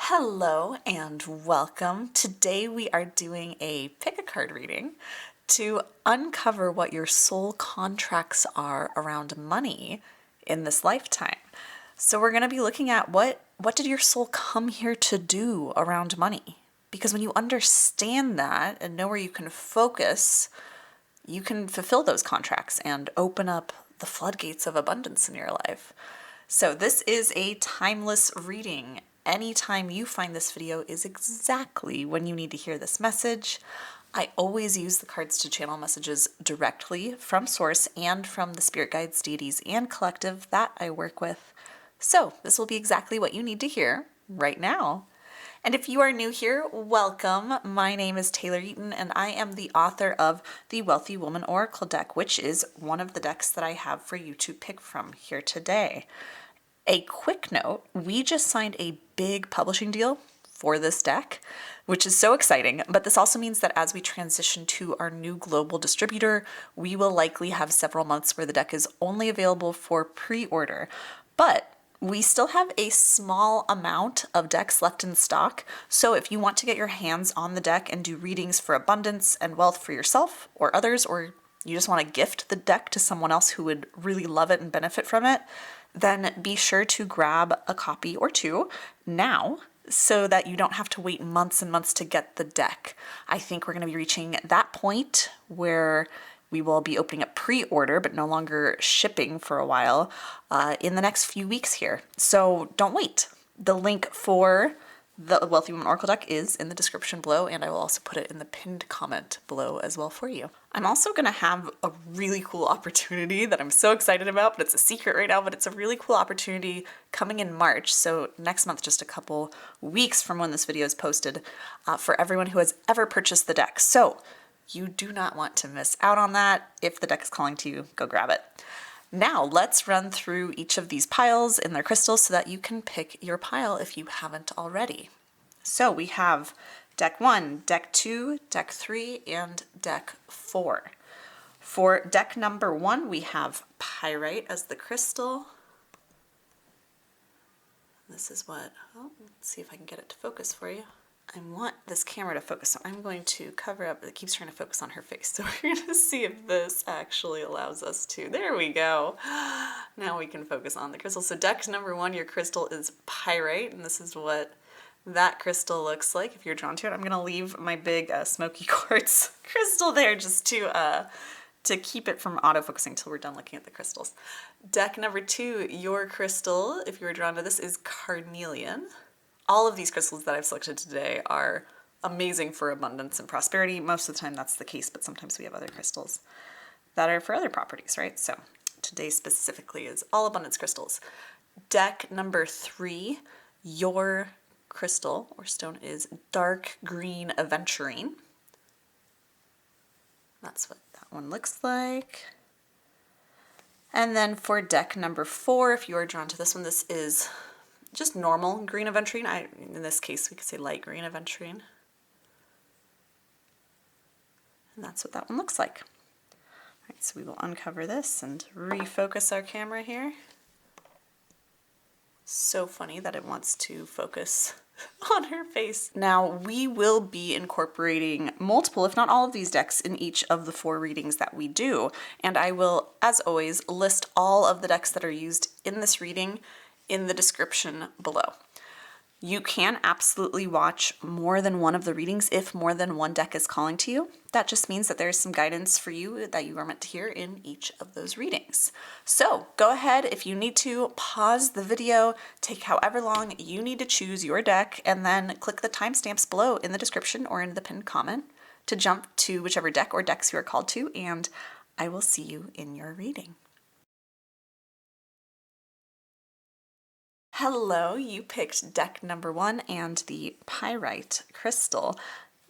Hello and welcome. Today we are doing a pick a card reading to uncover what your soul contracts are around money in this lifetime. So we're going to be looking at what did your soul come here to do around money? Because when you understand that and know where you can focus, you can fulfill those contracts and open up the floodgates of abundance in your life. So this is a timeless reading. Anytime you find this video is exactly when you need to hear this message. I always use the cards to channel messages directly from source and from the spirit guides, deities, and collective that I work with. So this will be exactly what you need to hear right now. And if you are new here, welcome. My name is Taylor Eaton, and I am the author of the Wealthy Woman Oracle deck, which is one of the decks that I have for you to pick from here today. A quick note, we just signed a big publishing deal for this deck, which is so exciting, but this also means that as we transition to our new global distributor, we will likely have several months where the deck is only available for pre-order. But we still have a small amount of decks left in stock, so if you want to get your hands on the deck and do readings for abundance and wealth for yourself or others, or you just want to gift the deck to someone else who would really love it and benefit from it, then be sure to grab a copy or two now so that you don't have to wait months and months to get the deck. I think we're going to be reaching that point where we will be opening up pre-order, but no longer shipping for a while in the next few weeks here. So don't wait. The link for the Wealthy Woman Oracle deck is in the description below, and I will also put it in the pinned comment below as well for you. I'm also going to have a really cool opportunity that I'm so excited about, but it's a secret right now, but it's a really cool opportunity coming in March, so next month, just a couple weeks from when this video is posted, for everyone who has ever purchased the deck. So you do not want to miss out on that. If the deck is calling to you, go grab it. Now let's run through each of these piles in their crystals so that you can pick your pile if you haven't already. So we have deck 1, deck 2, deck 3, and deck 4. For deck number 1, we have Pyrite as the crystal. This is what, let's see if I can get it to focus for you. I want this camera to focus, so I'm going to cover up, it keeps trying to focus on her face, so we're going to see if this actually allows us to. There we go. Now we can focus on the crystal. So deck number 1, your crystal is Pyrite, and this is what that crystal looks like if you're drawn to it. I'm going to leave my big smoky quartz crystal there just to keep it from autofocusing until we're done looking at the crystals. Deck number 2, your crystal, if you were drawn to this, is Carnelian. All of these crystals that I've selected today are amazing for abundance and prosperity. Most of the time that's the case, but sometimes we have other crystals that are for other properties, right? So today specifically is all abundance crystals. Deck number 3, your crystal or stone is dark green Aventurine. That's what that one looks like. And then for deck number 4, if you are drawn to this one, this is just normal green Aventurine. In this case, we could say light green Aventurine. And that's what that one looks like. All right, so we will uncover this and refocus our camera here. So funny that it wants to focus on her face. Now, we will be incorporating multiple, if not all of these decks in each of the 4 readings that we do. And I will, as always, list all of the decks that are used in this reading in the description below. You can absolutely watch more than one of the readings if more than one deck is calling to you. That just means that there's some guidance for you that you are meant to hear in each of those readings. So go ahead, if you need to, pause the video, take however long you need to choose your deck, and then click the timestamps below in the description or in the pinned comment to jump to whichever deck or decks you are called to, and I will see you in your reading. Hello, you picked deck number 1 and the Pyrite crystal.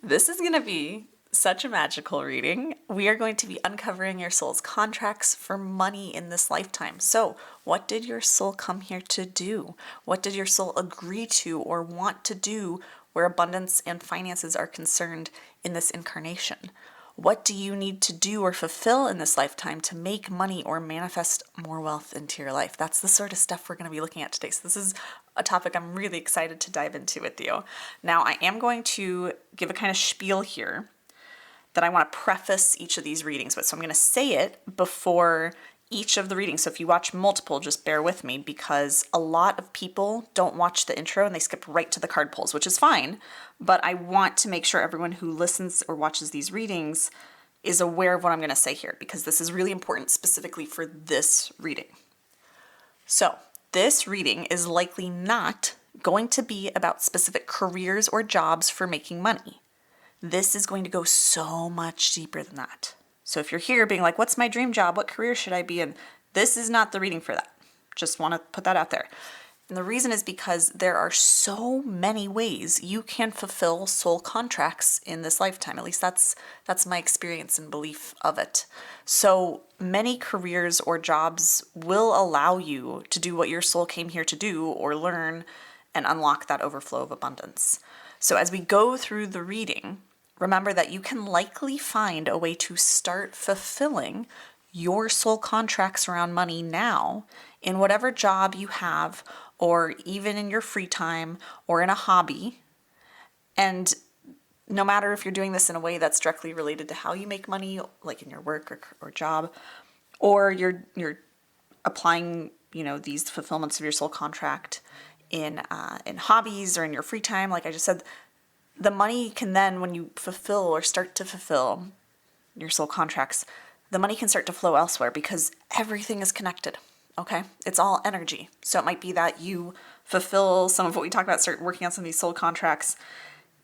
This is going to be such a magical reading. We are going to be uncovering your soul's contracts for money in this lifetime. So, what did your soul come here to do? What did your soul agree to or want to do where abundance and finances are concerned in this incarnation? What do you need to do or fulfill in this lifetime to make money or manifest more wealth into your life? That's the sort of stuff we're going to be looking at today. So this is a topic I'm really excited to dive into with you. Now, I am going to give a kind of spiel here that I want to preface each of these readings with. So I'm going to say it before each of the readings. So if you watch multiple, just bear with me, because a lot of people don't watch the intro and they skip right to the card pulls, which is fine. But I want to make sure everyone who listens or watches these readings is aware of what I'm going to say here, because this is really important specifically for this reading. So this reading is likely not going to be about specific careers or jobs for making money. This is going to go so much deeper than that. So if you're here being like, what's my dream job? What career should I be in? This is not the reading for that. Just want to put that out there. And the reason is because there are so many ways you can fulfill soul contracts in this lifetime. At least that's my experience and belief of it. So many careers or jobs will allow you to do what your soul came here to do or learn and unlock that overflow of abundance. So as we go through the reading, remember that you can likely find a way to start fulfilling your soul contracts around money now in whatever job you have, or even in your free time or in a hobby. And no matter if you're doing this in a way that's directly related to how you make money, like in your work or job, or you're applying, these fulfillments of your soul contract in hobbies or in your free time, like I just said, the money can then, when you fulfill or start to fulfill your soul contracts, the money can start to flow elsewhere because everything is connected, okay? It's all energy. So it might be that you fulfill some of what we talked about, start working on some of these soul contracts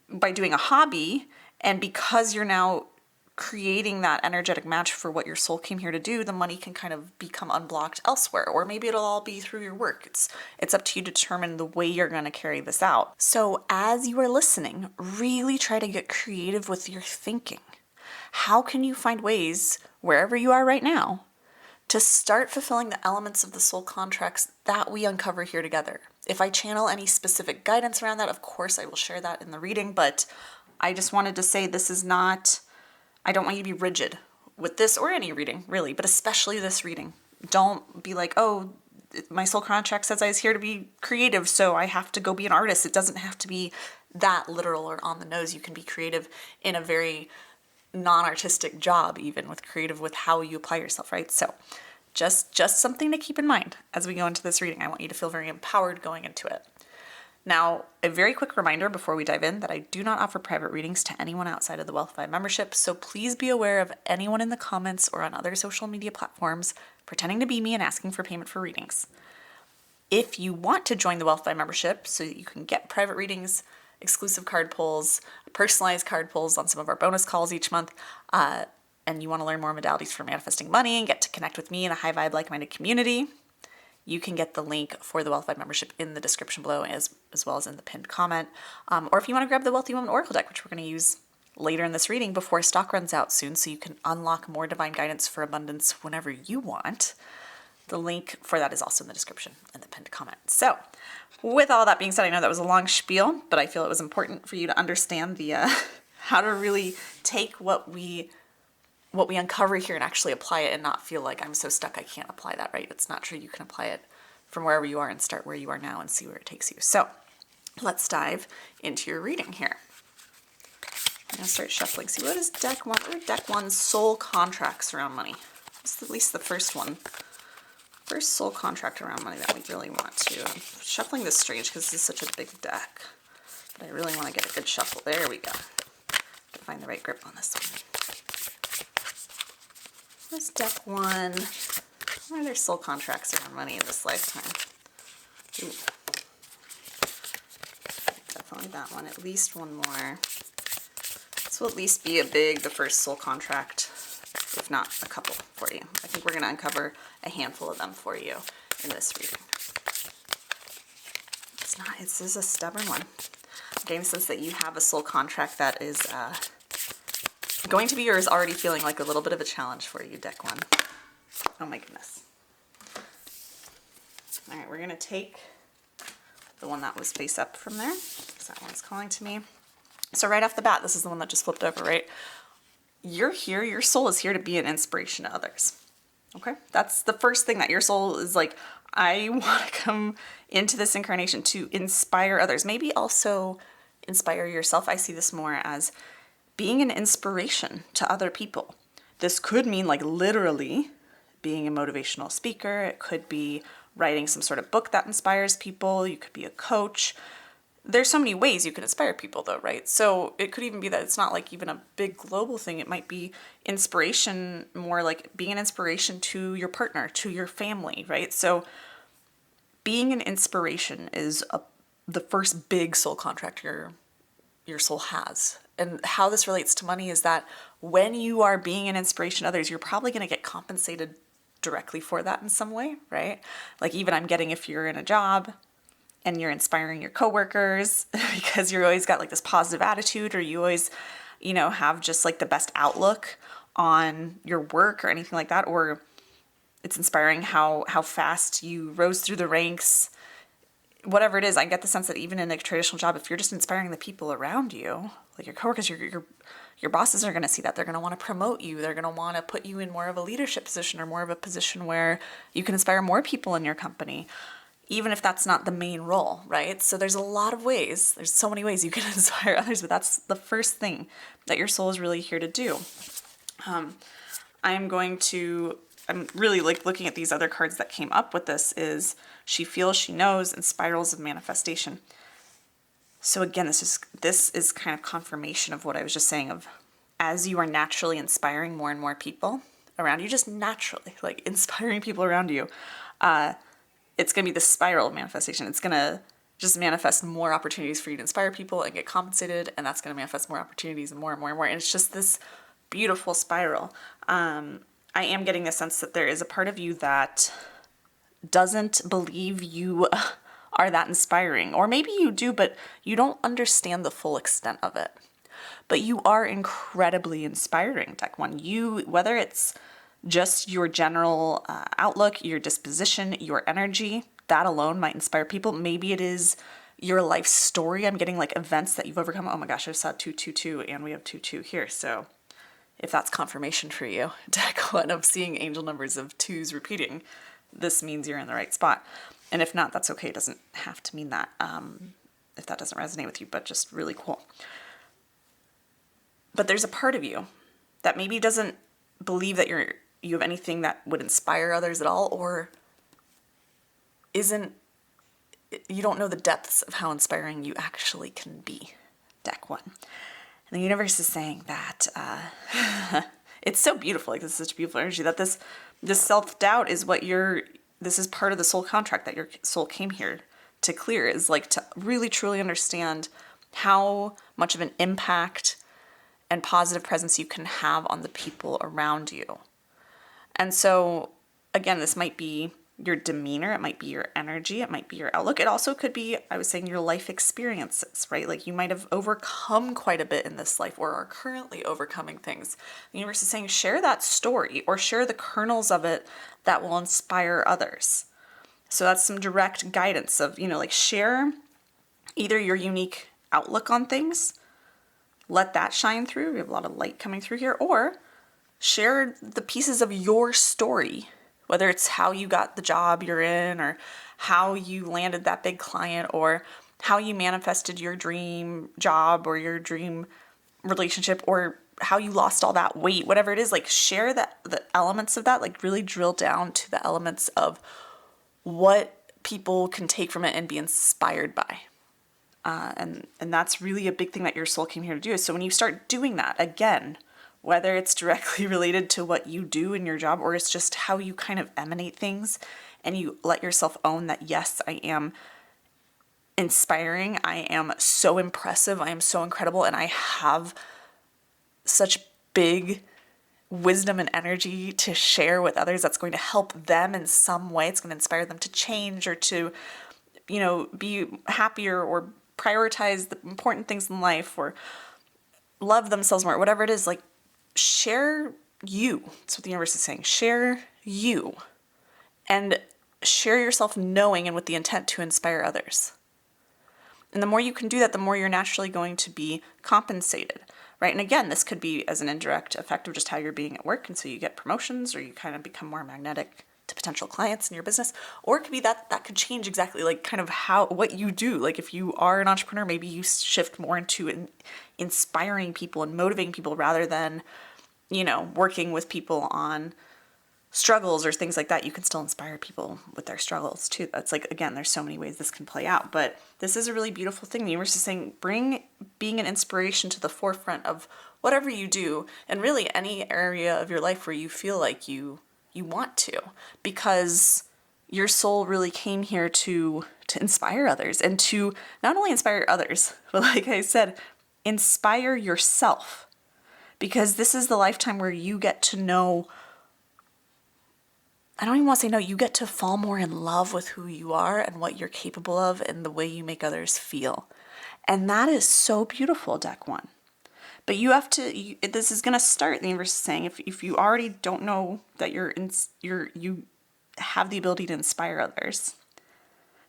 by doing a hobby, and because you're now creating that energetic match for what your soul came here to do, the money can kind of become unblocked elsewhere, or maybe it'll all be through your work. It's up to you to determine the way you're going to carry this out. So as you are listening, really try to get creative with your thinking. How can you find ways, wherever you are right now, to start fulfilling the elements of the soul contracts that we uncover here together? If I channel any specific guidance around that, of course I will share that in the reading, but I just wanted to say this is not, I don't want you to be rigid with this or any reading, really, but especially this reading. Don't be like, oh, my soul contract says I was here to be creative, so I have to go be an artist. It doesn't have to be that literal or on the nose. You can be creative in a very non-artistic job, even with creative with how you apply yourself, right? So just something to keep in mind as we go into this reading. I want you to feel very empowered going into it. Now, a very quick reminder before we dive in that I do not offer private readings to anyone outside of the Wealth Vibe membership, so please be aware of anyone in the comments or on other social media platforms pretending to be me and asking for payment for readings. If you want to join the Wealth Vibe membership so that you can get private readings, exclusive card pulls, personalized card pulls on some of our bonus calls each month, and you want to learn more modalities for manifesting money and get to connect with me in a high vibe like-minded community, you can get the link for the Wealth Vibe membership in the description below, as well as in the pinned comment. Or if you want to grab the Wealthy Woman Oracle deck, which we're going to use later in this reading before stock runs out soon, so you can unlock more divine guidance for abundance whenever you want. The link for that is also in the description and the pinned comment. So with all that being said, I know that was a long spiel, but I feel it was important for you to understand the how to really take what we uncover here and actually apply it, and not feel like I'm so stuck I can't apply that, right? It's not true. You can apply it from wherever you are and start where you are now and see where it takes you. So let's dive into your reading here. I'm going to start shuffling. See, what is deck one? What are deck one's soul contracts around money? This is at least the first one. First soul contract around money that we really want to. I'm shuffling this strange because this is such a big deck, but I really want to get a good shuffle. There we go. To find the right grip on this one. What's deck one? What are their soul contracts around money in this lifetime? Ooh. Definitely that one. At least one more. This will at least be the first soul contract, if not a couple for you. I think we're going to uncover a handful of them for you in this reading. This is a stubborn one. I'm getting the sense that you have a soul contract that is going to be, or is already feeling like a little bit of a challenge for you, deck one. Oh my goodness. All right, we're going to take the one that was face up from there, because that one's calling to me. So right off the bat, this is the one that just flipped over, right? You're here, your soul is here to be an inspiration to others. Okay? That's the first thing that your soul is like, I want to come into this incarnation to inspire others, maybe also inspire yourself. I see this more as being an inspiration to other people. This could mean like literally being a motivational speaker. It could be writing some sort of book that inspires people. You could be a coach. There's so many ways you can inspire people though, right? So it could even be that it's not like even a big global thing. It might be inspiration, more like being an inspiration to your partner, to your family, right? So being an inspiration is the first big soul contract your soul has. And how this relates to money is that when you are being an inspiration to others, you're probably going to get compensated directly for that in some way, right? Like even I'm getting if you're in a job and you're inspiring your coworkers because you're always got like this positive attitude, or you always, have just like the best outlook on your work or anything like that, or it's inspiring how fast you rose through the ranks, whatever it is. I get the sense that even in a traditional job, if you're just inspiring the people around you, like your coworkers, your bosses are going to see that. They're going to want to promote you. They're going to want to put you in more of a leadership position, or more of a position where you can inspire more people in your company, even if that's not the main role, right? So there's a lot of ways. There's so many ways you can inspire others, but that's the first thing that your soul is really here to do. I'm really like looking at these other cards that came up with this is she feels, she knows, and spirals of manifestation. So again, this is kind of confirmation of what I was just saying of as you are naturally inspiring more and more people around you, just naturally like inspiring people around you, it's going to be the spiral of manifestation. It's going to just manifest more opportunities for you to inspire people and get compensated. And that's going to manifest more opportunities and more and more and more. And it's just this beautiful spiral. I am getting the sense that there is a part of you that doesn't believe you are that inspiring. Or maybe you do, but you don't understand the full extent of it. But you are incredibly inspiring, Deck One. Whether it's just your general outlook, your disposition, your energy, that alone might inspire people. Maybe it is your life story. I'm getting like events that you've overcome. Oh my gosh, I saw 222 and we have 22 here. So if that's confirmation for you, Deck One, of seeing angel numbers of twos repeating, this means you're in the right spot. And if not, that's okay. It doesn't have to mean that if that doesn't resonate with you, but just really cool. But there's a part of you that maybe doesn't believe that you have anything that would inspire others at all, or you don't know the depths of how inspiring you actually can be, Deck One. And the universe is saying that it's so beautiful. Like, this is such beautiful energy that this self-doubt is this is part of the soul contract that your soul came here to clear, is like to really truly understand how much of an impact and positive presence you can have on the people around you. And so, again, this might be your demeanor, it might be your energy, it might be your outlook. It also could be, I was saying, your life experiences, right? Like you might have overcome quite a bit in this life or are currently overcoming things. The universe is saying share that story or share the kernels of it that will inspire others. So that's some direct guidance of, like share either your unique outlook on things, let that shine through. We have a lot of light coming through here, or share the pieces of your story, whether it's how you got the job you're in, or how you landed that big client, or how you manifested your dream job or your dream relationship, or how you lost all that weight, whatever it is. Like share the elements of that, like really drill down to the elements of what people can take from it and be inspired by. And that's really a big thing that your soul came here to do. So when you start doing that, again, whether it's directly related to what you do in your job, or it's just how you kind of emanate things, and you let yourself own that, yes, I am inspiring, I am so impressive, I am so incredible, and I have such big wisdom and energy to share with others that's going to help them in some way. It's going to inspire them to change or to, be happier or prioritize the important things in life or love themselves more, whatever it is. Like, share you. That's what the universe is saying. Share you. And share yourself knowing and with the intent to inspire others. And the more you can do that, the more you're naturally going to be compensated, right? And again, this could be as an indirect effect of just how you're being at work. And so you get promotions, or you kind of become more magnetic to potential clients in your business, or it could be that could change exactly like kind of what you do. Like if you are an entrepreneur, maybe you shift more into inspiring people and motivating people rather than, working with people on struggles or things like that. You can still inspire people with their struggles too. That's like, again, there's so many ways this can play out, but this is a really beautiful thing. The universe is saying, bring being an inspiration to the forefront of whatever you do, and really any area of your life where you feel like you want to, because your soul really came here to inspire others, and to not only inspire others, but like I said, inspire yourself, because this is the lifetime where you get to know, I don't even want to say no, you get to fall more in love with who you are and what you're capable of and the way you make others feel. And that is so beautiful, deck one. But you have to, this is going to start, the universe is saying, if you already don't know that you have the ability to inspire others,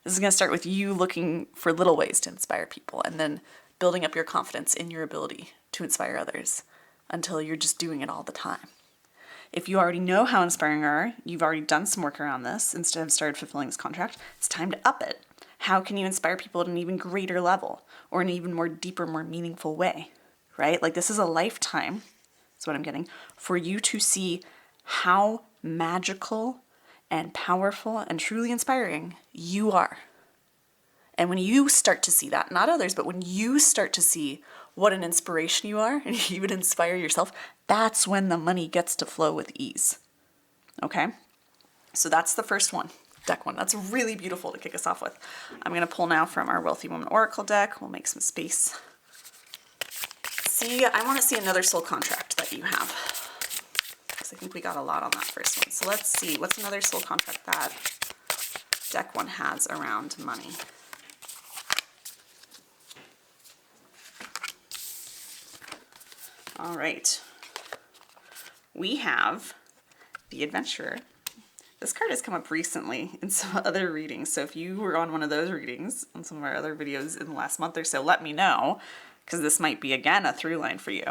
this is going to start with you looking for little ways to inspire people, and then building up your confidence in your ability to inspire others until you're just doing it all the time. If you already know how inspiring you are, you've already done some work around this, instead of started fulfilling this contract, it's time to up it. How can you inspire people at an even greater level, or in an even more deeper, more meaningful way, right? Like this is a lifetime, that's what I'm getting, for you to see how magical and powerful and truly inspiring you are. And when you start to see that, not others, but when you start to see what an inspiration you are, and you would inspire yourself, that's when the money gets to flow with ease. Okay? So that's the first one, deck one. That's really beautiful to kick us off with. I'm going to pull now from our Wealthy Woman Oracle deck. We'll make some space. I want to see another soul contract that you have, because I think we got a lot on that first one. So let's see, what's another soul contract that deck one has around money? All right, we have the Adventurer. This card has come up recently in some other readings, so if you were on one of those readings on some of our other videos in the last month or so, let me know, because this might be, again, a through line for you.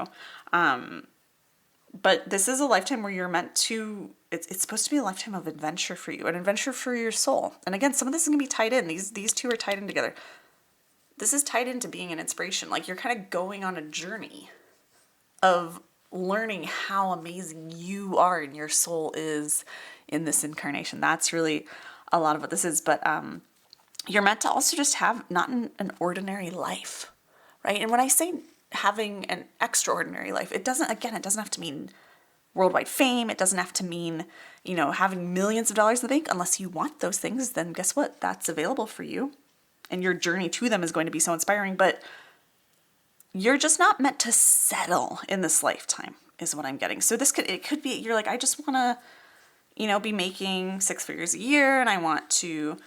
But this is a lifetime where you're meant to, it's supposed to be a lifetime of adventure for you, an adventure for your soul. And again, some of this is going to be tied in. These two are tied in together. This is tied into being an inspiration. Like you're kind of going on a journey of learning how amazing you are and your soul is in this incarnation. That's really a lot of what this is. But you're meant to also just have not an ordinary life, right? And when I say having an extraordinary life, it doesn't have to mean worldwide fame. It doesn't have to mean, having millions of dollars in the bank. Unless you want those things, then guess what? That's available for you. And your journey to them is going to be so inspiring. But you're just not meant to settle in this lifetime, is what I'm getting. So it could be, you're like, I just want to, be making 6 figures a year, and I want to,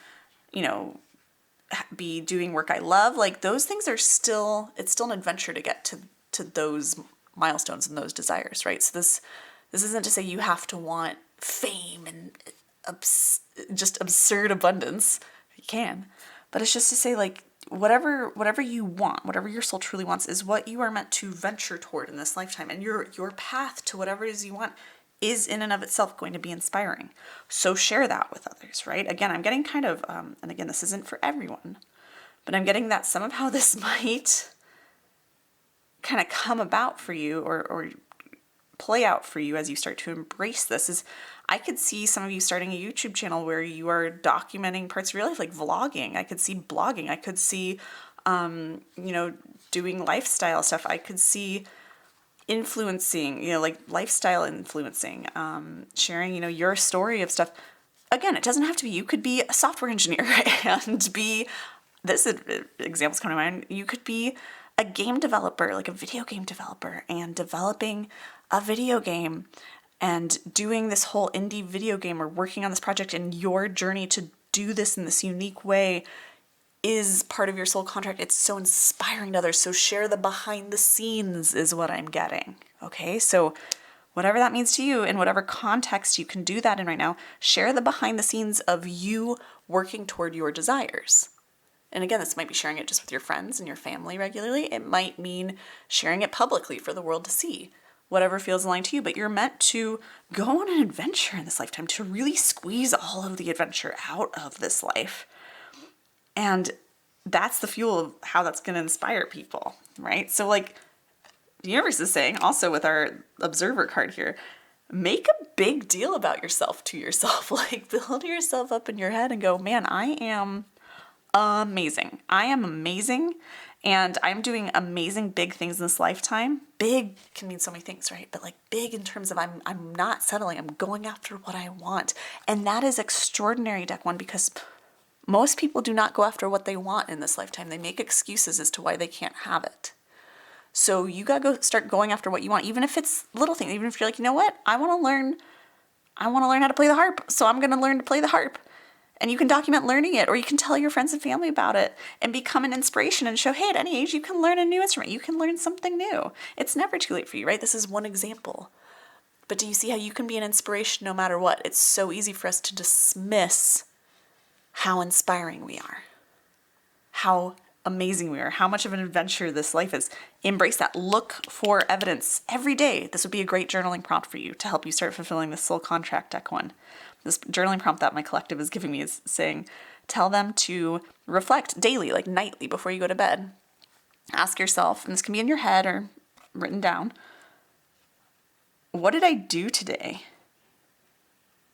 be doing work I love. Like those things it's still an adventure to get to those milestones and those desires, right? So this isn't to say you have to want fame and just absurd abundance. You can, but it's just to say like, whatever you want, whatever your soul truly wants, is what you are meant to venture toward in this lifetime. And your path to whatever it is you want is in and of itself going to be inspiring. So share that with others, right? Again, I'm getting kind of, and again, this isn't for everyone, but I'm getting that some of how this might kind of come about for you or play out for you as you start to embrace this is, I could see some of you starting a YouTube channel where you are documenting parts of your life, like vlogging. I could see blogging. I could see, doing lifestyle stuff. I could see influencing, like lifestyle influencing, sharing, your story of stuff. Again, it doesn't have to be, you could be a software engineer and be, this example's coming to mind, you could be a game developer, like a video game developer, and developing a video game and doing this whole indie video game or working on this project, and your journey to do this in this unique way is part of your soul contract. It's so inspiring to others. So share the behind the scenes is what I'm getting. Okay. So whatever that means to you, in whatever context you can do that in right now, share the behind the scenes of you working toward your desires. And again, this might be sharing it just with your friends and your family regularly. It might mean sharing it publicly for the world to see. whatever feels aligned to you, but you're meant to go on an adventure in this lifetime, to really squeeze all of the adventure out of this life. And that's the fuel of how that's going to inspire people, right? So like the universe is saying also with our observer card here, make a big deal about yourself to yourself. Like build yourself up in your head and go, man, I am amazing. I am amazing. And I'm doing amazing big things in this lifetime. Big can mean so many things, right? But like big in terms of I'm not settling. I'm going after what I want. And that is extraordinary, deck one, because most people do not go after what they want in this lifetime. They make excuses as to why they can't have it. So you gotta go start going after what you want, even if it's little things. Even if you're like, you know what, I want to learn how to play the harp, so I'm gonna learn to play the harp. And you can document learning it, or you can tell your friends and family about it and become an inspiration and show, hey, at any age you can learn a new instrument. You can learn something new. It's never too late for you, right? This is one example. But do you see how you can be an inspiration no matter what? It's so easy for us to dismiss how inspiring we are, how amazing we are, how much of an adventure this life is. Embrace that. Look for evidence every day. This would be a great journaling prompt for you to help you start fulfilling this soul contract, deck one. This journaling prompt that my collective is giving me is saying, tell them to reflect daily, like nightly before you go to bed. Ask yourself, and this can be in your head or written down, what did I do today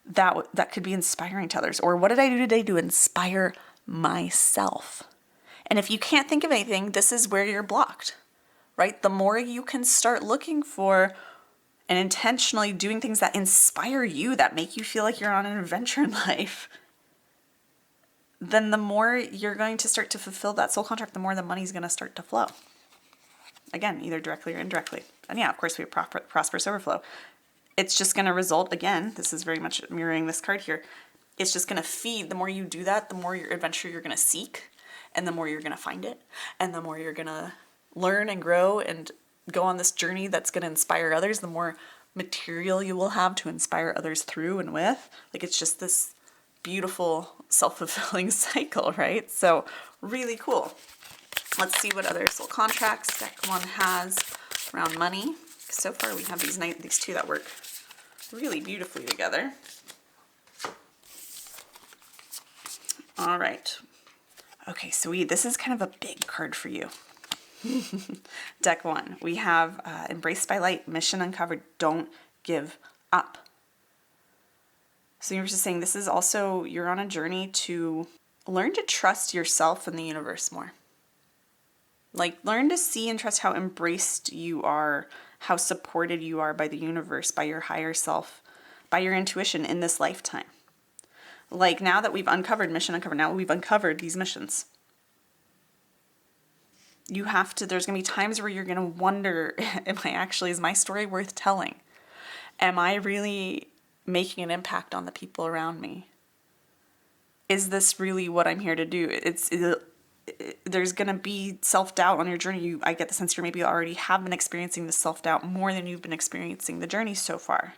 that could be inspiring to others? Or what did I do today to inspire myself? And if you can't think of anything, this is where you're blocked, right? The more you can start looking for and intentionally doing things that inspire you, that make you feel like you're on an adventure in life, then the more you're going to start to fulfill that soul contract, the more the money's going to start to flow. Again, either directly or indirectly. And yeah, of course, we have prosperous overflow. It's just going to result, again, this is very much mirroring this card here. It's just going to feed. The more you do that, the more your adventure you're going to seek, and the more you're going to find it, and the more you're going to learn and grow and go on this journey that's going to inspire others, the more material you will have to inspire others through and with. Like, it's just this beautiful self-fulfilling cycle, right? So really cool. Let's see what other soul contracts deck one has around money. So far we have these two that work really beautifully together. All right. Okay, so this is kind of a big card for you. Deck one, we have Embraced by Light, Mission Uncovered, Don't Give Up. So you're just saying this is also, you're on a journey to learn to trust yourself and the universe more. Like, learn to see and trust how embraced you are, how supported you are by the universe, by your higher self, by your intuition in this lifetime. Like, now that we've uncovered Mission Uncovered, now we've uncovered these missions. You have to, there's going to be times where you're going to wonder, is my story worth telling? Am I really making an impact on the people around me? Is this really what I'm here to do? There's going to be self-doubt on your journey. I get the sense you maybe already have been experiencing the self-doubt more than you've been experiencing the journey so far.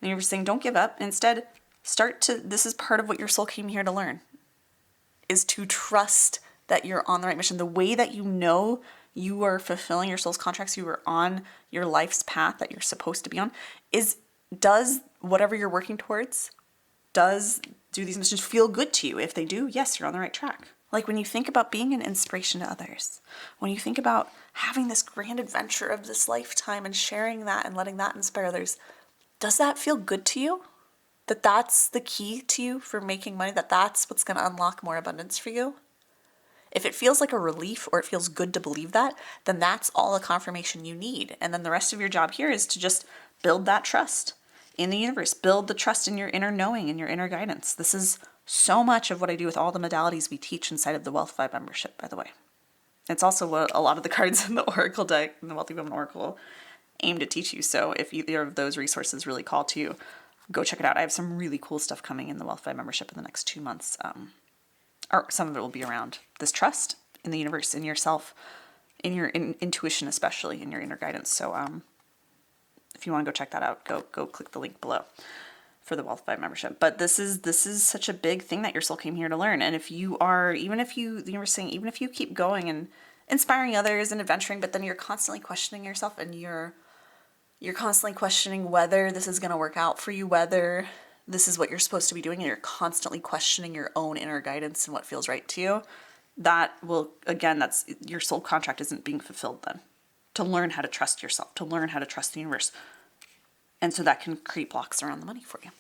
And you're saying, don't give up. Instead, this is part of what your soul came here to learn, is to trust that you're on the right mission. The way that you know you are fulfilling your soul's contracts, you are on your life's path that you're supposed to be on, does whatever you're working towards, do these missions feel good to you? If they do, yes, you're on the right track. Like, when you think about being an inspiration to others, when you think about having this grand adventure of this lifetime and sharing that and letting that inspire others, does that feel good to you? That's the key to you for making money, that's what's going to unlock more abundance for you? If it feels like a relief or it feels good to believe that, then that's all the confirmation you need. And then the rest of your job here is to just build that trust in the universe. Build the trust in your inner knowing and your inner guidance. This is so much of what I do with all the modalities we teach inside of the Wealth Vibe membership, by the way. It's also what a lot of the cards in the Oracle deck, in the Wealthy Woman Oracle, aim to teach you. So if either of those resources really call to you, go check it out. I have some really cool stuff coming in the Wealth Vibe membership in the next 2 months. Or some of it will be around this trust in the universe, in yourself, in your intuition, especially in your inner guidance. So if you want to go check that out, go click the link below for the Wealth Vibe membership. But this is such a big thing that your soul came here to learn. And if you are, the universe is saying, even if you keep going inspiring others and adventuring, but then you're constantly questioning yourself, and you're constantly questioning whether this is going to work out for you, whether this is what you're supposed to be doing, and you're constantly questioning your own inner guidance and what feels right to you. That will, again, that's your soul contract isn't being fulfilled then. To learn how to trust yourself, to learn how to trust the universe. And so that can create blocks around the money for you.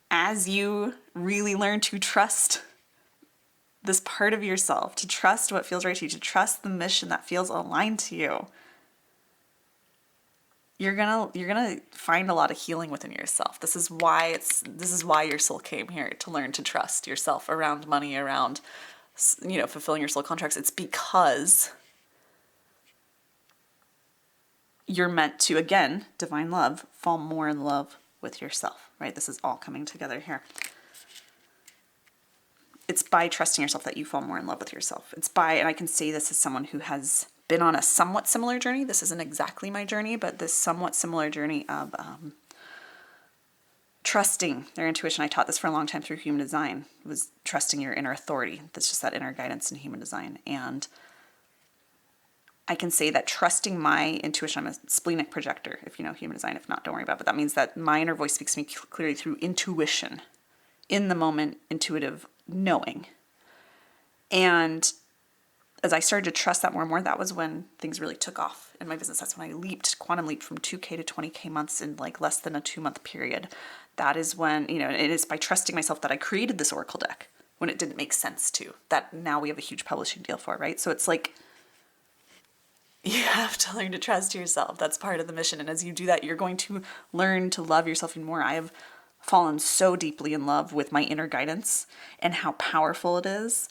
As you really learn to trust this part of yourself, to trust what feels right to you, to trust the mission that feels aligned to you, you're gonna find a lot of healing within yourself. This is why your soul came here, to learn to trust yourself around money, around, fulfilling your soul contracts. It's because you're meant to, again, divine love, fall more in love with yourself, right? This is all coming together here. It's by trusting yourself that you fall more in love with yourself. It's by, and I can say this as someone who has been on a somewhat similar journey. This isn't exactly my journey, but this somewhat similar journey of trusting their intuition. I taught this for a long time through human design, was trusting your inner authority. That's just that inner guidance in human design. And I can say that trusting my intuition, I'm a splenic projector, if you know human design. If not, don't worry about it. But that means that my inner voice speaks to me clearly through intuition, in the moment, intuitive knowing. And as I started to trust that more and more, that was when things really took off in my business. That's when I quantum leaped from 2K to 20K months in like less than a 2-month period. That is when, it is by trusting myself that I created this Oracle deck when it didn't make sense to, that now we have a huge publishing deal for, right? So it's like, you have to learn to trust yourself. That's part of the mission. And as you do that, you're going to learn to love yourself even more. I have fallen so deeply in love with my inner guidance and how powerful it is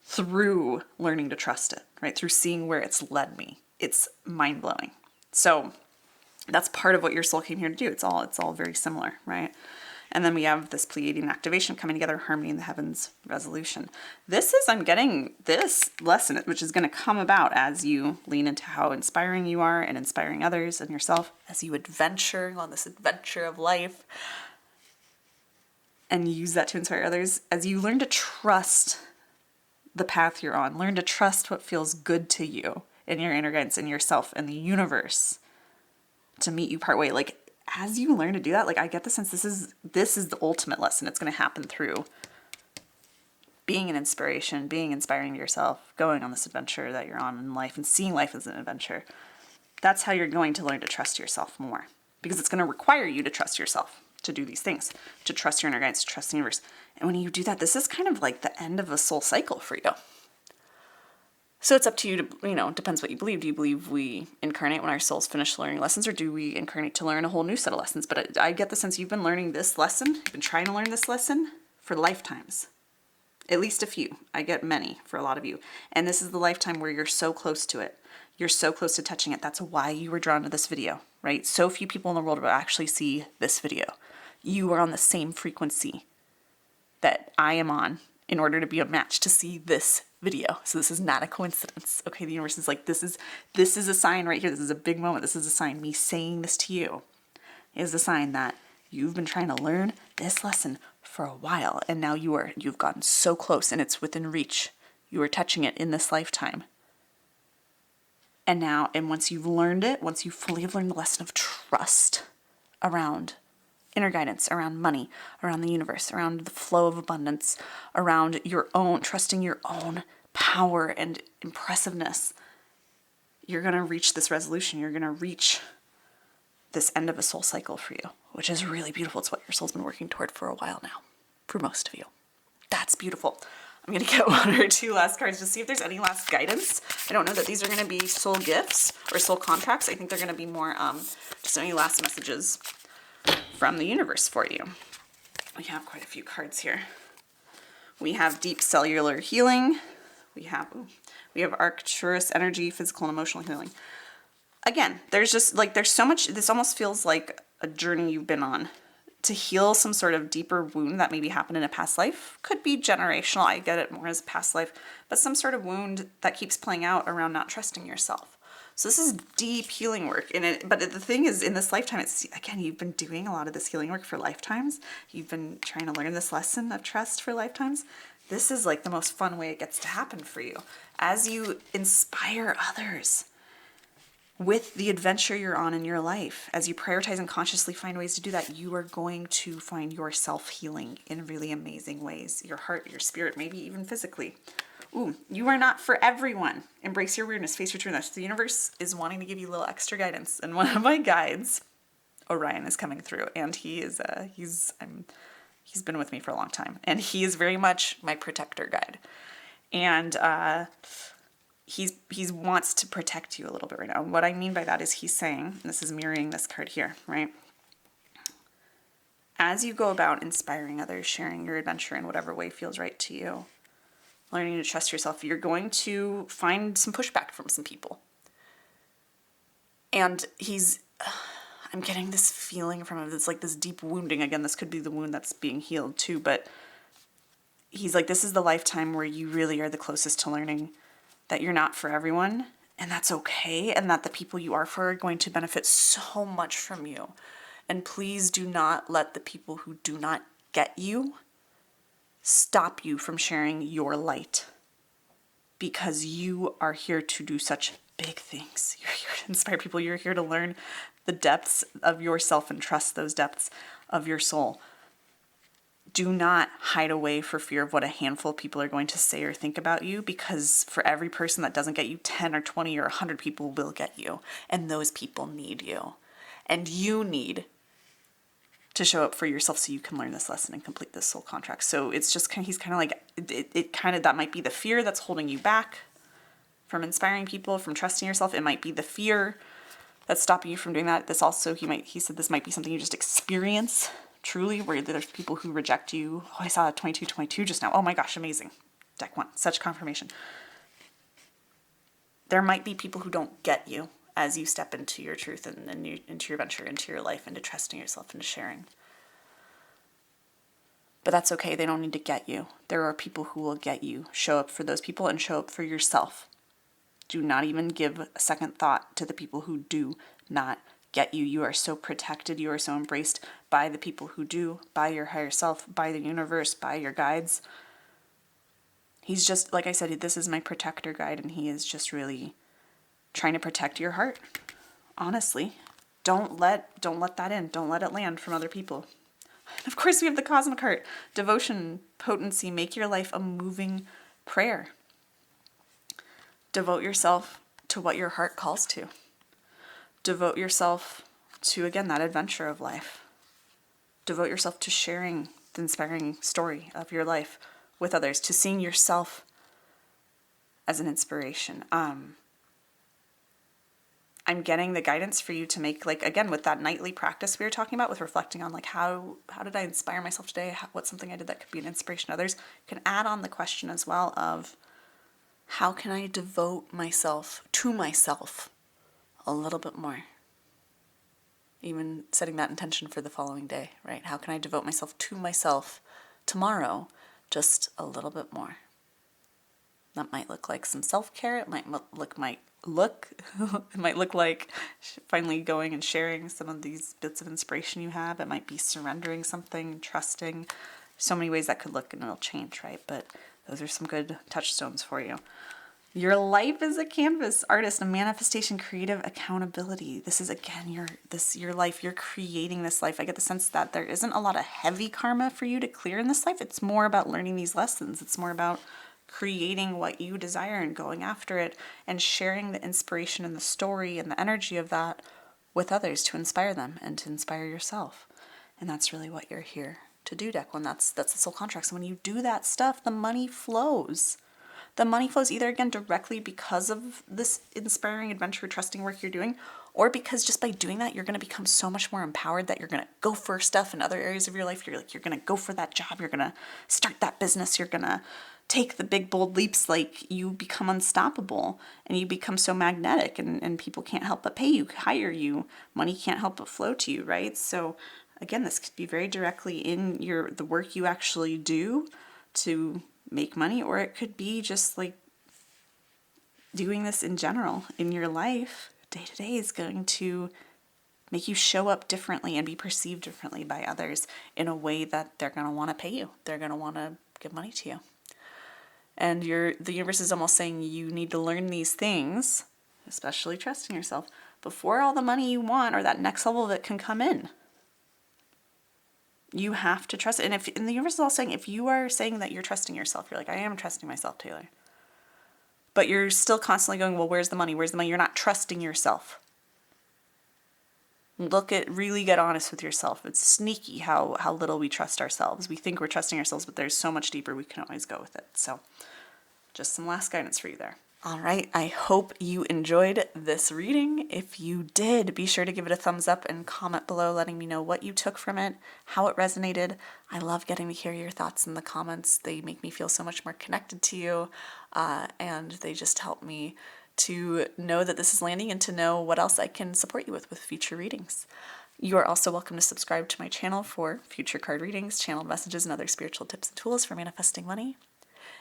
through learning to trust it, right? Through seeing where it's led me. It's mind-blowing. So that's part of what your soul came here to do. It's all very similar, right? And then we have this Pleiadian activation coming together, harmony in the heavens, resolution. I'm getting this lesson, which is going to come about as you lean into how inspiring you are and inspiring others and yourself, as you adventure on this adventure of life and use that to inspire others, as you learn to trust the path you're on, learn to trust what feels good to you and your inner guidance and yourself and the universe to meet you partway. Like, as you learn to do that, like, I get the sense this is the ultimate lesson. It's going to happen through being an inspiration, being inspiring to yourself, going on this adventure that you're on in life and seeing life as an adventure. That's how you're going to learn to trust yourself more, because it's going to require you to trust yourself to do these things, to trust your inner guidance, to trust the universe. And when you do that, this is kind of like the end of a soul cycle for you. So it's up to you to, depends what you believe. Do you believe we incarnate when our souls finish learning lessons, or do we incarnate to learn a whole new set of lessons? But I get the sense you've been learning this lesson, you've been trying to learn this lesson for lifetimes. At least a few. I get many for a lot of you. And this is the lifetime where you're so close to it. You're so close to touching it. That's why you were drawn to this video, right? So few people in the world will actually see this video. You are on the same frequency that I am on in order to be a match to see this video. So this is not a coincidence. Okay, the universe is like, this is a sign right here. This is a big moment. This is a sign. Me saying this to you is a sign that you've been trying to learn this lesson for a while, and now you've gotten so close and it's within reach. You are touching it in this lifetime. And once you've learned it, once you fully have learned the lesson of trust around inner guidance, around money, around the universe, around the flow of abundance, around trusting your own power and impressiveness, you're going to reach this resolution. You're going to reach this end of a soul cycle for you, which is really beautiful. It's what your soul's been working toward for a while now, for most of you. That's beautiful. I'm going to get 1 or 2 last cards to see if there's any last guidance. I don't know that these are going to be soul gifts or soul contracts. I think they're going to be more just any last messages from the universe for you. We have quite a few cards here. We have deep cellular healing. We have Arcturus energy, physical and emotional healing. Again, there's so much, this almost feels like a journey you've been on to heal some sort of deeper wound that maybe happened in a past life. Could be generational, I get it more as past life, but some sort of wound that keeps playing out around not trusting yourself. So this is deep healing work in it. But the thing is, in this lifetime, you've been doing a lot of this healing work for lifetimes. You've been trying to learn this lesson of trust for lifetimes. this is like the most fun way it gets to happen for you. As you inspire others with the adventure you're on in your life, as you prioritize and consciously find ways to do that, you are going to find yourself healing in really amazing ways. Your heart, your spirit, maybe even physically. Ooh, you are not for everyone. Embrace your weirdness, face your trueness. The universe is wanting to give you a little extra guidance. And one of my guides, Orion, is coming through, and he's been with me for a long time, and he is very much my protector guide. And he wants to protect you a little bit right now. And what I mean by that is he's saying, and this is mirroring this card here, right? As you go about inspiring others, sharing your adventure in whatever way feels right to you, learning to trust yourself, you're going to find some pushback from some people. And I'm getting this feeling from him. It's like this deep wounding. Again, this could be the wound that's being healed too, but he's like, this is the lifetime where you really are the closest to learning that you're not for everyone, and that's okay, and that the people you are for are going to benefit so much from you. And please do not let the people who do not get you stop you from sharing your light, because you are here to do such big things. You're here to inspire people. You're here to learn the depths of yourself and trust those depths of your soul. Do not hide away for fear of what a handful of people are going to say or think about you, because for every person that doesn't get you, 10 or 20 or 100 people will get you. And those people need you. And you need to show up for yourself so you can learn this lesson and complete this soul contract. So it's just he's kind of like, it kind of, that might be the fear that's holding you back from inspiring people, from trusting yourself. It might be the fear that's stopping you from doing that. This also, he said this might be something you just experience truly, where there's people who reject you. Oh, I saw a 2222 just now. Oh my gosh, amazing. Deck 1, such confirmation. There might be people who don't get you as you step into your truth and into your venture, into your life, into trusting yourself, into sharing. But that's okay. They don't need to get you. There are people who will get you. Show up for those people and show up for yourself. Do not even give a second thought to the people who do not get you. You are so protected. You are so embraced by the people who do, by your higher self, by the universe, by your guides. He's just, like I said, this is my protector guide, and he is just really trying to protect your heart. Honestly, don't let that in. Don't let it land from other people. And of course, we have the cosmic heart, devotion, potency. Make your life a moving prayer. Devote yourself to what your heart calls to. Devote yourself to, again, that adventure of life. Devote yourself to sharing the inspiring story of your life with others, to seeing yourself as an inspiration. I'm getting the guidance for you to make, like, again, with that nightly practice we were talking about, with reflecting on, like, how did I inspire myself today? What's something I did that could be an inspiration to others? You can add on the question as well of, how can I devote myself to myself a little bit more? Even setting that intention for the following day, right? How can I devote myself to myself tomorrow just a little bit more? That might look like some self-care. It might look it might look like finally going and sharing some of these bits of inspiration you have. It might be surrendering something, trusting. So many ways that could look, and it'll change, right? But those are some good touchstones for you. Your life is a canvas, artist, a manifestation, creative accountability. This is, again, your life. You're creating this life. I get the sense that there isn't a lot of heavy karma for you to clear in this life. It's more about learning these lessons. It's more about creating what you desire and going after it and sharing the inspiration and the story and the energy of that with others to inspire them and to inspire yourself. And that's really what you're here to do, Deck One. That's the soul contract. So when you do that stuff, the money flows. The money flows either, again, directly because of this inspiring adventure, trusting work you're doing, or because just by doing that, you're going to become so much more empowered that you're going to go for stuff in other areas of your life. You're going to go for that job. You're going to start that business. You're going to take the big, bold leaps. Like, you become unstoppable and you become so magnetic, and people can't help but pay you, hire you. Money can't help but flow to you, right? So again, this could be very directly in the work you actually do to make money, or it could be just like doing this in general in your life. Day to day is going to make you show up differently and be perceived differently by others in a way that they're going to want to pay you. They're going to want to give money to you. And the universe is almost saying you need to learn these things, especially trusting yourself, before all the money you want or that next level of it can come in. You have to trust it. And the universe is all saying, if you are saying that you're trusting yourself, you're like, I am trusting myself, Taylor. But you're still constantly going, well, where's the money? Where's the money? You're not trusting yourself. Really get honest with yourself. It's sneaky how little we trust ourselves. We think we're trusting ourselves, but there's so much deeper we can always go with it. So just some last guidance for you there. All right, I hope you enjoyed this reading. If you did, be sure to give it a thumbs up and comment below letting me know what you took from it, how it resonated. I love getting to hear your thoughts in the comments. They make me feel so much more connected to you, and they just help me to know that this is landing and to know what else I can support you with future readings. You are also welcome to subscribe to my channel for future card readings, channeled messages, and other spiritual tips and tools for manifesting money.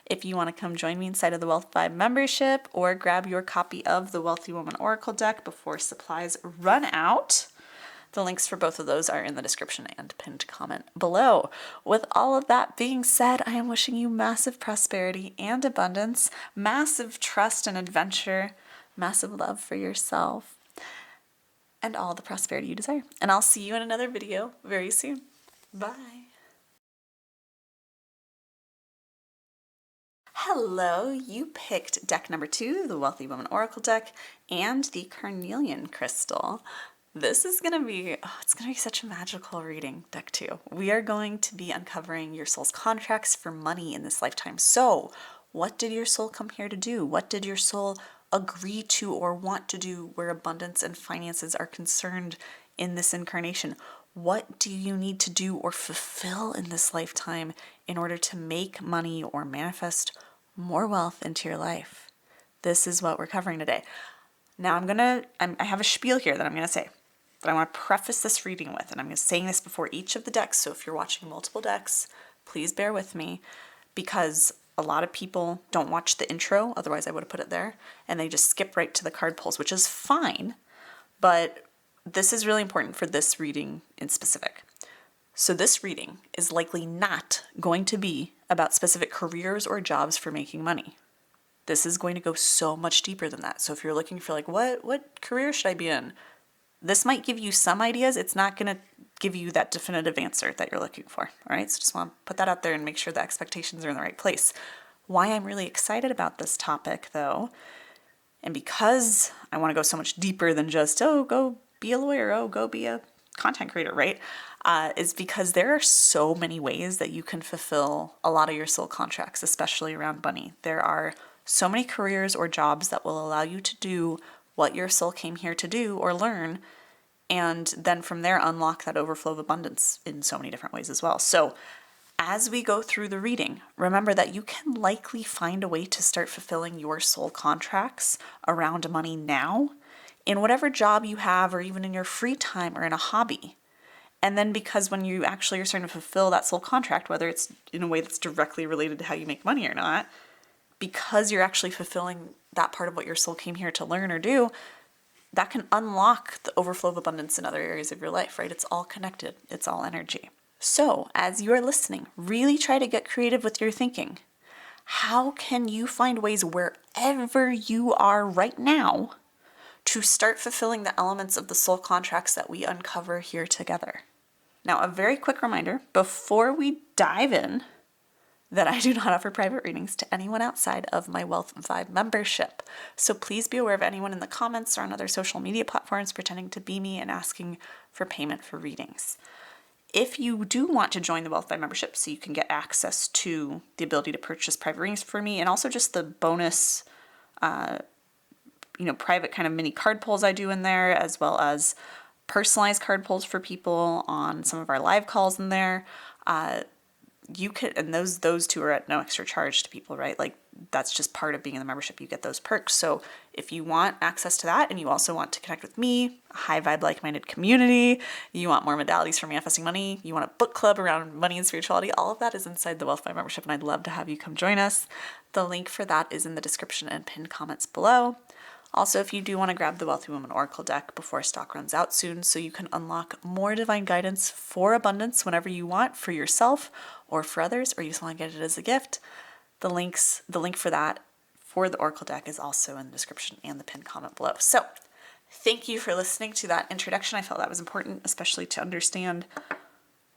If you want to come join me inside of the Wealth Vibe membership or grab your copy of the Wealthy Woman Oracle deck before supplies run out, the links for both of those are in the description and pinned comment below. With all of that being said, I am wishing you massive prosperity and abundance, massive trust and adventure, massive love for yourself, and all the prosperity you desire. And I'll see you in another video very soon. Bye. Hello, you picked deck number 2, the Wealthy Woman Oracle deck, and the Carnelian crystal. This is going to be, it's going to be such a magical reading, deck 2. We are going to be uncovering your soul's contracts for money in this lifetime. So, what did your soul come here to do? What did your soul agree to or want to do where abundance and finances are concerned in this incarnation? What do you need to do or fulfill in this lifetime in order to make money or manifest more wealth into your life? This is what we're covering today. Now I have a spiel here that I'm going to say, that I want to preface this reading with, and I'm saying this before each of the decks, so if you're watching multiple decks, please bear with me, because a lot of people don't watch the intro, otherwise I would have put it there, and they just skip right to the card pulls, which is fine, but this is really important for this reading in specific. So this reading is likely not going to be about specific careers or jobs for making money. This is going to go so much deeper than that. So if you're looking for like, what career should I be in? This might give you some ideas. It's not going to give you that definitive answer that you're looking for. All right. So just want to put that out there and make sure the expectations are in the right place. Why I'm really excited about this topic though, and because I want to go so much deeper than just, go be a lawyer, go be a content creator, right? Is because there are so many ways that you can fulfill a lot of your soul contracts, especially around money. There are so many careers or jobs that will allow you to do what your soul came here to do or learn, and then from there unlock that overflow of abundance in so many different ways as well. So as we go through the reading, remember that you can likely find a way to start fulfilling your soul contracts around money now in whatever job you have, or even in your free time or in a hobby. And then because when you actually are starting to fulfill that soul contract, whether it's in a way that's directly related to how you make money or not, because you're actually fulfilling that part of what your soul came here to learn or do, that can unlock the overflow of abundance in other areas of your life, right? It's all connected. It's all energy. So as you are listening, really try to get creative with your thinking. How can you find ways wherever you are right now to start fulfilling the elements of the soul contracts that we uncover here together? Now, a very quick reminder before we dive in that I do not offer private readings to anyone outside of my Wealth Vibe membership. So please be aware of anyone in the comments or on other social media platforms pretending to be me and asking for payment for readings. If you do want to join the Wealth Vibe membership so you can get access to the ability to purchase private readings for me and also just the bonus private kind of mini card pulls I do in there, as well as personalized card pulls for people on some of our live calls in there. You could, and those two are at no extra charge to people, right? Like that's just part of being in the membership. You get those perks. So if you want access to that and you also want to connect with me, a high vibe, like-minded community, you want more modalities for manifesting money, you want a book club around money and spirituality, all of that is inside the Wealth Vibe membership. And I'd love to have you come join us. The link for that is in the description and pinned comments below. Also, if you do want to grab the Wealthy Woman Oracle deck before stock runs out soon so you can unlock more divine guidance for abundance whenever you want for yourself or for others, or you just want to get it as a gift, The link for that for the Oracle deck is also in the description and the pinned comment below. So thank you for listening to that introduction. I felt that was important, especially to understand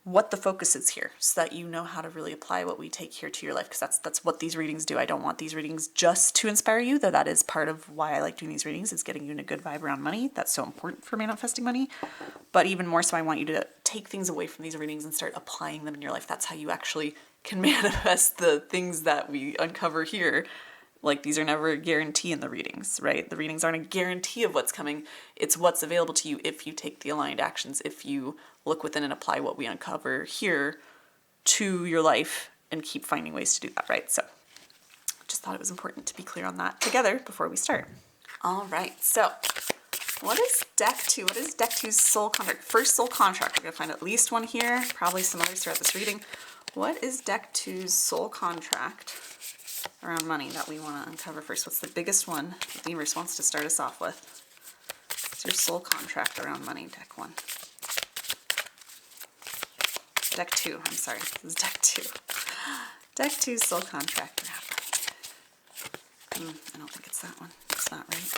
what the focus is here so that you know how to really apply what we take here to your life, because that's what these readings do. I don't want these readings just to inspire you, though that is part of why I like doing these readings, is getting you in a good vibe around money. That's so important for manifesting money. But even more so, I want you to take things away from these readings and start applying them in your life. That's how you actually can manifest the things that we uncover here. Like, these are never a guarantee in the readings, right? The readings aren't a guarantee of what's coming. It's what's available to you if you take the aligned actions, if you look within and apply what we uncover here to your life and keep finding ways to do that, right? So just thought it was important to be clear on that together before we start. All right, so what is deck 2? What is deck 2's soul contract? First soul contract. We're going to find at least one here, probably some others throughout this reading. What is deck 2's soul contract around money that we want to uncover first? What's the biggest one that the universe wants to start us off with? What's your soul contract around money, deck 1? Deck 2, I'm sorry, this is deck 2. Deck 2's soul contract around money. I don't think it's that one. It's not right.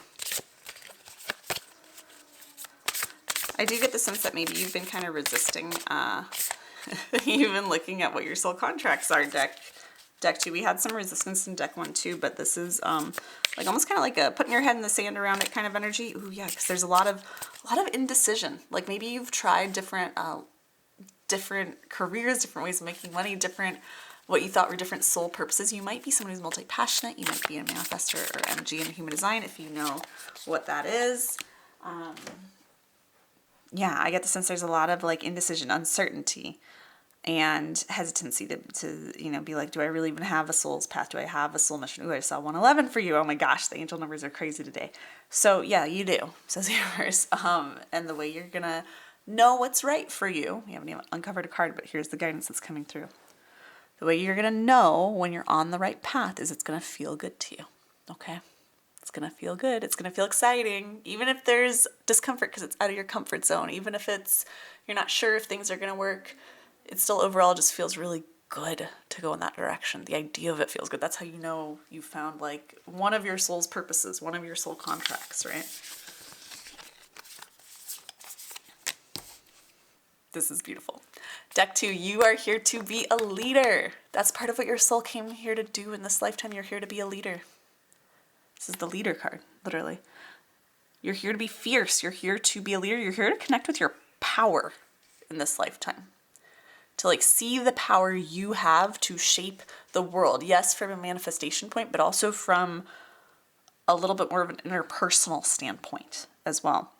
I do get the sense that maybe you've been kind of resisting even looking at what your soul contracts are, deck 2. We had some resistance in deck 1 too, but this is like almost kind of like a putting your head in the sand around it kind of energy. Ooh, yeah, because there's a lot of indecision. Like, maybe you've tried different careers, different ways of making money, what you thought were different soul purposes. You might be someone who's multi-passionate. You might be a manifestor or energy in human design, if you know what that is. Yeah, I get the sense there's a lot of like indecision, uncertainty, and hesitancy to be like, do I really even have a soul's path? Do I have a soul mission? Ooh, I saw 111 for you. Oh my gosh, the angel numbers are crazy today. So yeah, you do, says the universe. And the way you're gonna know what's right for you, we haven't even uncovered a card, but here's the guidance that's coming through. The way you're gonna know when you're on the right path is it's gonna feel good to you, okay? It's going to feel good. It's going to feel exciting, even if there's discomfort because it's out of your comfort zone. Even if you're not sure if things are going to work, it still overall just feels really good to go in that direction. The idea of it feels good. That's how you know you found like one of your soul's purposes, one of your soul contracts, right? This is beautiful. Deck 2, you are here to be a leader. That's part of what your soul came here to do in this lifetime. You're here to be a leader. This is the leader card, literally. You're here to be fierce. You're here to be a leader. You're here to connect with your power in this lifetime. To like see the power you have to shape the world. Yes, from a manifestation point, but also from a little bit more of an interpersonal standpoint as well.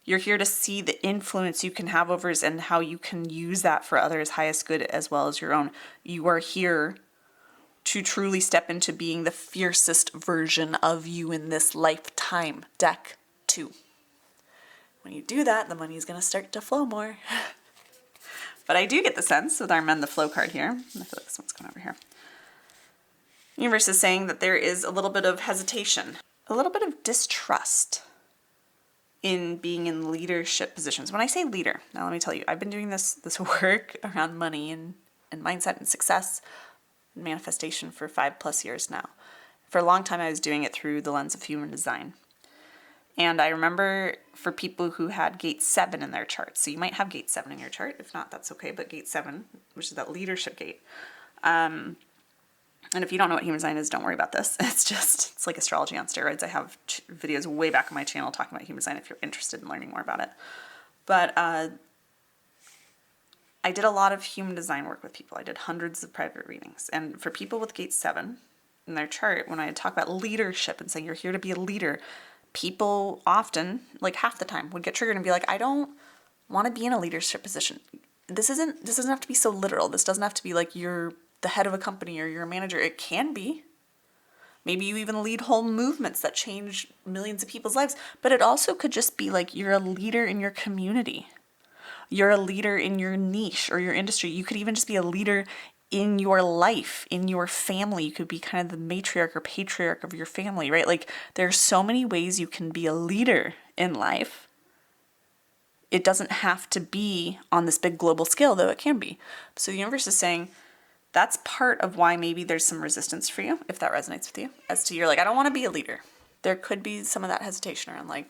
You're here to see the influence you can have over others and how you can use that for others' highest good as well as your own. You are here to truly step into being the fiercest version of you in this lifetime, deck 2. When you do that, the money is going to start to flow more. But I do get the sense with our Mend the Flow card here, I feel like this one's going over here. The universe is saying that there is a little bit of hesitation, a little bit of distrust in being in leadership positions. When I say leader, now let me tell you, I've been doing this work around money and mindset and success manifestation for 5+ years now. For a long time I was doing it through the lens of human design. And I remember for people who had gate 7 in their chart, so you might have gate 7 in your chart, if not that's okay, but gate 7, which is that leadership gate. And if you don't know what human design is, don't worry about this. It's like astrology on steroids. I have videos way back on my channel talking about human design if you're interested in learning more about it. But I did a lot of human design work with people. I did hundreds of private readings. And for people with gate 7 in their chart, when I talk about leadership and saying you're here to be a leader, people often, like half the time, would get triggered and be like, I don't want to be in a leadership position. This doesn't have to be so literal. This doesn't have to be like you're the head of a company or you're a manager. It can be. Maybe you even lead whole movements that change millions of people's lives. But it also could just be like you're a leader in your community. You're a leader in your niche or your industry. You could even just be a leader in your life, in your family. You could be kind of the matriarch or patriarch of your family, right? Like there's so many ways you can be a leader in life. It doesn't have to be on this big global scale, though it can be. So the universe is saying That's part of why maybe there's some resistance for you, if that resonates with you, as to you're like, I don't want to be a leader. There could be some of that hesitation around like,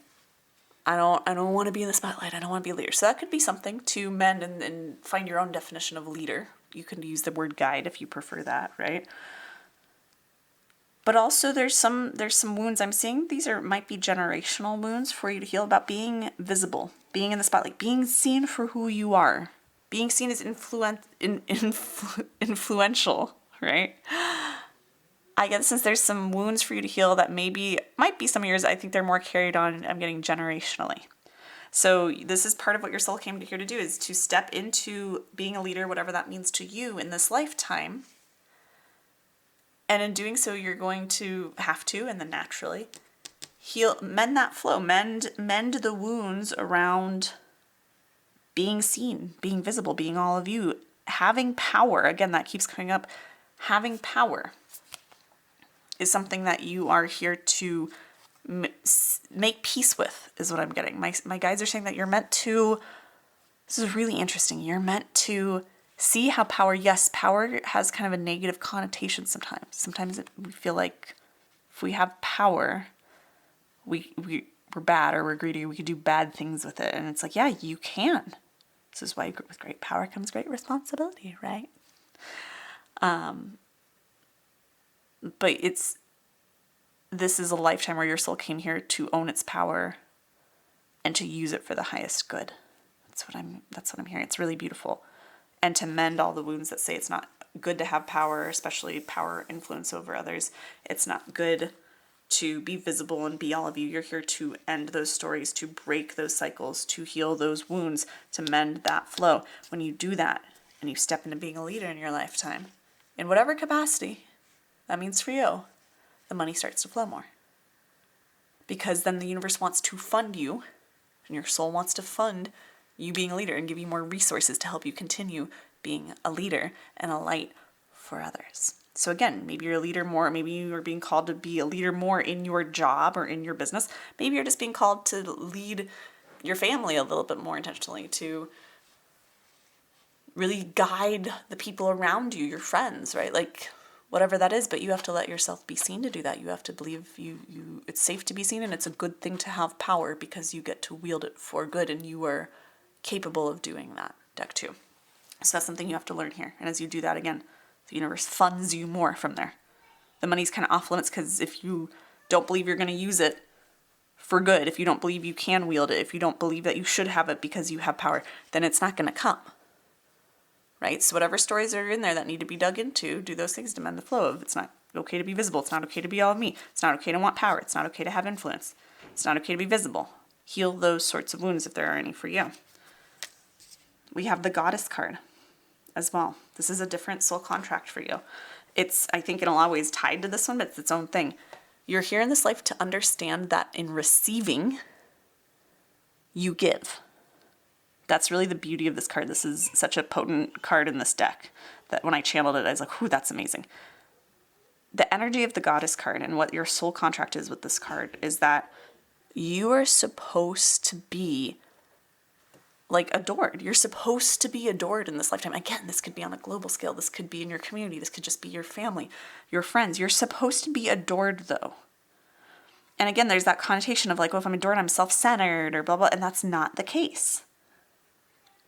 I don't want to be in the spotlight. I don't want to be a leader. So that could be something to mend and find your own definition of leader. You can use the word guide if you prefer that, right? But also there's some wounds I'm seeing. These might be generational wounds for you to heal about being visible, being in the spotlight, being seen for who you are, being seen as influential, right? I get since there's some wounds for you to heal that might be some of yours. I think they're more carried on, I'm getting generationally. So this is part of what your soul came here to do, is to step into being a leader, whatever that means to you in this lifetime. And in doing so, you're going to have to, and then naturally, mend that flow, mend the wounds around being seen, being visible, being all of you, having power. Again, that keeps coming up. Having power is something that you are here to make peace with, is what I'm getting. My guides are saying that you're meant to, this is really interesting, you're meant to see how power has kind of a negative connotation sometimes. Sometimes we feel like if we have power, we're bad or we're greedy, or we could do bad things with it. And it's like, yeah, you can. This is why with great power comes great responsibility, right? But this is a lifetime where your soul came here to own its power and to use it for the highest good. That's what I'm hearing. It's really beautiful. And to mend all the wounds that say it's not good to have power, especially power influence over others. It's not good to be visible and be all of you. You're here to end those stories, to break those cycles, to heal those wounds, to mend that flow. When you do that and you step into being a leader in your lifetime, in whatever capacity that means for you, the money starts to flow more. Because then the universe wants to fund you, and your soul wants to fund you being a leader and give you more resources to help you continue being a leader and a light for others. So again, maybe you're a leader more, maybe you are being called to be a leader more in your job or in your business. Maybe you're just being called to lead your family a little bit more intentionally, to really guide the people around you, your friends, right? Like whatever that is, but you have to let yourself be seen to do that. You have to believe it's safe to be seen, and it's a good thing to have power because you get to wield it for good, and you are capable of doing that, deck 2. So that's something you have to learn here. And as you do that, again, the universe funds you more from there. The money's kind of off limits because if you don't believe you're going to use it for good, if you don't believe you can wield it, if you don't believe that you should have it because you have power, then it's not going to come. Right? So whatever stories are in there that need to be dug into, do those things to mend the flow of. It's not okay to be visible. It's not okay to be all of me. It's not okay to want power. It's not okay to have influence. It's not okay to be visible. Heal those sorts of wounds if there are any for you. We have the Goddess card as well. This is a different soul contract for you. It's, I think, in a lot of ways tied to this one, but it's its own thing. You're here in this life to understand that in receiving, you give. That's really the beauty of this card. This is such a potent card in this deck that when I channeled it, I was like, ooh, that's amazing. The energy of the Goddess card and what your soul contract is with this card is that you are supposed to be like adored. You're supposed to be adored in this lifetime. Again, this could be on a global scale. This could be in your community. This could just be your family, your friends. You're supposed to be adored though. And again, there's that connotation of like, well, if I'm adored, I'm self-centered or blah, blah. And that's not the case.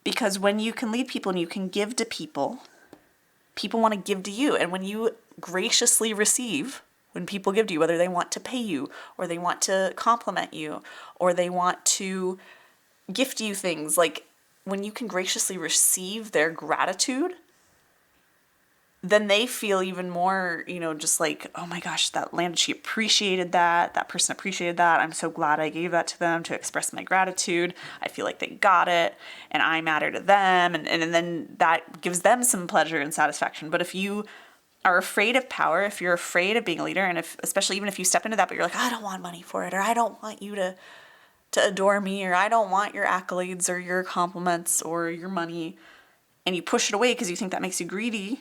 Because when you can lead people and you can give to people, people want to give to you. And when you graciously receive, when people give to you, whether they want to pay you or they want to compliment you or they want to gift you things, like when you can graciously receive their gratitude, then they feel even more, just like, oh my gosh, that landed, she appreciated that. That person appreciated that. I'm so glad I gave that to them to express my gratitude. I feel like they got it and I matter to them. And then that gives them some pleasure and satisfaction. But if you are afraid of power, if you're afraid of being a leader, and especially even if you step into that, but you're like, I don't want money for it, or I don't want you to adore me, or I don't want your accolades or your compliments or your money, and you push it away because you think that makes you greedy,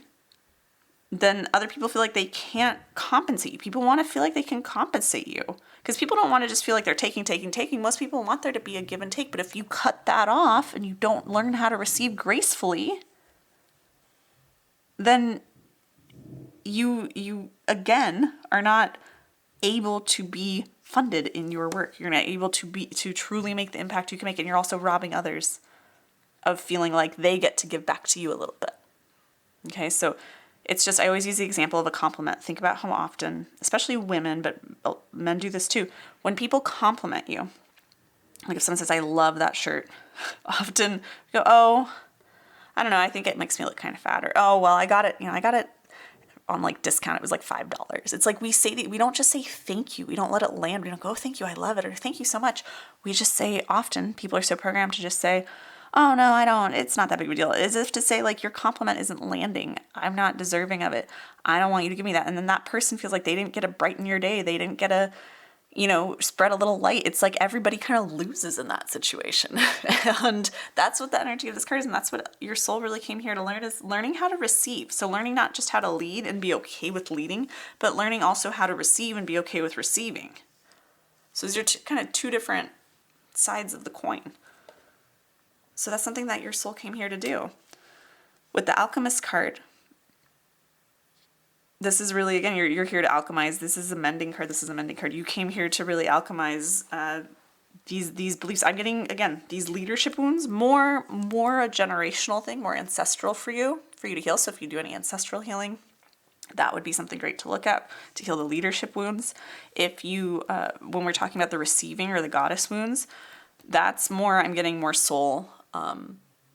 then other people feel like they can't compensate you. People want to feel like they can compensate you because people don't want to just feel like they're taking. Most people want there to be a give and take, but if you cut that off and you don't learn how to receive gracefully, then you again are not able to be funded in your work. You're not able to truly make the impact you can make, and you're also robbing others of feeling like they get to give back to you a little bit. Okay, so it's just, I always use the example of a compliment. Think about how often, especially women, but men do this too, when people compliment you, like if someone says, I love that shirt, often go, oh, I don't know, I think it makes me look kind of fat, or, oh, well, I got it on like discount. It was like $5. It's like we say that, we don't just say thank you. We don't let it land. We don't go, oh, thank you, I love it, or thank you so much. We just say, often people are so programmed to just say, oh no, I don't, it's not that big of a deal. As if to say like, your compliment isn't landing. I'm not deserving of it. I don't want you to give me that. And then that person feels like they didn't get to brighten your day. They didn't get to, spread a little light. It's like everybody kind of loses in that situation. And that's what the energy of this card is. And that's what your soul really came here to learn, is learning how to receive. So learning not just how to lead and be okay with leading, but learning also how to receive and be okay with receiving. So these are kind of two different sides of the coin. So that's something that your soul came here to do. With the Alchemist card, this is really, again, you're here to alchemize. This is a mending card. This is a mending card. You came here to really alchemize these beliefs. I'm getting, again, these leadership wounds, more a generational thing, more ancestral for you to heal. So if you do any ancestral healing, that would be something great to look at to heal the leadership wounds. If you, when we're talking about the receiving or the goddess wounds, that's more, I'm getting more soul,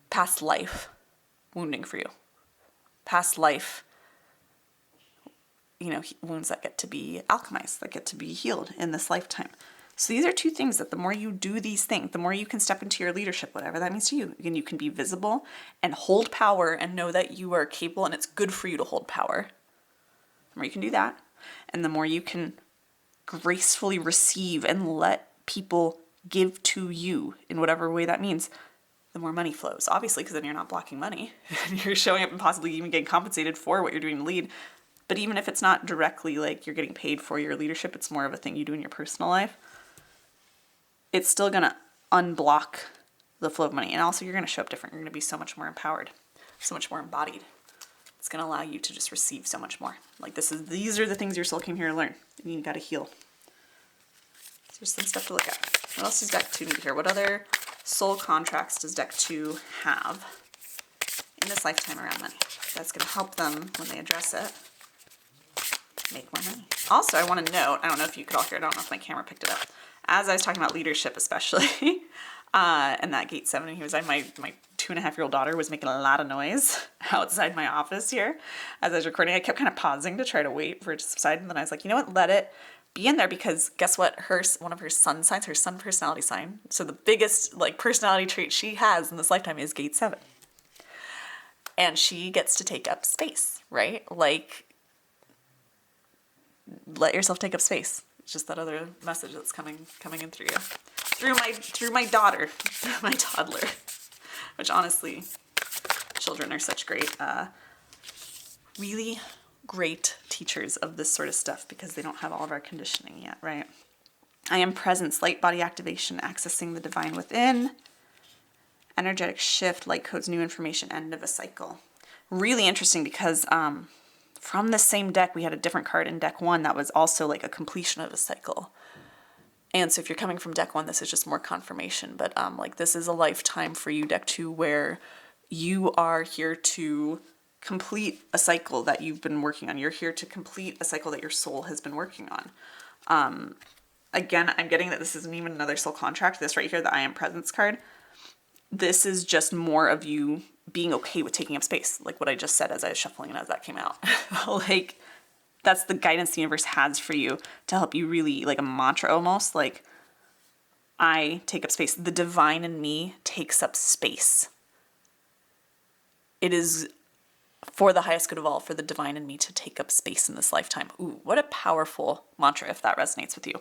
past life wounding for you. Past life, wounds that get to be alchemized, that get to be healed in this lifetime. So these are two things that the more you do these things, the more you can step into your leadership, whatever that means to you. Again, you can be visible and hold power and know that you are capable and it's good for you to hold power. The more you can do that, and the more you can gracefully receive and let people give to you in whatever way that means, the more money flows. Obviously, because then you're not blocking money. You're showing up and possibly even getting compensated for what you're doing to lead. But even if it's not directly like you're getting paid for your leadership, it's more of a thing you do in your personal life, it's still going to unblock the flow of money. And also you're going to show up different. You're going to be so much more empowered, so much more embodied. It's going to allow you to just receive so much more. Like these are the things your soul came here to learn. And you got to heal. So there's some stuff to look at. What else does deck 2 need here? What other soul contracts does deck 2 have in this lifetime around money? That's going to help them when they address it make more money. Also, I want to note, I don't know if you could all hear it, I don't know if my camera picked it up. As I was talking about leadership especially, and that gate 7, he was my 2.5-year-old daughter was making a lot of noise outside my office here as I was recording. I kept kind of pausing to try to wait for it to subside, and then I was like, you know what, let it be in there, because guess what, one of her sun signs, her sun personality sign, so the biggest personality trait she has in this lifetime is gate 7. And she gets to take up space, right? Let yourself take up space. It's just that other message that's coming in through you. Through my daughter, my toddler. Which honestly, children are such really great teachers of this sort of stuff, because they don't have all of our conditioning yet, right? I am presence, light body activation, accessing the divine within. Energetic shift, light codes, new information, end of a cycle. Really interesting, because from the same deck, we had a different card in deck 1 that was also like a completion of a cycle. And so if you're coming from deck 1, this is just more confirmation. But this is a lifetime for you, deck 2, where you are here to complete a cycle that you've been working on. You're here to complete a cycle that your soul has been working on. Again, I'm getting that this isn't even another soul contract. This right here, the I am presence card, this is just more of you being okay with taking up space, like what I just said as I was shuffling and as that came out. That's the guidance the universe has for you to help you, really, like a mantra almost, like, I take up space. The divine in me takes up space. It is for the highest good of all, for the divine in me to take up space in this lifetime. Ooh, what a powerful mantra if that resonates with you.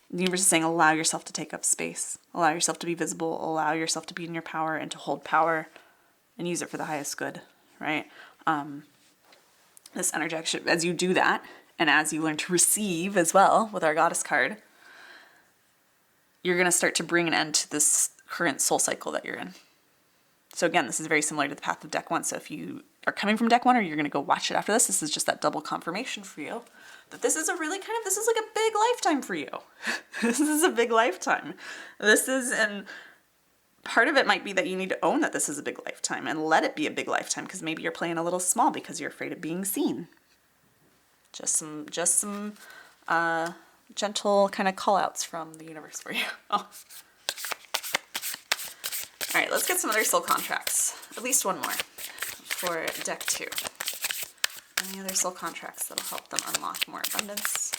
The universe is saying, allow yourself to take up space. Allow yourself to be visible. Allow yourself to be in your power and to hold power and use it for the highest good, right? This energetic shift, as you do that, and as you learn to receive as well with our goddess card, you're going to start to bring an end to this current soul cycle that you're in. So again, this is very similar to the path of deck 1. So if you are coming from deck 1 or you're going to go watch it after this, this is just that double confirmation for you that this is a really this is like a big lifetime for you. This is a big lifetime. And part of it might be that you need to own that this is a big lifetime and let it be a big lifetime, because maybe you're playing a little small because you're afraid of being seen. Just some gentle kind of call outs from the universe for you. Oh. All right, let's get some other soul contracts. At least one more for deck 2. Any other soul contracts that'll help them unlock more abundance,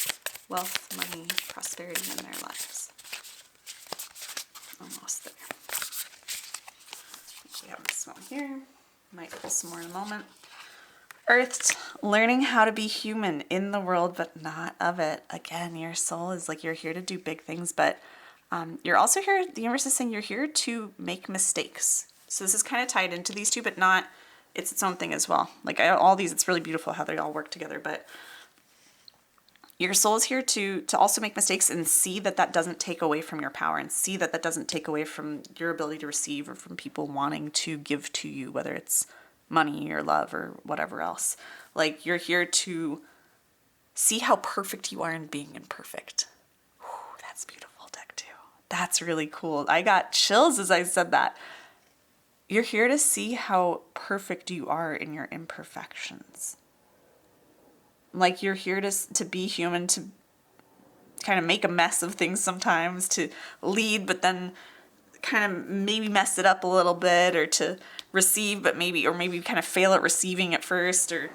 wealth, money, prosperity in their lives. Almost there. We have this one here. Might pull some more in a moment. Earthed, learning how to be human in the world, but not of it. Again, your soul is like, you're here to do big things, but you're also here, the universe is saying you're here to make mistakes. So this is kind of tied into these two, but not, it's its own thing as well. Like all these, it's really beautiful how they all work together, but your soul is here to also make mistakes and see that that doesn't take away from your power, and see that that doesn't take away from your ability to receive or from people wanting to give to you, whether it's money or love or whatever else. Like, you're here to see how perfect you are in being imperfect. Whew, that's beautiful, deck 2. That's really cool. I got chills as I said that. You're here to see how perfect you are in your imperfections. Like, you're here to be human, to kind of make a mess of things sometimes, to lead, but then kind of maybe mess it up a little bit, or to receive, but maybe kind of fail at receiving at first, or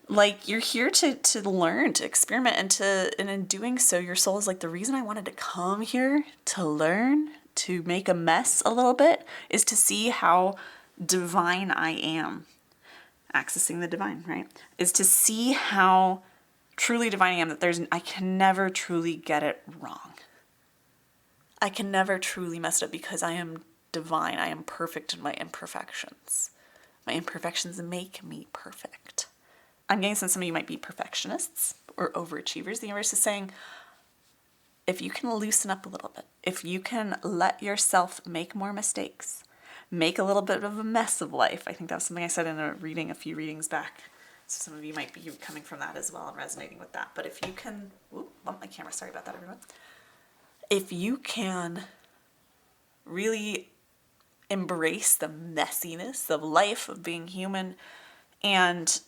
like, you're here to learn, to experiment, and in doing so, your soul is like, the reason I wanted to come here to learn, to make a mess a little bit, is to see how divine I am. Accessing the divine, right? Is to see how truly divine I am, that I can never truly get it wrong. I can never truly mess it up because I am divine. I am perfect in my imperfections. My imperfections make me perfect. I'm getting some of you might be perfectionists or overachievers. The universe is saying, if you can loosen up a little bit, if you can let yourself make more mistakes, make a little bit of a mess of life. I think that was something I said in a few readings back. So some of you might be coming from that as well and resonating with that. But if you can, bump my camera, sorry about that, everyone. If you can really embrace the messiness of life, of being human, and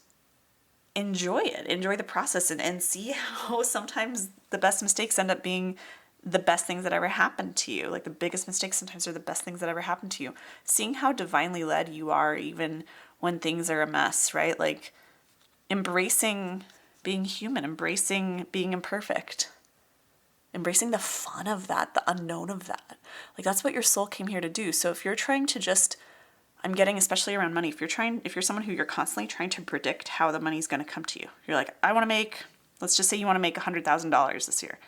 enjoy it, enjoy the process, and see how sometimes the best mistakes end up being the best things that ever happened to you. Like, the biggest mistakes sometimes are the best things that ever happened to you. Seeing how divinely led you are even when things are a mess, right? Like, embracing being human, embracing being imperfect, embracing the fun of that, the unknown of that. Like, that's what your soul came here to do. So if you're trying to I'm getting, especially around money, if you're someone who you're constantly trying to predict how the money's going to come to you, you're like, let's just say you want to make $100,000 this year.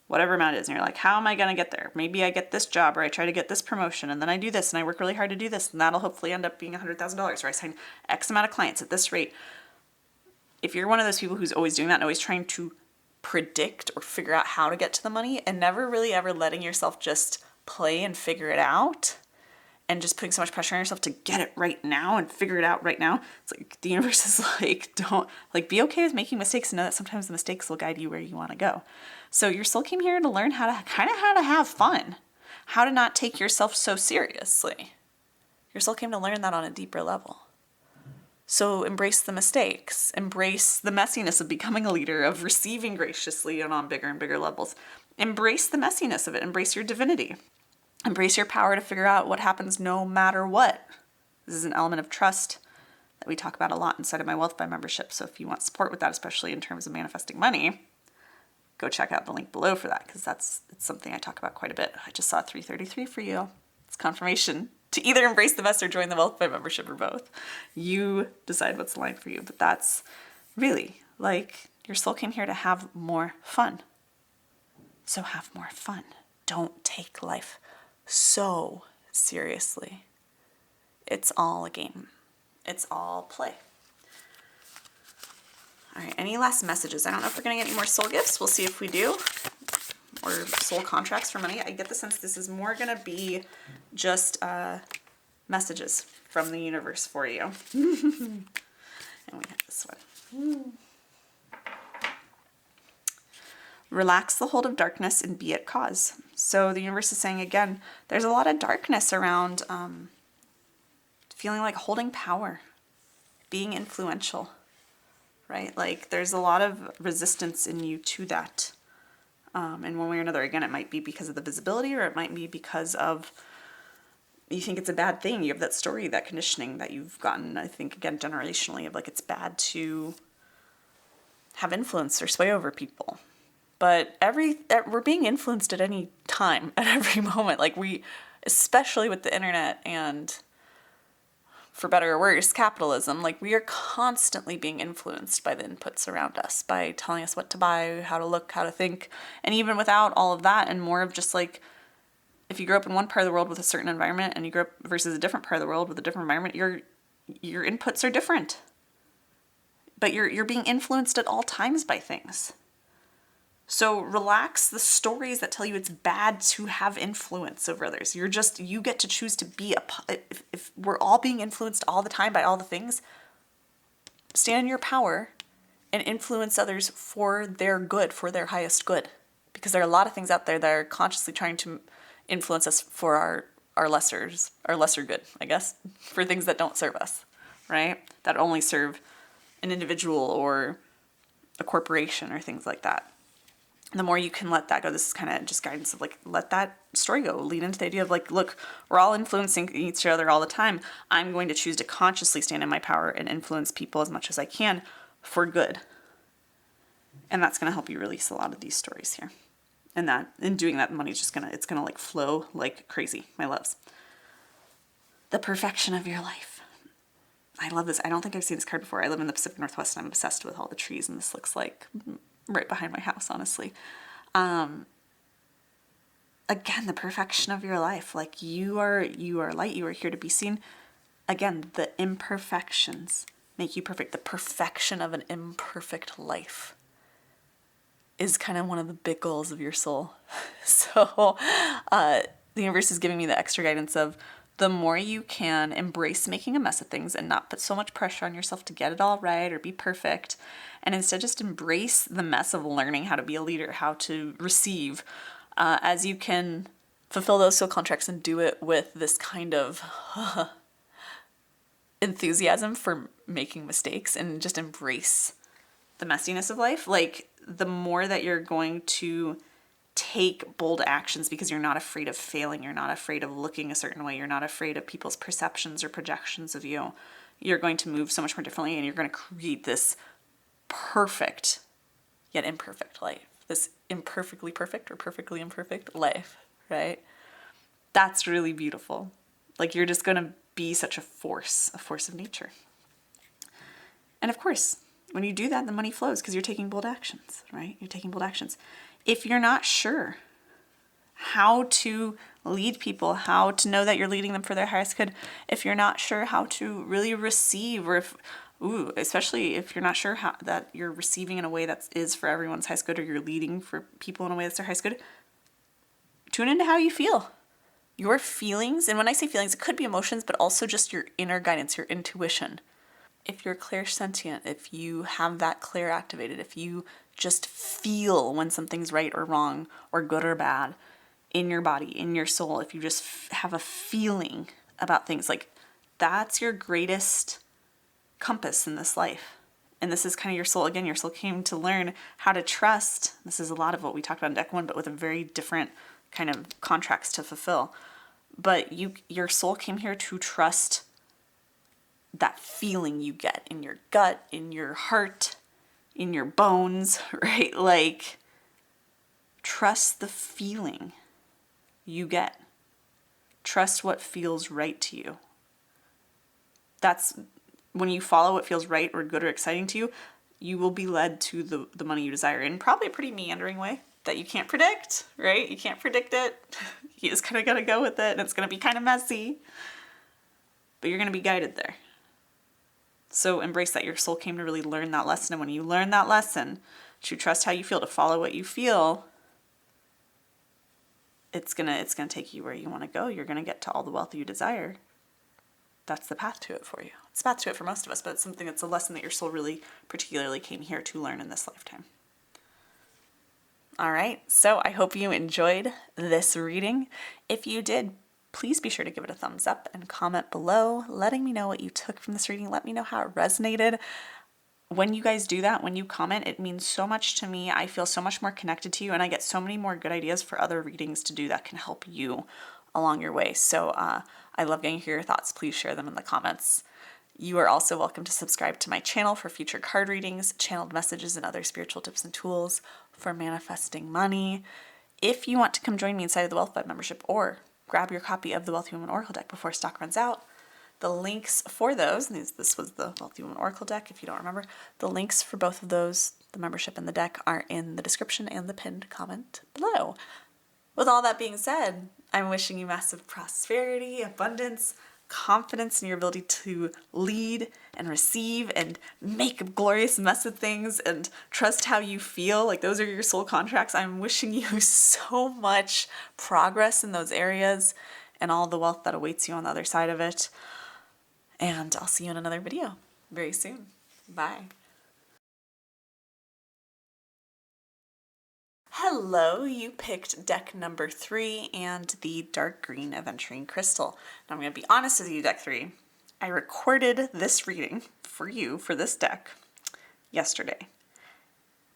Whatever amount it is, and you're like, how am I going to get there? Maybe I get this job, or I try to get this promotion, and then I do this, and I work really hard to do this, and that'll hopefully end up being $100,000, or I sign X amount of clients at this rate. If you're one of those people who's always doing that and always trying to predict or figure out how to get to the money, and never really ever letting yourself just play and figure it out, and just putting so much pressure on yourself to get it right now and figure it out right now, it's like the universe is like, be okay with making mistakes, and know that sometimes the mistakes will guide you where you want to go. So your soul came here to learn how to have fun, how to not take yourself so seriously. Your soul came to learn that on a deeper level. So embrace the mistakes, embrace the messiness of becoming a leader, of receiving graciously and on bigger and bigger levels. Embrace the messiness of it, embrace your divinity, embrace your power to figure out what happens no matter what. This is an element of trust that we talk about a lot inside of my Wealth by membership. So if you want support with that, especially in terms of manifesting money, go check out the link below for that, because it's something I talk about quite a bit. I just saw 333 for you. It's confirmation to either embrace the mess or join the Wealth by membership, or both. You decide what's aligned for you. But that's really, like, your soul came here to have more fun. So have more fun. Don't take life so seriously. It's all a game. It's all play. All right, any last messages? I don't know if we're going to get any more soul gifts. We'll see if we do. Or soul contracts for money. I get the sense this is more going to be just messages from the universe for you. And we have this one. Relax the hold of darkness and be at cause. So the universe is saying, again, there's a lot of darkness around feeling like holding power, being influential, right? Like there's a lot of resistance in you to that. In one way or another, again, it might be because of the visibility, or it might be because of you think it's a bad thing. You have that story, that conditioning that you've gotten, I think, again, generationally, of like it's bad to have influence or sway over people. But we're being influenced at any time, at every moment. Like especially with the internet and, for better or worse, capitalism, like we are constantly being influenced by the inputs around us, by telling us what to buy, how to look, how to think. And even without all of that, and more of just like, if you grew up in one part of the world with a certain environment and you grew up versus a different part of the world with a different environment, your inputs are different. But you're being influenced at all times by things. So relax the stories that tell you it's bad to have influence over others. You get to choose to be if we're all being influenced all the time by all the things, stand in your power and influence others for their good, for their highest good. Because there are a lot of things out there that are consciously trying to influence us for our lesser good, I guess, for things that don't serve us, right? That only serve an individual or a corporation or things like that. The more you can let that go, this is kind of just guidance of like, let that story go. Lead into the idea of like, look, we're all influencing each other all the time. I'm going to choose to consciously stand in my power and influence people as much as I can for good. And that's going to help you release a lot of these stories here. And in doing that, money's just it's going to like flow like crazy, my loves. The perfection of your life. I love this. I don't think I've seen this card before. I live in the Pacific Northwest and I'm obsessed with all the trees, and this looks like right behind my house, honestly. Again, the perfection of your life. Like you are light. You are here to be seen. Again, the imperfections make you perfect. The perfection of an imperfect life is kind of one of the big goals of your soul. So the universe is giving me the extra guidance of the more you can embrace making a mess of things and not put so much pressure on yourself to get it all right or be perfect, and instead just embrace the mess of learning how to be a leader, how to receive, as you can fulfill those soul contracts and do it with this kind of enthusiasm for making mistakes and just embrace the messiness of life. Like the more that you're going to take bold actions because you're not afraid of failing, you're not afraid of looking a certain way, you're not afraid of people's perceptions or projections of you, you're going to move so much more differently, and you're going to create this perfect yet imperfect life, this imperfectly perfect or perfectly imperfect life, right? That's really beautiful. Like you're just going to be such a force of nature. And of course, when you do that, the money flows because you're taking bold actions, right? You're taking bold actions. If you're not sure how to lead people, how to know that you're leading them for their highest good, if you're not sure how to really receive, or especially if you're not sure how that you're receiving in a way that is for everyone's highest good, or you're leading for people in a way that's their highest good, tune into how you feel. Your feelings, and when I say feelings, it could be emotions, but also just your inner guidance, your intuition. If you're clairsentient, if you have that clair activated, if you just feel when something's right or wrong or good or bad in your body, in your soul, if you just have a feeling about things, like that's your greatest compass in this life. And this is kind of your soul. Again, your soul came to learn how to trust. This is a lot of what we talked about in deck 1, but with a very different kind of contracts to fulfill. But your soul came here to trust that feeling you get in your gut, in your heart, in your bones, right? Like, trust the feeling you get. Trust what feels right to you. That's when you follow what feels right or good or exciting to you, you will be led to the money you desire in probably a pretty meandering way that you can't predict, right? You can't predict it. You just kind of got to go with it, and it's going to be kind of messy, but you're going to be guided there. So embrace that your soul came to really learn that lesson. And when you learn that lesson, to trust how you feel, to follow what you feel, it's gonna take you where you want to go. You're gonna get to all the wealth you desire. that's the path to it for you. It's the path to it for most of us, but it's something that's a lesson that your soul really particularly came here to learn in this lifetime. All right, so I hope you enjoyed this reading. If you did, please be sure to give it a thumbs up and comment below, letting me know what you took from this reading. Let me know how it resonated. When you guys do that, when you comment, it means so much to me. I feel so much more connected to you, and I get so many more good ideas for other readings to do that can help you along your way. So I love getting to hear your thoughts. Please share them in the comments. You are also welcome to subscribe to my channel for future card readings, channeled messages, and other spiritual tips and tools for manifesting money. If you want to come join me inside of the Wealth Vibe membership or grab your copy of the Wealthy Woman Oracle deck before stock runs out, the links for those, and this was the Wealthy Woman Oracle deck if you don't remember, the links for both of those, the membership and the deck, are in the description and the pinned comment below. With all that being said, I'm wishing you massive prosperity, abundance, confidence in your ability to lead and receive and make a glorious mess of things and trust how you feel. Like, those are your soul contracts. I'm wishing you so much progress in those areas and all the wealth that awaits you on the other side of it. And I'll see you in another video very soon. Bye. Hello, you picked deck number 3 and the dark green Aventurine crystal. Now I'm going to be honest with you, deck 3. I recorded this reading for you for this deck yesterday,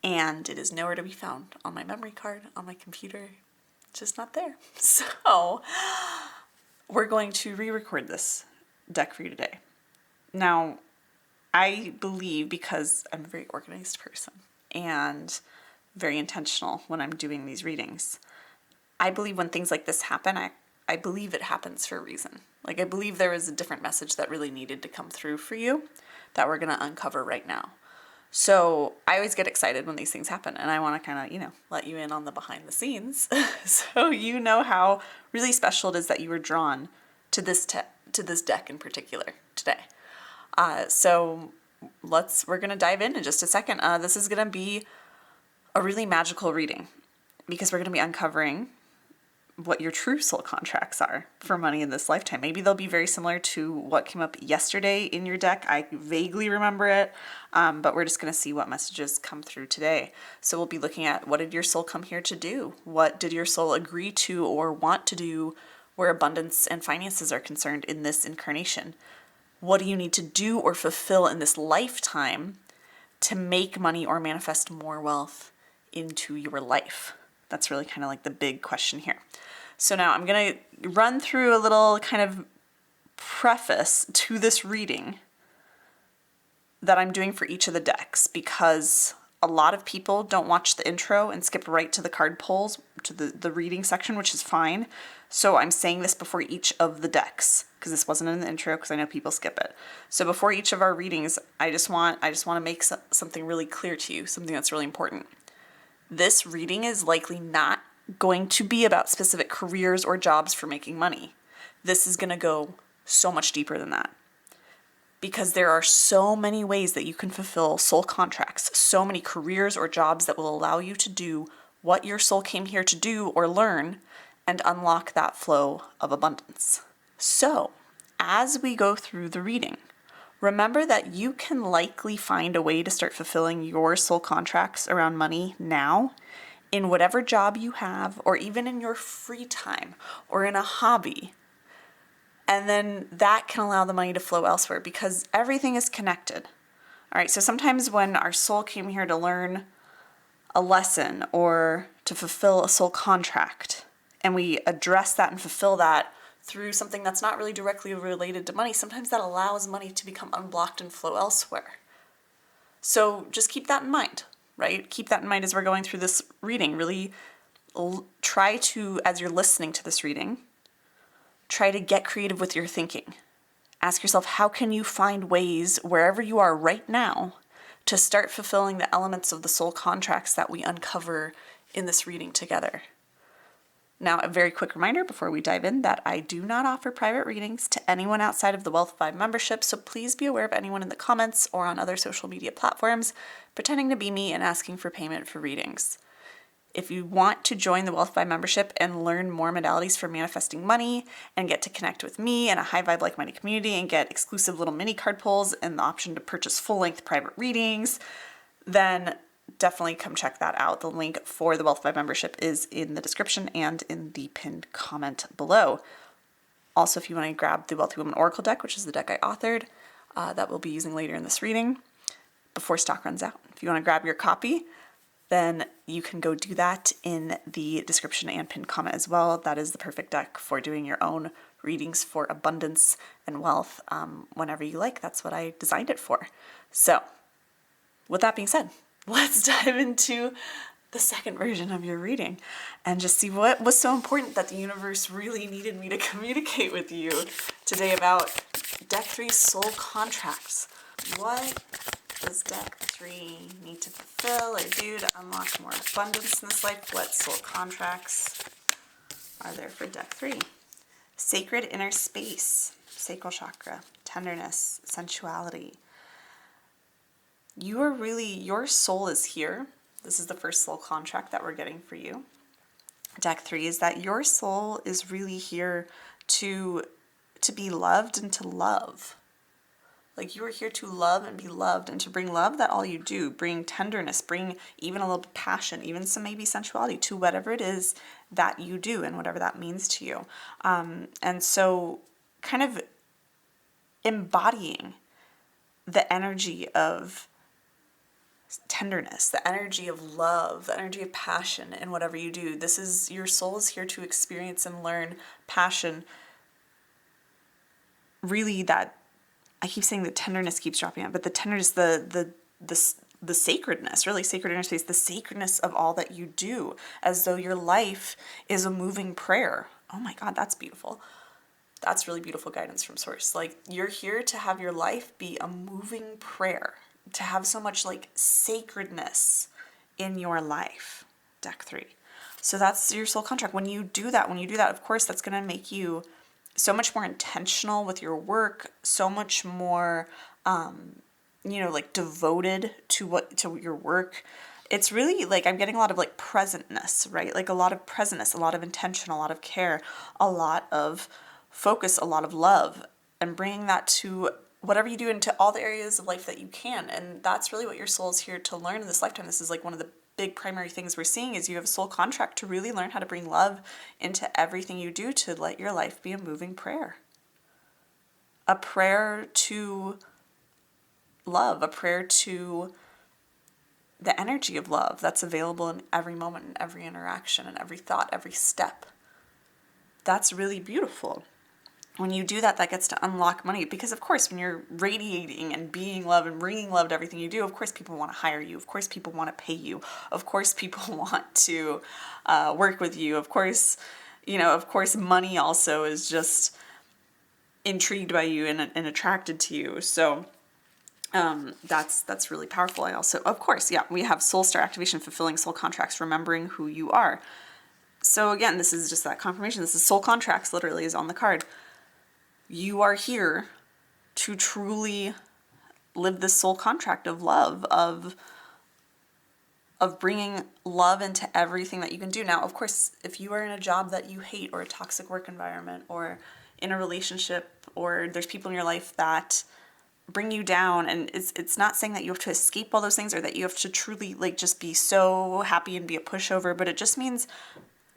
and it is nowhere to be found on my memory card, on my computer. It's just not there. So we're going to re-record this deck for you today. Now, I believe, because I'm a very organized person and very intentional when I'm doing these readings, I believe when things like this happen, I believe it happens for a reason. Like, I believe there was a different message that really needed to come through for you that we're going to uncover right now. So I always get excited when these things happen, and I want to kind of, let you in on the behind the scenes so you know how really special it is that you were drawn to this deck in particular today. So we're going to dive in just a second. This is going to be a really magical reading because we're going to be uncovering what your true soul contracts are for money in this lifetime. Maybe they'll be very similar to what came up yesterday in your deck. I vaguely remember it, but we're just going to see what messages come through today. So we'll be looking at, what did your soul come here to do? What did your soul agree to or want to do where abundance and finances are concerned in this incarnation? What do you need to do or fulfill in this lifetime to make money or manifest more wealth into your life? That's really kind of like the big question here. So now I'm going to run through a little kind of preface to this reading that I'm doing for each of the decks, because a lot of people don't watch the intro and skip right to the card pulls, to the reading section, which is fine. So I'm saying this before each of the decks, because this wasn't in the intro, because I know people skip it. So before each of our readings, I just want to make something really clear to you, something that's really important. This reading is likely not going to be about specific careers or jobs for making money. This is going to go so much deeper than that, because there are so many ways that you can fulfill soul contracts, so many careers or jobs that will allow you to do what your soul came here to do or learn and unlock that flow of abundance. So, as we go through the reading, remember that you can likely find a way to start fulfilling your soul contracts around money now, in whatever job you have, or even in your free time, or in a hobby. And then that can allow the money to flow elsewhere, because everything is connected. All right, so sometimes when our soul came here to learn a lesson or to fulfill a soul contract, and we address that and fulfill that through something that's not really directly related to money, sometimes that allows money to become unblocked and flow elsewhere. So just keep that in mind, right? Keep that in mind as we're going through this reading. Really try to, as you're listening to this reading, try to get creative with your thinking. Ask yourself, how can you find ways wherever you are right now to start fulfilling the elements of the soul contracts that we uncover in this reading together? Now, a very quick reminder before we dive in that I do not offer private readings to anyone outside of the Wealth Vibe membership, so please be aware of anyone in the comments or on other social media platforms pretending to be me and asking for payment for readings. If you want to join the Wealth Vibe membership and learn more modalities for manifesting money and get to connect with me and a high vibe like-minded community and get exclusive little mini card pulls and the option to purchase full-length private readings, then definitely come check that out. The link for the Wealth Vibe membership is in the description and in the pinned comment below. Also, if you want to grab the Wealthy Woman Oracle deck, which is the deck I authored, that we'll be using later in this reading before stock runs out. If you want to grab your copy, then you can go do that in the description and pinned comment as well. That is the perfect deck for doing your own readings for abundance and wealth whenever you like. That's what I designed it for. So, with that being said, let's dive into the second version of your reading and just see what was so important that the universe really needed me to communicate with you today about Deck 3 soul contracts. What does Deck 3 need to fulfill or do to unlock more abundance in this life? What soul contracts are there for Deck 3? Sacred inner space, sacral chakra, tenderness, sensuality. Your soul is here. This is the first soul contract that we're getting for you. Deck 3 is that your soul is really here to be loved and to love. Like, you are here to love and be loved and to bring love, that all you do. Bring tenderness, bring even a little bit of passion, even some maybe sensuality to whatever it is that you do and whatever that means to you. And so kind of embodying the energy of tenderness, the energy of love, the energy of passion in whatever you do. This is, your soul is here to experience and learn passion. Really, that, I keep saying the tenderness keeps dropping out, but the tenderness, the sacredness, really sacred inner space, the sacredness of all that you do, as though your life is a moving prayer. Oh my God, that's beautiful. That's really beautiful guidance from Source. Like, you're here to have your life be a moving prayer, to have so much like sacredness in your life. Deck 3. So that's your soul contract. When you do that, of course, that's going to make you so much more intentional with your work, so much more, like devoted to your work. It's really like, I'm getting a lot of like presentness, right? Like a lot of presentness, a lot of intention, a lot of care, a lot of focus, a lot of love, and bringing that to whatever you do, into all the areas of life that you can. And that's really what your soul is here to learn in this lifetime. This is like one of the big primary things we're seeing, is you have a soul contract to really learn how to bring love into everything you do, to let your life be a moving prayer. A prayer to love, a prayer to the energy of love that's available in every moment, in every interaction, in every thought, every step. That's really beautiful. When you do that, that gets to unlock money, because of course, when you're radiating and being love and bringing love to everything you do, of course people want to hire you. Of course people want to pay you. Of course people want to work with you. Of course, money also is just intrigued by you and attracted to you. So that's really powerful. I also, of course, we have soul star activation, fulfilling soul contracts, remembering who you are. So again, this is just that confirmation. This is soul contracts, literally, is on the card. You are here to truly live this soul contract of love, of bringing love into everything that you can do. Now, of course, if you are in a job that you hate, or a toxic work environment, or in a relationship, or there's people in your life that bring you down, and it's not saying that you have to escape all those things, or that you have to truly like just be so happy and be a pushover, but it just means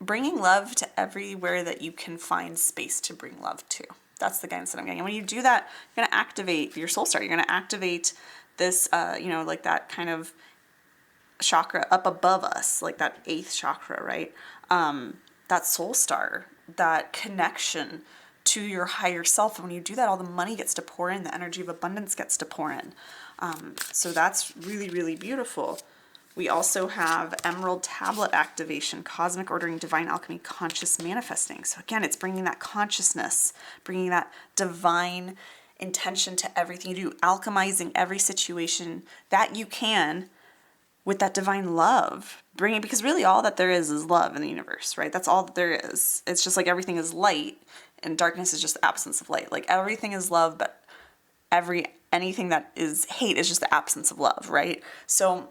bringing love to everywhere that you can find space to bring love to. That's the guidance that I'm getting. And when you do that, you're going to activate your soul star. You're going to activate this, like that kind of chakra up above us, like that 8th chakra, right? That soul star, that connection to your higher self. And when you do that, all the money gets to pour in, the energy of abundance gets to pour in. So that's really, really beautiful. We also have Emerald Tablet activation, cosmic ordering, divine alchemy, conscious manifesting. So again, it's bringing that consciousness, bringing that divine intention to everything you do, alchemizing every situation that you can with that divine love. Because really all that there is love in the universe, right? That's all that there is. It's just like everything is light, and darkness is just the absence of light. Like everything is love, but anything that is hate is just the absence of love, right? So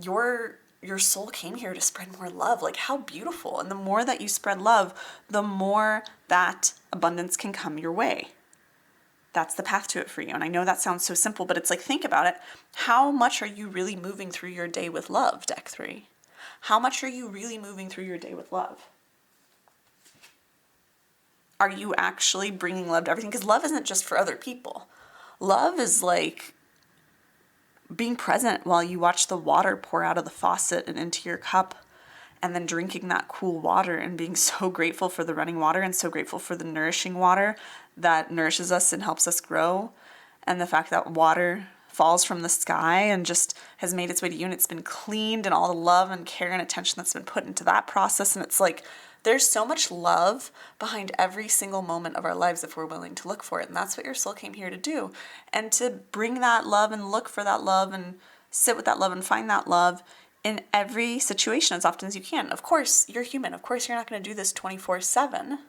your your soul came here to spread more love. Like, how beautiful. And the more that you spread love, the more that abundance can come your way. That's the path to it for you. And I know that sounds so simple, but it's like, think about it. How much are you really moving through your day with love, deck 3? How much are you really moving through your day with love? Are you actually bringing love to everything? Because love isn't just for other people. Love is like being present while you watch the water pour out of the faucet and into your cup, and then drinking that cool water and being so grateful for the running water and so grateful for the nourishing water that nourishes us and helps us grow. And the fact that water falls from the sky and just has made its way to you, and it's been cleaned, and all the love and care and attention that's been put into that process. And it's like, there's so much love behind every single moment of our lives if we're willing to look for it. And that's what your soul came here to do. And to bring that love and look for that love and sit with that love and find that love in every situation as often as you can. Of course, you're human. Of course, you're not going to do this 24/7.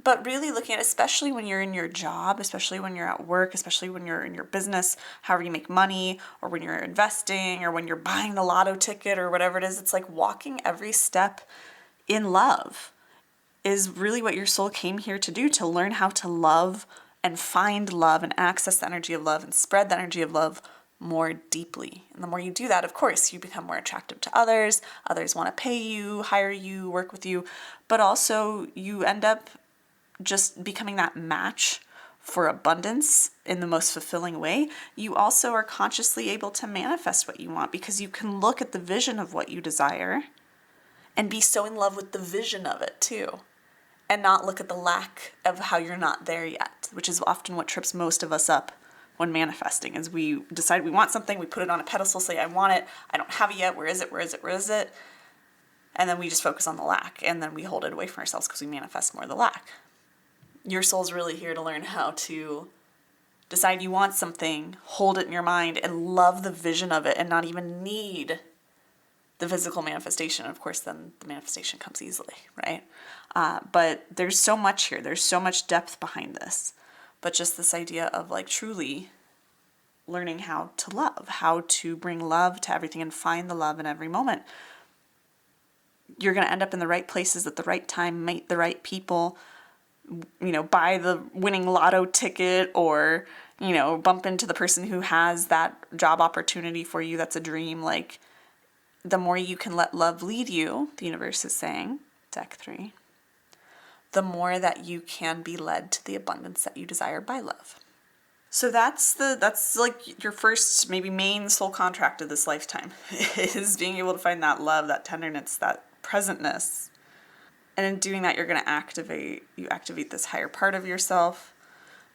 But really looking at, especially when you're in your job, especially when you're at work, especially when you're in your business, however you make money, or when you're investing, or when you're buying the lotto ticket, or whatever it is, it's like walking every step in love is really what your soul came here to do, to learn how to love and find love and access the energy of love and spread the energy of love more deeply. And the more you do that, of course, you become more attractive to others. Others want to pay you, hire you, work with you, but also you end up just becoming that match for abundance in the most fulfilling way. You also are consciously able to manifest what you want because you can look at the vision of what you desire and be so in love with the vision of it too, and not look at the lack of how you're not there yet, which is often what trips most of us up when manifesting. Is we decide we want something, we put it on a pedestal, say I want it, I don't have it yet, where is it, where is it, where is it? And then we just focus on the lack, and then we hold it away from ourselves because we manifest more of the lack. Your soul's really here to learn how to decide you want something, hold it in your mind, and love the vision of it, and not even need the physical manifestation. Of course, then the manifestation comes easily, right? But there's so much here. There's so much depth behind this. But just this idea of like truly learning how to love, how to bring love to everything and find the love in every moment. You're going to end up in the right places at the right time, meet the right people, buy the winning lotto ticket, or, bump into the person who has that job opportunity for you. That's a dream. Like, the more you can let love lead you, the universe is saying, deck 3, the more that you can be led to the abundance that you desire by love. So that's like your first, maybe main soul contract of this lifetime, is being able to find that love, that tenderness, that presentness. And in doing that, you're going to activate this higher part of yourself.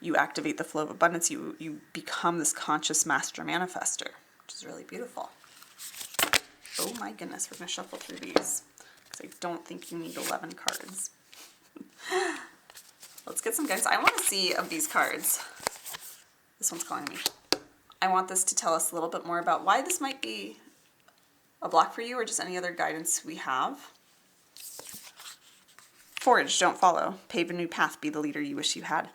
You activate the flow of abundance. You become this conscious master manifester, which is really beautiful. Oh my goodness, we're going to shuffle through these because I don't think you need 11 cards. Let's get some guidance. I want to see of these cards. This one's calling me. I want this to tell us a little bit more about why this might be a block for you, or just any other guidance we have. Forge, don't follow. Pave a new path, be the leader you wish you had.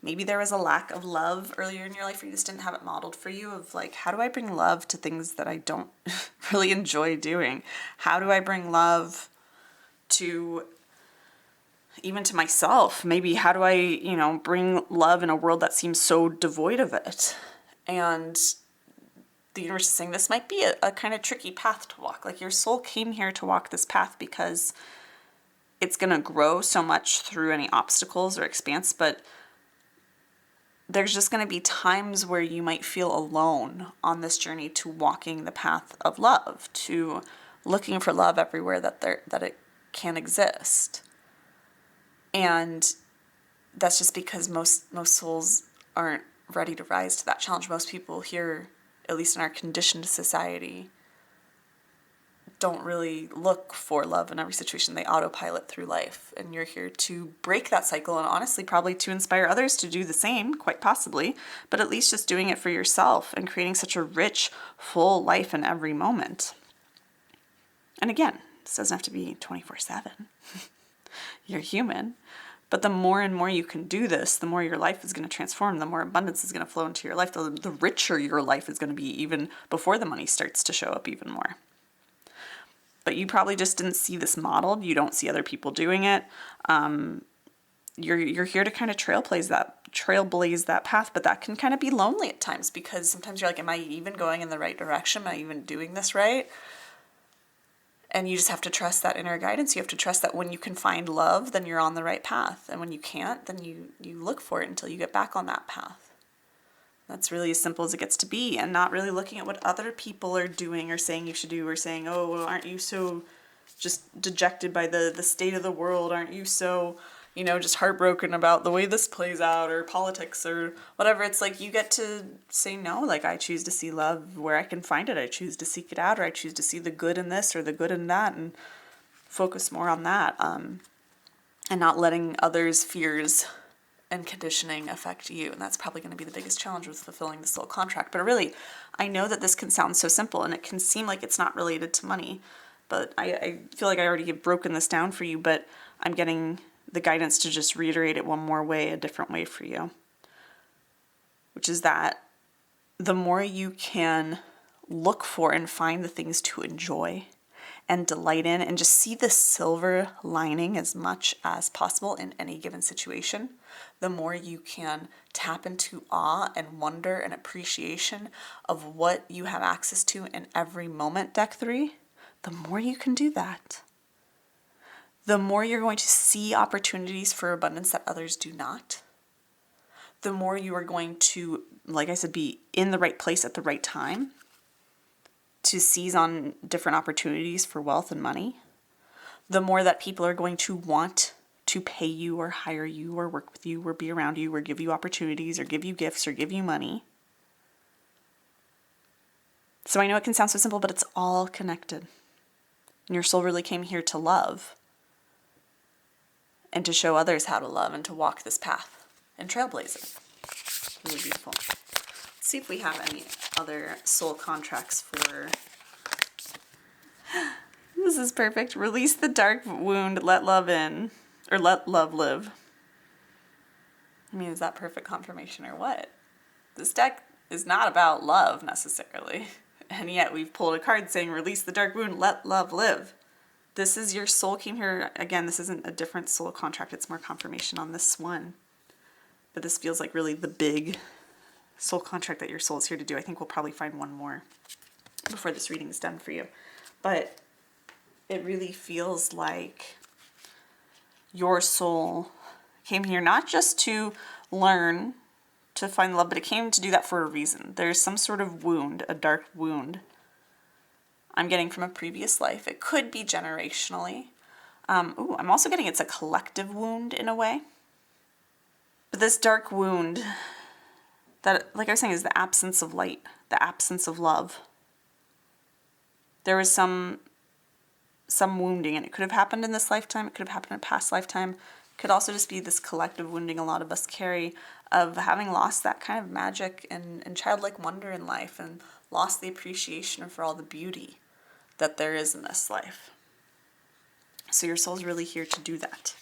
Maybe there was a lack of love earlier in your life, or you just didn't have it modeled for you, of like, how do I bring love to things that I don't really enjoy doing? How do I bring love to, even to myself? Maybe how do I, bring love in a world that seems so devoid of it? And the universe is saying this might be a kind of tricky path to walk. Like, your soul came here to walk this path because it's going to grow so much through any obstacles or expanse, but there's just going to be times where you might feel alone on this journey to walking the path of love, to looking for love everywhere that it can exist. And that's just because most souls aren't ready to rise to that challenge. Most people here, at least in our conditioned society, don't really look for love in every situation. They autopilot through life, and you're here to break that cycle, and honestly probably to inspire others to do the same, quite possibly, but at least just doing it for yourself and creating such a rich, full life in every moment. And again, this doesn't have to be 24/7. You're human. But the more and more you can do this, the more your life is going to transform, the more abundance is going to flow into your life, the richer your life is going to be even before the money starts to show up even more. but you probably just didn't see this modeled. You don't see other people doing it. You're here to kind of trailblaze that path, but that can kind of be lonely at times, because sometimes you're like, am I even going in the right direction? Am I even doing this right? And you just have to trust that inner guidance. You have to trust that when you can find love, then you're on the right path. And when you can't, then you look for it until you get back on that path. That's really as simple as it gets to be, and not really looking at what other people are doing or saying you should do, or saying, oh, well, aren't you so just dejected by the state of the world? Aren't you so, just heartbroken about the way this plays out, or politics or whatever? It's like you get to say no, like, I choose to see love where I can find it. I choose to seek it out, or I choose to see the good in this or the good in that, and focus more on that, and not letting others' fears and conditioning affect you. And that's probably going to be the biggest challenge with fulfilling the soul contract. But really, I know that this can sound so simple, and it can seem like it's not related to money, but I feel like I already have broken this down for you, but I'm getting the guidance to just reiterate it one more way, a different way for you, which is that the more you can look for and find the things to enjoy and delight in, and just see the silver lining as much as possible in any given situation, the more you can tap into awe and wonder and appreciation of what you have access to in every moment, Deck 3, the more you can do that, the more you're going to see opportunities for abundance that others do not. The more you are going to, like I said, be in the right place at the right time to seize on different opportunities for wealth and money. The more that people are going to want to pay you or hire you or work with you or be around you or give you opportunities or give you gifts or give you money. So I know it can sound so simple, but it's all connected. And your soul really came here to love, and to show others how to love, and to walk this path and trailblaze it. Really beautiful. Let's see if we have any other soul contracts for... This is perfect. Release the dark wound, let love in, or let love live. I mean, is that perfect confirmation or what? This deck is not about love necessarily, and yet we've pulled a card saying release the dark wound, let love live. This is your soul came here. Again, this isn't a different soul contract. It's more confirmation on this one. But this feels like really the big soul contract that your soul is here to do. I think we'll probably find one more before this reading is done for you. But it really feels like your soul came here not just to learn to find love, but it came to do that for a reason. There's some sort of wound, a dark wound I'm getting from a previous life. It could be generationally. I'm also getting it's a collective wound in a way. But this dark wound that, like I was saying, is the absence of light, the absence of love. There was some wounding, and it could have happened in this lifetime. It could have happened in a past lifetime. It could also just be this collective wounding a lot of us carry of having lost that kind of magic and childlike wonder in life, and lost the appreciation for all the beauty that there is in this life. So your soul's really here to do that.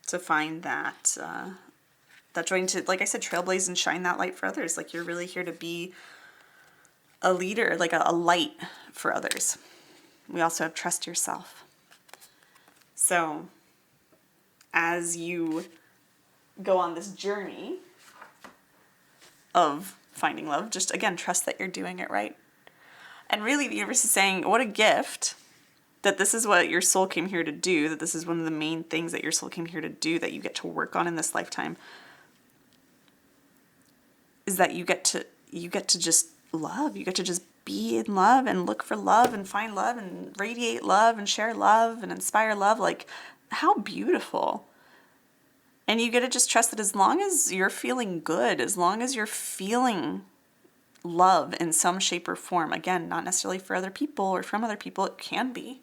To find that joy, to, like I said, trailblaze and shine that light for others. Like, you're really here to be a leader, like a light for others. We also have trust yourself. So as you go on this journey of finding love, just again, trust that you're doing it right. And really, the universe is saying, what a gift that this is what your soul came here to do, that this is one of the main things that your soul came here to do, that you get to work on in this lifetime, is that you get to just love. You get to just be in love and look for love and find love and radiate love and share love and inspire love. Like, how beautiful. And you get to just trust that as long as you're feeling good, as long as you're feeling love in some shape or form, again, not necessarily for other people or from other people, it can be,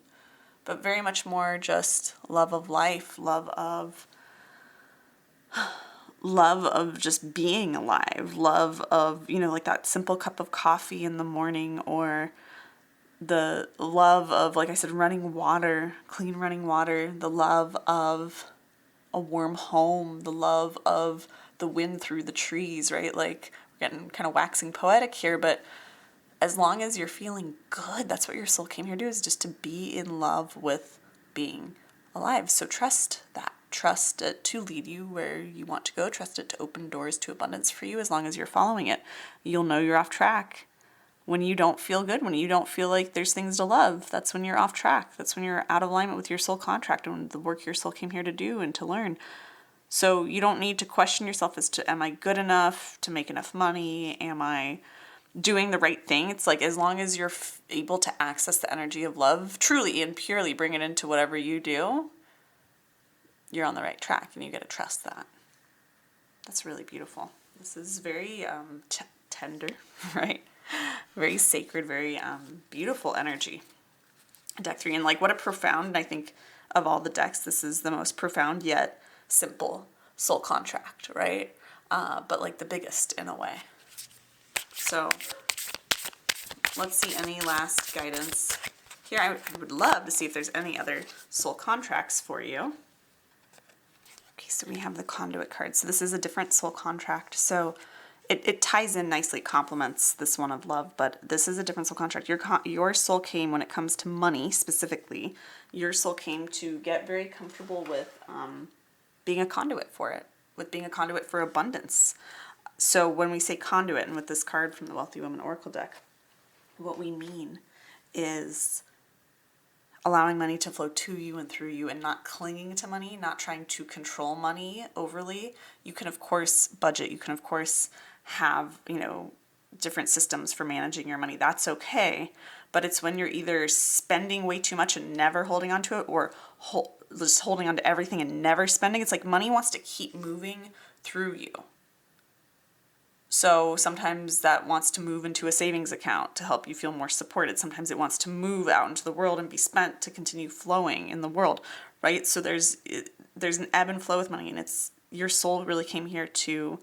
but very much more just love of life, love of just being alive, love of, like that simple cup of coffee in the morning, or the love of, like I said, running water, clean running water, the love of a warm home, the love of the wind through the trees, right? Like, we're getting kind of waxing poetic here, but as long as you're feeling good, that's what your soul came here to do, is just to be in love with being alive. So trust that. Trust it to lead you where you want to go. Trust it to open doors to abundance for you as long as you're following it. You'll know you're off track. When you don't feel good, when you don't feel like there's things to love, that's when you're off track. That's when you're out of alignment with your soul contract and the work your soul came here to do and to learn. So you don't need to question yourself as to, am I good enough to make enough money? Am I doing the right thing? It's like, as long as you're able to access the energy of love truly and purely, bring it into whatever you do, you're on the right track, and you get to trust that. That's really beautiful. This is very tender, right? Very sacred, very beautiful energy. Deck 3, and like, what a profound, I think, of all the decks, this is the most profound yet simple soul contract, right? But like the biggest in a way. So let's see any last guidance here. I would love to see if there's any other soul contracts for you. Okay, so we have the conduit card. So this is a different soul contract. So it ties in nicely, complements this one of love, but this is a different soul contract. Your soul came, when it comes to money specifically, your soul came to get very comfortable with being a conduit for it, with being a conduit for abundance. So when we say conduit, and with this card from the Wealthy Woman Oracle deck, what we mean is allowing money to flow to you and through you, and not clinging to money, not trying to control money overly. You can, of course, budget. You can, of course, have, different systems for managing your money. That's okay. But it's when you're either spending way too much and never holding on to it, or just holding on to everything and never spending. It's like money wants to keep moving through you. So sometimes that wants to move into a savings account to help you feel more supported. Sometimes it wants to move out into the world and be spent to continue flowing in the world, right? So there's an ebb and flow with money, and it's, your soul really came here to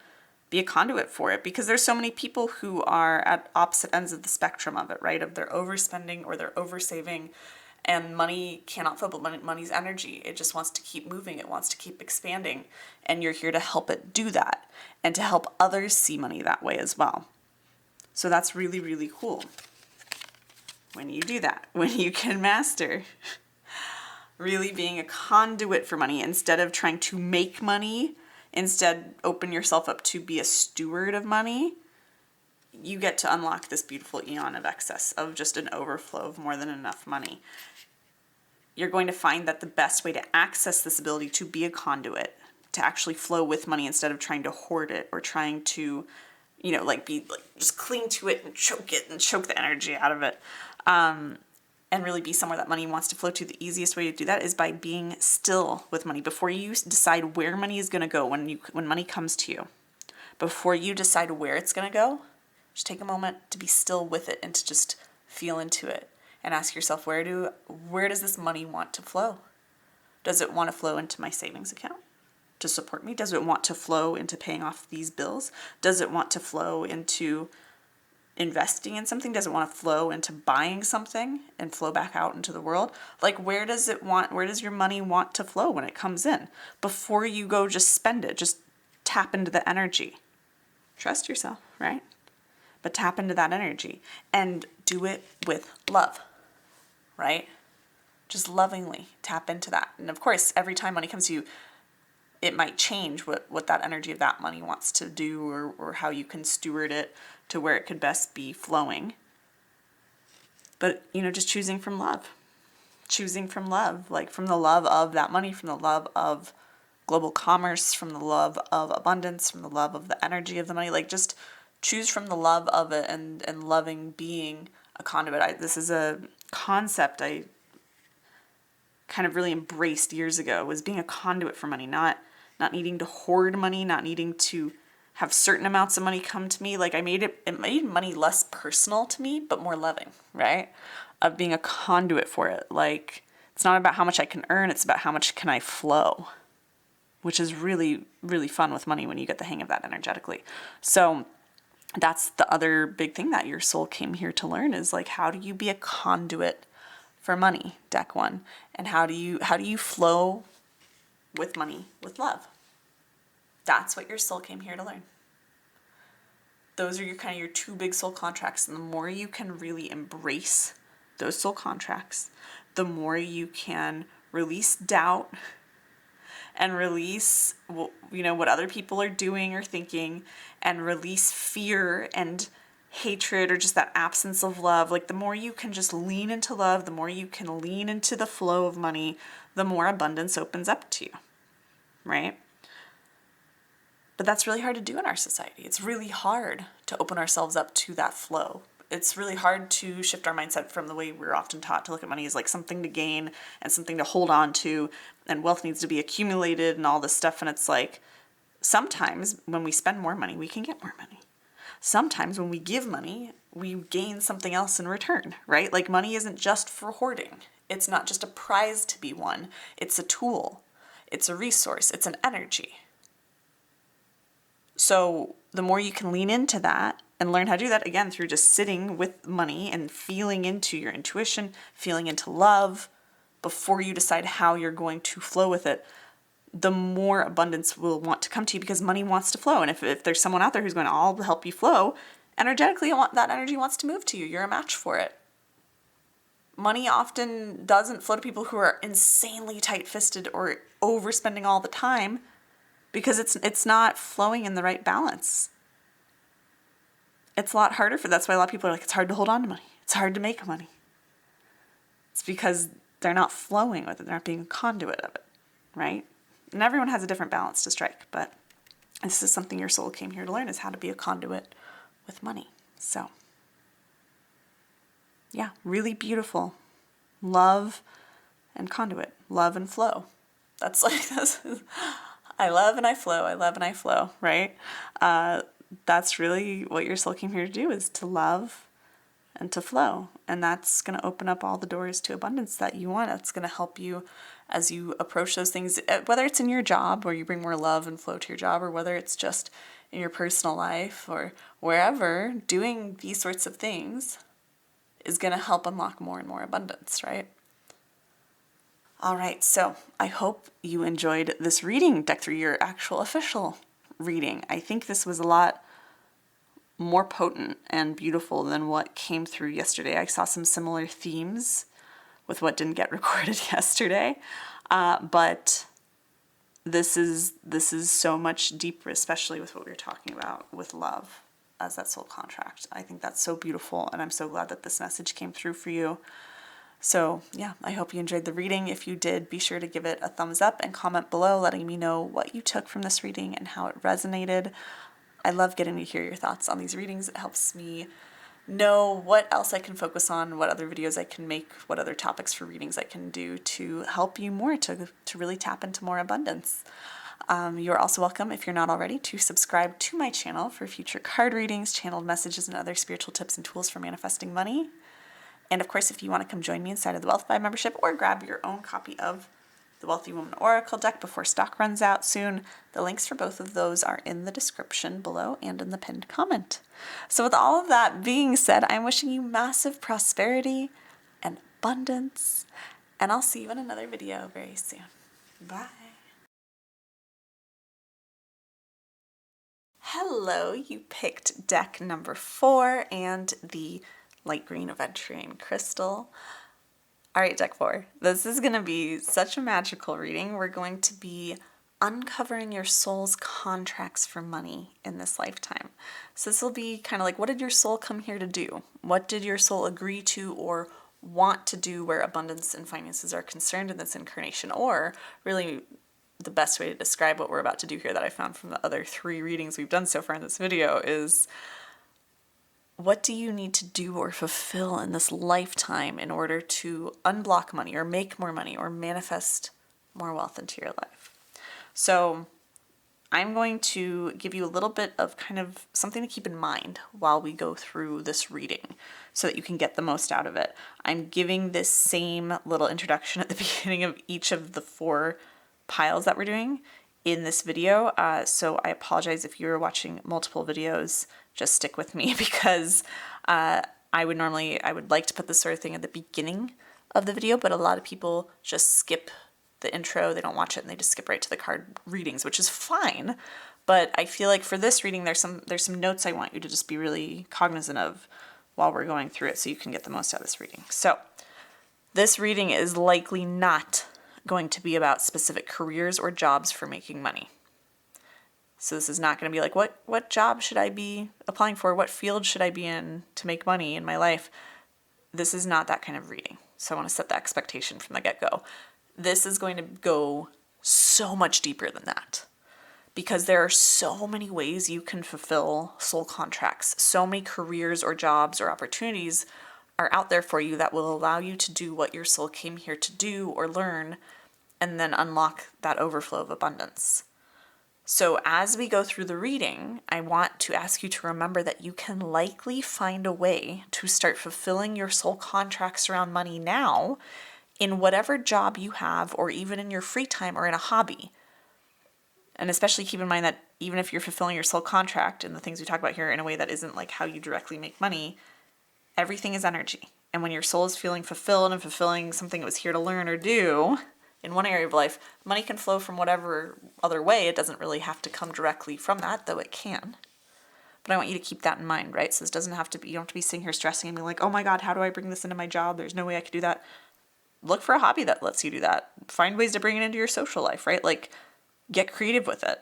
be a conduit for it, because there's so many people who are at opposite ends of the spectrum of it, right? Of their overspending or their oversaving, and money cannot flow, but money's energy. It just wants to keep moving. It wants to keep expanding, and you're here to help it do that, and to help others see money that way as well. So that's really, really cool when you do that, when you can master really being a conduit for money instead of trying to make money. Instead, open yourself up to be a steward of money. You get to unlock this beautiful eon of excess, of just an overflow of more than enough money. You're going to find that the best way to access this ability to be a conduit, to actually flow with money instead of trying to hoard it or trying to, just cling to it and choke the energy out of it, and really be somewhere that money wants to flow to. The easiest way to do that is by being still with money. Before you decide where money is going to go, when money comes to you, before you decide where it's going to go, just take a moment to be still with it and to just feel into it and ask yourself, where does this money want to flow? Does it want to flow into my savings account to support me? Does it want to flow into paying off these bills? Does it want to flow into investing in something? Does it want to flow into buying something and flow back out into the world? Like, where does your money want to flow when it comes in? Before you go just spend it, just tap into the energy. Trust yourself, right? But tap into that energy and do it with love, right? Just lovingly tap into that. And of course, every time money comes to you, it might change what that energy of that money wants to do, or how you can steward it to where it could best be flowing. But, just choosing from love, like from the love of that money, from the love of global commerce, from the love of abundance, from the love of the energy of the money. Like, just choose from the love of it, and loving being a conduit. This is a concept I kind of really embraced years ago, was being a conduit for money, not needing to hoard money, not needing to have certain amounts of money come to me. Like, it made money less personal to me, but more loving, right? Of being a conduit for it. Like, it's not about how much I can earn, it's about how much can I flow, which is really, really fun with money when you get the hang of that energetically. So that's the other big thing that your soul came here to learn, is like, how do you be a conduit for money, deck 1? And how do you flow with money with love? That's what your soul came here to learn. those are your kind of your two big soul contracts. And the more you can really embrace those soul contracts, the more you can release doubt and release, what other people are doing or thinking, and release fear and hatred or just that absence of love. Like, the more you can just lean into love, the more you can lean into the flow of money, the more abundance opens up to you, right? But that's really hard to do in our society. It's really hard to open ourselves up to that flow. It's really hard to shift our mindset from the way we're often taught to look at money as like something to gain and something to hold on to, and wealth needs to be accumulated and all this stuff. And it's like, sometimes when we spend more money, we can get more money. Sometimes when we give money, we gain something else in return, right? Like, money isn't just for hoarding. It's not just a prize to be won. It's a tool. It's a resource. It's an energy. So the more you can lean into that and learn how to do that, again, through just sitting with money and feeling into your intuition, feeling into love before you decide how you're going to flow with it, the more abundance will want to come to you, because money wants to flow. And if there's someone out there who's going to all help you flow, energetically, that energy wants to move to you. You're a match for it. Money often doesn't flow to people who are insanely tight-fisted or overspending all the time, because it's not flowing in the right balance. It's a lot harder that's why a lot of people are like, it's hard to hold on to money. It's hard to make money. It's because they're not flowing with it. They're not being a conduit of it, right? And everyone has a different balance to strike, but this is something your soul came here to learn, is how to be a conduit with money. So, yeah, really beautiful. Love and conduit. Love and flow. That's like this. I love and I flow. I love and I flow, right? That's really what your soul came here to do, is to love and to flow. And that's going to open up all the doors to abundance that you want. It's going to help you as you approach those things, whether it's in your job where you bring more love and flow to your job, or whether it's just in your personal life or wherever. Doing these sorts of things is going to help unlock more and more abundance, right? All right, so I hope you enjoyed this reading, deck 3, your actual official reading. I think this was a lot more potent and beautiful than what came through yesterday. I saw some similar themes with what didn't get recorded yesterday, but this is so much deeper, especially with what we were talking about with love as that soul contract. I think that's so beautiful, and I'm so glad that this message came through for you. So yeah, I hope you enjoyed the reading. If you did, be sure to give it a thumbs up and comment below letting me know what you took from this reading and how it resonated. I love getting to hear your thoughts on these readings. It helps me know what else I can focus on, what other videos I can make, what other topics for readings I can do to help you more, to really tap into more abundance. You're also welcome, if you're not already, to subscribe to my channel for future card readings, channeled messages, and other spiritual tips and tools for manifesting money. And of course, if you want to come join me inside of the Wealth Vibe membership or grab your own copy of the Wealthy Woman Oracle deck before stock runs out soon, the links for both of those are in the description below and in the pinned comment. So with all of that being said, I'm wishing you massive prosperity and abundance, and I'll see you in another video very soon. Bye. Hello, you picked deck number 4 and the light green Aventurine crystal. All right, deck 4. This is going to be such a magical reading. We're going to be uncovering your soul's contracts for money in this lifetime. So this will be kind of like, what did your soul come here to do? What did your soul agree to or want to do where abundance and finances are concerned in this incarnation? Or really, the best way to describe what we're about to do here that I found from the other 3 readings we've done so far in this video is, what do you need to do or fulfill in this lifetime in order to unblock money or make more money or manifest more wealth into your life? So I'm going to give you a little bit of kind of something to keep in mind while we go through this reading so that you can get the most out of it. I'm giving this same little introduction at the beginning of each of the 4 piles that we're doing in this video. So I apologize if you're watching multiple videos. Just stick with me, because I would like to put this sort of thing at the beginning of the video, but a lot of people just skip the intro, they don't watch it, and they just skip right to the card readings, which is fine. But I feel like for this reading, there's some notes I want you to just be really cognizant of while we're going through it so you can get the most out of this reading. So this reading is likely not going to be about specific careers or jobs for making money. So this is not going to be like, what job should I be applying for? What field should I be in to make money in my life? This is not that kind of reading. So I want to set the expectation from the get-go. This is going to go so much deeper than that, because there are so many ways you can fulfill soul contracts. So many careers or jobs or opportunities are out there for you that will allow you to do what your soul came here to do or learn, and then unlock that overflow of abundance. So as we go through the reading, I want to ask you to remember that you can likely find a way to start fulfilling your soul contracts around money now in whatever job you have, or even in your free time or in a hobby. And especially keep in mind that even if you're fulfilling your soul contract and the things we talk about here in a way that isn't like how you directly make money, everything is energy. And when your soul is feeling fulfilled and fulfilling something it was here to learn or do in one area of life, money can flow from whatever other way. It doesn't really have to come directly from that, though it can. But I want you to keep that in mind, right? So this doesn't have to be, you don't have to be sitting here stressing and being like, oh my God, how do I bring this into my job? There's no way I could do that. Look for a hobby that lets you do that. Find ways to bring it into your social life, right? Like, get creative with it.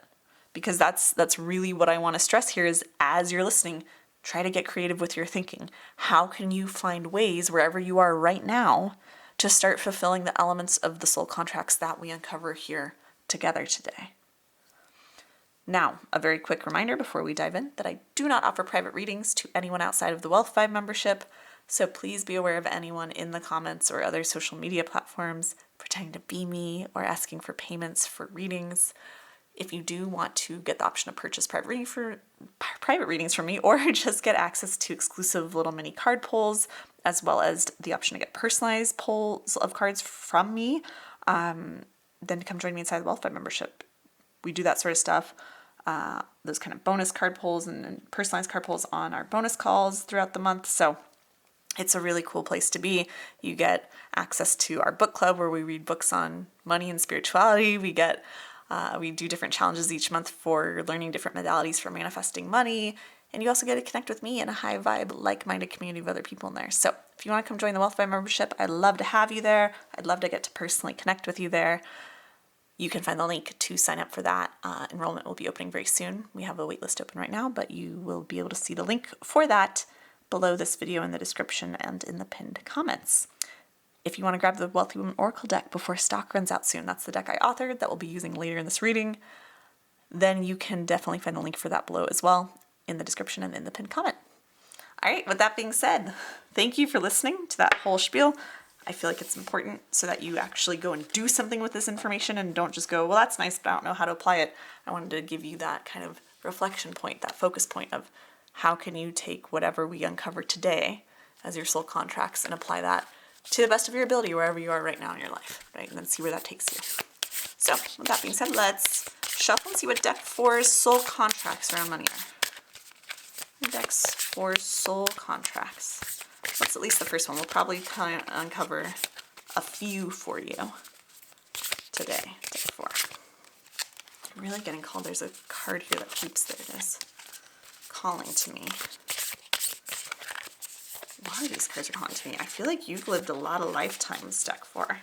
Because that's really what I want to stress here is, as you're listening, try to get creative with your thinking. How can you find ways wherever you are right now to start fulfilling the elements of the soul contracts that we uncover here together today? Now, a very quick reminder before we dive in that I do not offer private readings to anyone outside of the Wealth Vibe membership, so please be aware of anyone in the comments or other social media platforms pretending to be me or asking for payments for readings. If you do want to get the option to purchase private readings from me, or just get access to exclusive little mini card pulls, as well as the option to get personalized pulls of cards from me, then come join me inside the Wealth Vibe membership. We do that sort of stuff, those kind of bonus card pulls and personalized card pulls on our bonus calls throughout the month. So it's a really cool place to be. You get access to our book club where we read books on money and spirituality. We do different challenges each month for learning different modalities for manifesting money. And you also get to connect with me in a high vibe, like-minded community of other people in there. So if you want to come join the Wealth Vibe membership, I'd love to have you there. I'd love to get to personally connect with you there. You can find the link to sign up for that. Enrollment will be opening very soon. We have a waitlist open right now, but you will be able to see the link for that below this video in the description and in the pinned comments. If you want to grab the Wealthy Woman Oracle deck before stock runs out soon, that's the deck I authored that we'll be using later in this reading, then you can definitely find the link for that below as well in the description and in the pinned comment. All right, with that being said, thank you for listening to that whole spiel. I feel like it's important so that you actually go and do something with this information and don't just go, well, that's nice, but I don't know how to apply it. I wanted to give you that kind of reflection point, that focus point of how can you take whatever we uncover today as your soul contracts and apply that to the best of your ability wherever you are right now in your life, right? And then see where that takes you. So with that being said, let's shuffle and see what deck 4's soul contracts around money are. Deck 4's soul contracts. That's at least the first one. We'll probably kind of uncover a few for you today. Deck 4. I'm really getting called. There's a card here that keeps, there it is, calling to me. A lot of these cards are calling to me. I feel like you've lived a lot of lifetimes, deck 4. I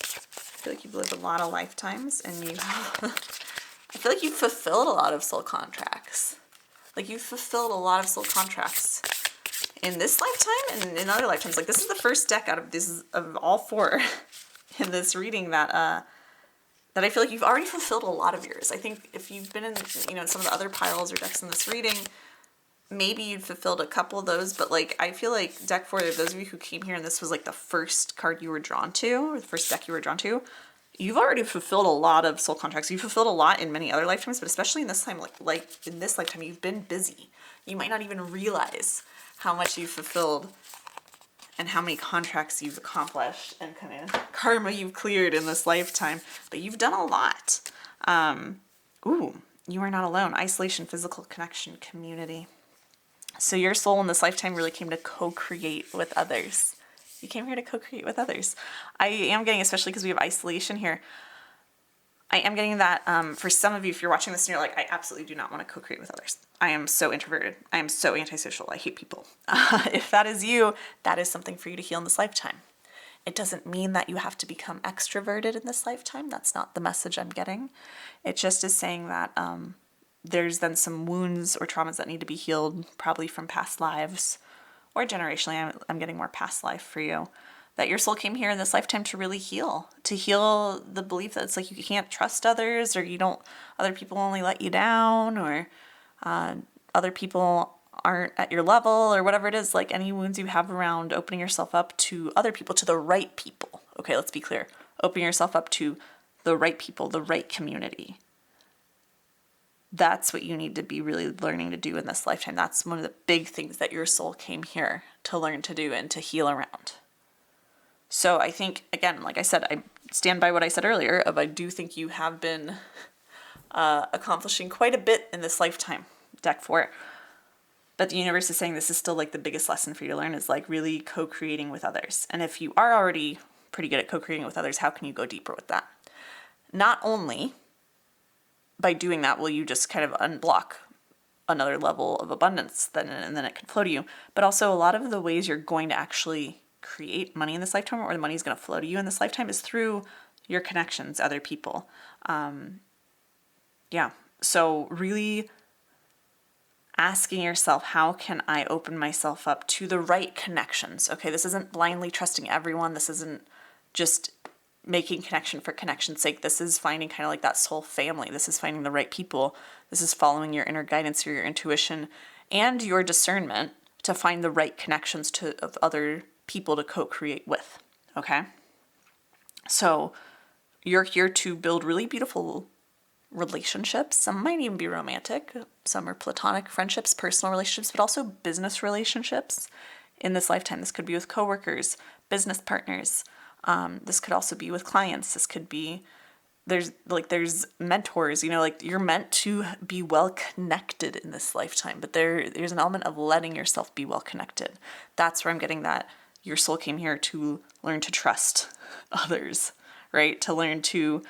feel like you've lived a lot of lifetimes, and I feel like you've fulfilled a lot of soul contracts. Like, you've fulfilled a lot of soul contracts in this lifetime and in other lifetimes. Like, this is the first deck out of this, of all 4 in this reading that I feel like you've already fulfilled a lot of yours. I think if you've been in, some of the other piles or decks in this reading, maybe you'd fulfilled a couple of those, but like, I feel like deck 4, those of you who came here and this was like the first card you were drawn to, or the first deck you were drawn to, you've already fulfilled a lot of soul contracts. You've fulfilled a lot in many other lifetimes, but especially in this time, like in this lifetime, you've been busy. You might not even realize how much you've fulfilled and how many contracts you've accomplished and kind of karma you've cleared in this lifetime, but you've done a lot. You are not alone. Isolation, physical connection, community. So your soul in this lifetime really came to co-create with others You came here to co-create with others. I am getting, especially because we have isolation here, I am getting that for some of you, if you're watching this and you're like, I absolutely do not want to co-create with others. I am so introverted. I am so antisocial. I hate people. If that is you, that is something for you to heal in this lifetime. It doesn't mean that you have to become extroverted in this lifetime. That's not the message I'm getting. It just is saying that there's then some wounds or traumas that need to be healed, probably from past lives or generationally. I'm getting more past life for you. That your soul came here in this lifetime to really heal, to heal the belief that it's like you can't trust others, or other people only let you down, or other people aren't at your level, or whatever it is, like any wounds you have around opening yourself up to other people, to the right people. Okay, let's be clear. Opening yourself up to the right people, the right community. That's what you need to be really learning to do in this lifetime. That's one of the big things that your soul came here to learn to do and to heal around. So I think, again, like I said, I stand by what I said earlier of I do think you have been accomplishing quite a bit in this lifetime, deck 4. But the universe is saying this is still like the biggest lesson for you to learn, is like really co-creating with others. And if you are already pretty good at co-creating with others, how can you go deeper with that? Not only by doing that will you just kind of unblock another level of abundance, and then it can flow to you, but also a lot of the ways you're going to actually create money in this lifetime, or the money is going to flow to you in this lifetime, is through your connections, other people. So really asking yourself, how can I open myself up to the right connections? Okay, this isn't blindly trusting everyone. This isn't just making connection for connection's sake. This is finding kind of like that soul family. This is finding the right people. This is following your inner guidance or your intuition and your discernment to find the right connections of other people to co-create with. Okay? So you're here to build really beautiful relationships. Some might even be romantic. Some are platonic friendships, personal relationships, but also business relationships in this lifetime. This could be with coworkers, business partners. This could also be with clients. This could be, there's mentors, like you're meant to be well connected in this lifetime, but there's an element of letting yourself be well connected. That's where I'm getting that your soul came here to learn to trust others, right? To learn to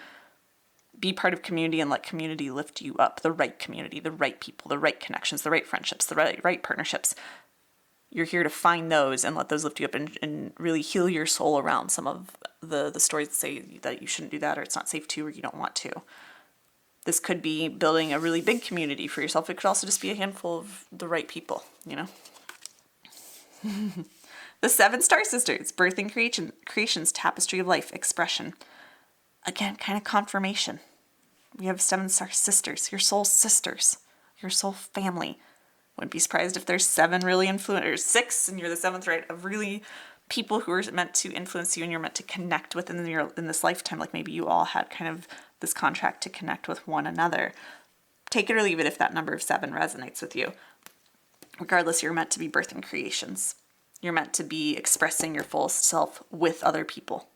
be part of community and let community lift you up. The right community, the right people, the right connections, the right friendships, the right partnerships. You're here to find those and let those lift you up and really heal your soul around some of the stories that say that you shouldn't do that, or it's not safe to, or you don't want to. This could be building a really big community for yourself. It could also just be a handful of the right people, The 7 Star Sisters, birthing creation's tapestry of life, expression. Again, kind of confirmation. We have 7 Star Sisters, your soul sisters, your soul family. Wouldn't be surprised if there's 7 really influencers, 6, and you're the 7th, right? Of really people who are meant to influence you and you're meant to connect with in this lifetime. Like maybe you all had kind of this contract to connect with one another. Take it or leave it if that number of 7 resonates with you. Regardless, you're meant to be birthing creations. You're meant to be expressing your full self with other people.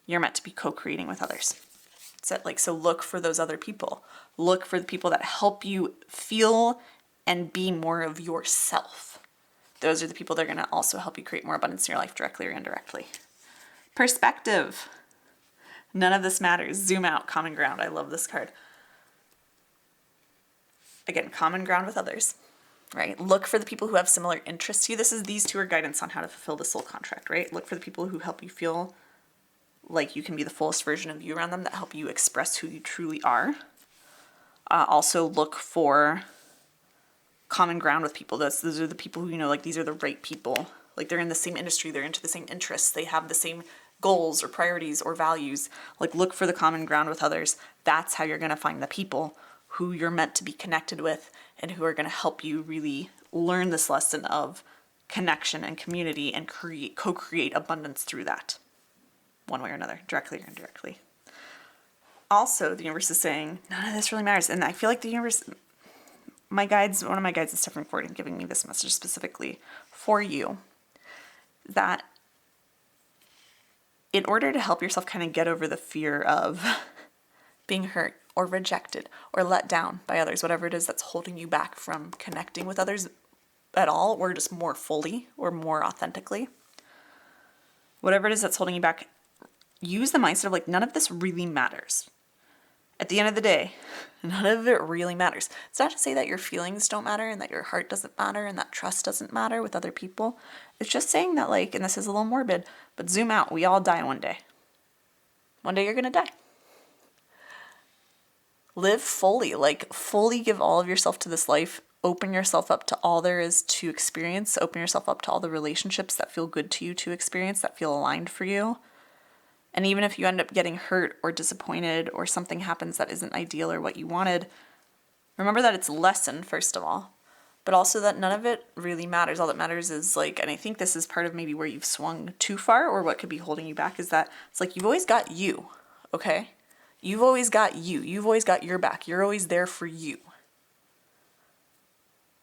You're meant to be co-creating with others. So look for those other people. Look for the people that help you feel and be more of yourself. Those are the people that are going to also help you create more abundance in your life, directly or indirectly. Perspective. None of this matters. Zoom out. Common ground. I love this card. Again, common ground with others, right? Look for the people who have similar interests to you. These 2 are guidance on how to fulfill the soul contract, right? Look for the people who help you feel like you can be the fullest version of you around them, that help you express who you truly are. Also look for common ground with people. Those are the people who, like these are the right people. Like they're in the same industry, they're into the same interests, they have the same goals or priorities or values. Like look for the common ground with others. That's how you're going to find the people who you're meant to be connected with and who are going to help you really learn this lesson of connection and community and co-create abundance through that. One way or another, directly or indirectly. Also, the universe is saying, none of this really matters. And I feel like the universe, one of my guides is stepping forward and giving me this message specifically for you, that in order to help yourself kind of get over the fear of being hurt or rejected or let down by others, whatever it is that's holding you back from connecting with others at all, or just more fully or more authentically, whatever it is that's holding you back, use the mindset of like, none of this really matters. At the end of the day, none of it really matters. It's not to say that your feelings don't matter and that your heart doesn't matter and that trust doesn't matter with other people. It's just saying that, like, and this is a little morbid, but zoom out. We all die one day. One day you're going to die. Live fully, like fully give all of yourself to this life. Open yourself up to all there is to experience. Open yourself up to all the relationships that feel good to you to experience, that feel aligned for you. And even if you end up getting hurt or disappointed or something happens that isn't ideal or what you wanted, remember that it's a lesson, first of all, but also that none of it really matters. All that matters is like, and I think this is part of maybe where you've swung too far or what could be holding you back, is that it's like you've always got you, okay? You've always got you. You've always got your back. You're always there for you.